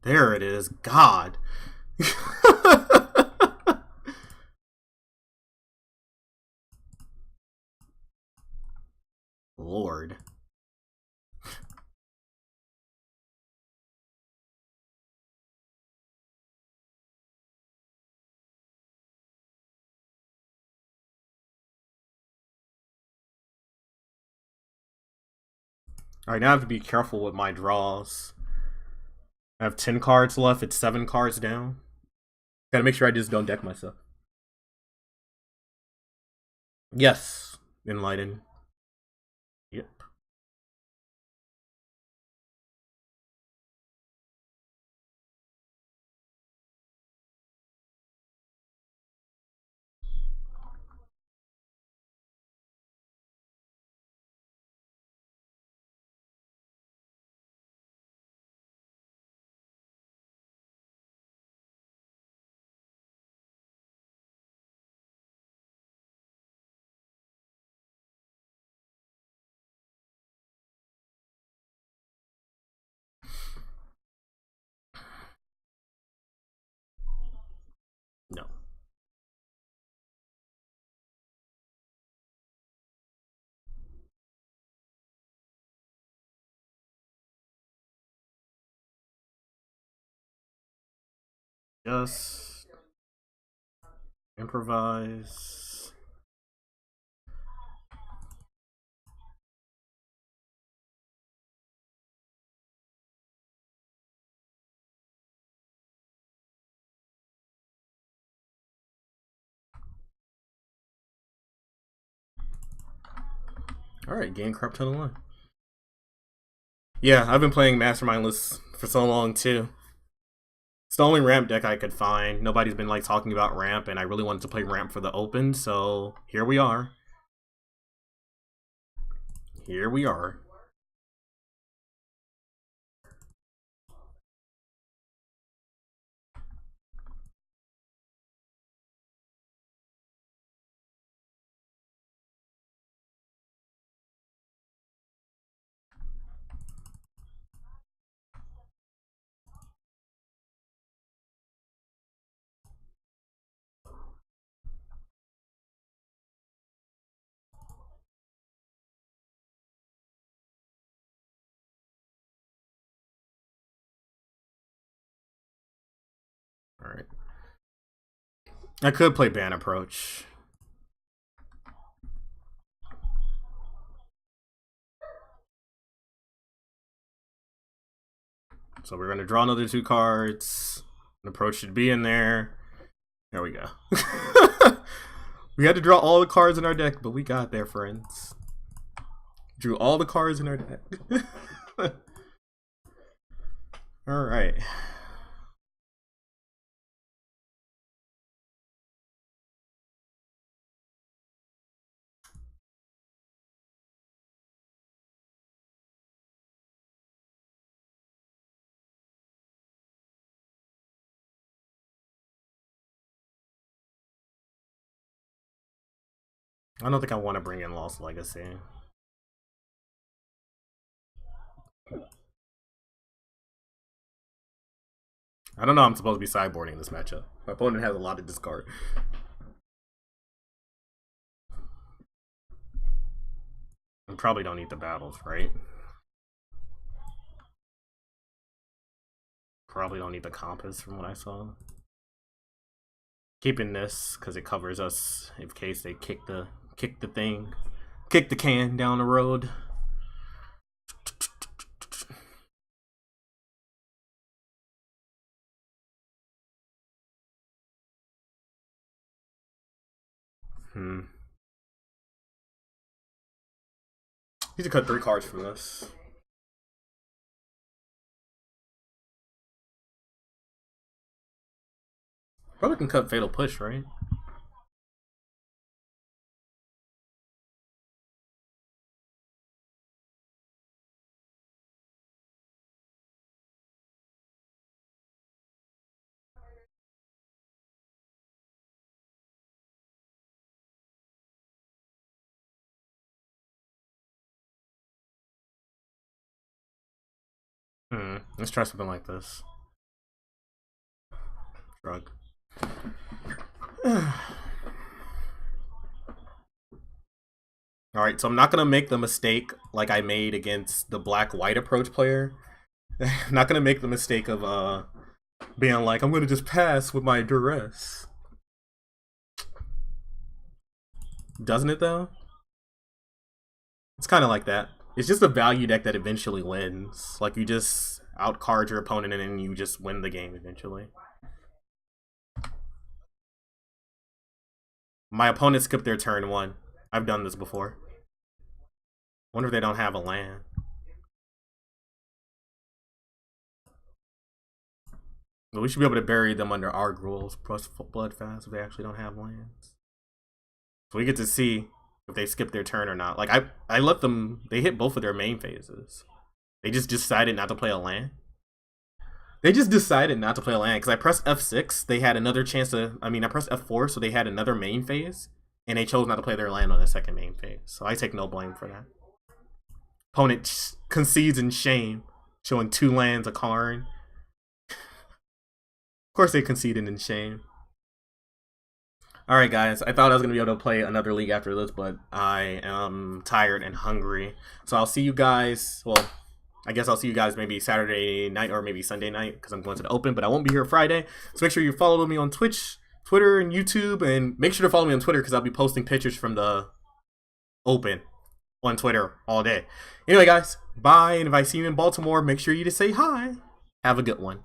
There it is. God. Alright, now I have to be careful with my draws. I have 10 cards left, it's 7 cards down. Gotta make sure I just don't deck myself. Yes, Enlighten. Yep. No. Just improvise. Alright, gain corrupt to the line. Yeah, I've been playing Mastermind lists for so long too. It's the only ramp deck I could find. Nobody's been like talking about ramp, and I really wanted to play ramp for the open, so here we are. Here we are. Alright. I could play ban approach. So we're gonna draw another 2 cards. An approach should be in there. There we go. We had to draw all the cards in our deck, but we got there, friends. Drew all the cards in our deck. Alright. I don't think I want to bring in Lost Legacy. I don't know, I'm supposed to be sideboarding this matchup. My opponent has a lot of discard. I probably don't need the battles, right? Probably don't need the compass from what I saw. Keeping this because it covers us in case they kick the can down the road. Need to cut 3 cards from this. Probably can cut Fatal Push, right? Let's try something like this. Shrug. Alright, so I'm not gonna make the mistake like I made against the black-white approach player. I'm not gonna make the mistake of being like, I'm gonna just pass with my duress. Doesn't it though? It's kinda like that. It's just a value deck that eventually wins. Like, you just outcard your opponent and then you just win the game eventually. My opponent skipped their turn 1. I've done this before. Wonder if they don't have a land. But we should be able to bury them under our rules plus Bloodfast if they actually don't have lands. So we get to see if they skip their turn or not. Like, I let them, they hit both of their main phases. They just decided not to play a land. They just decided not to play a land because I pressed F6. They had another chance to, I pressed F4, so they had another main phase, and they chose not to play their land on the second main phase. So I take no blame for that. Opponent concedes in shame, showing 2 lands, a Karn. Of course they conceded in shame. Alright guys, I thought I was going to be able to play another league after this, but I am tired and hungry. So I'll see you guys, well, I guess I'll see you guys maybe Saturday night or maybe Sunday night because I'm going to the Open, but I won't be here Friday. So make sure you follow me on Twitch, Twitter, and YouTube, and make sure to follow me on Twitter because I'll be posting pictures from the Open on Twitter all day. Anyway guys, bye, and if I see you in Baltimore, make sure you just say hi. Have a good one.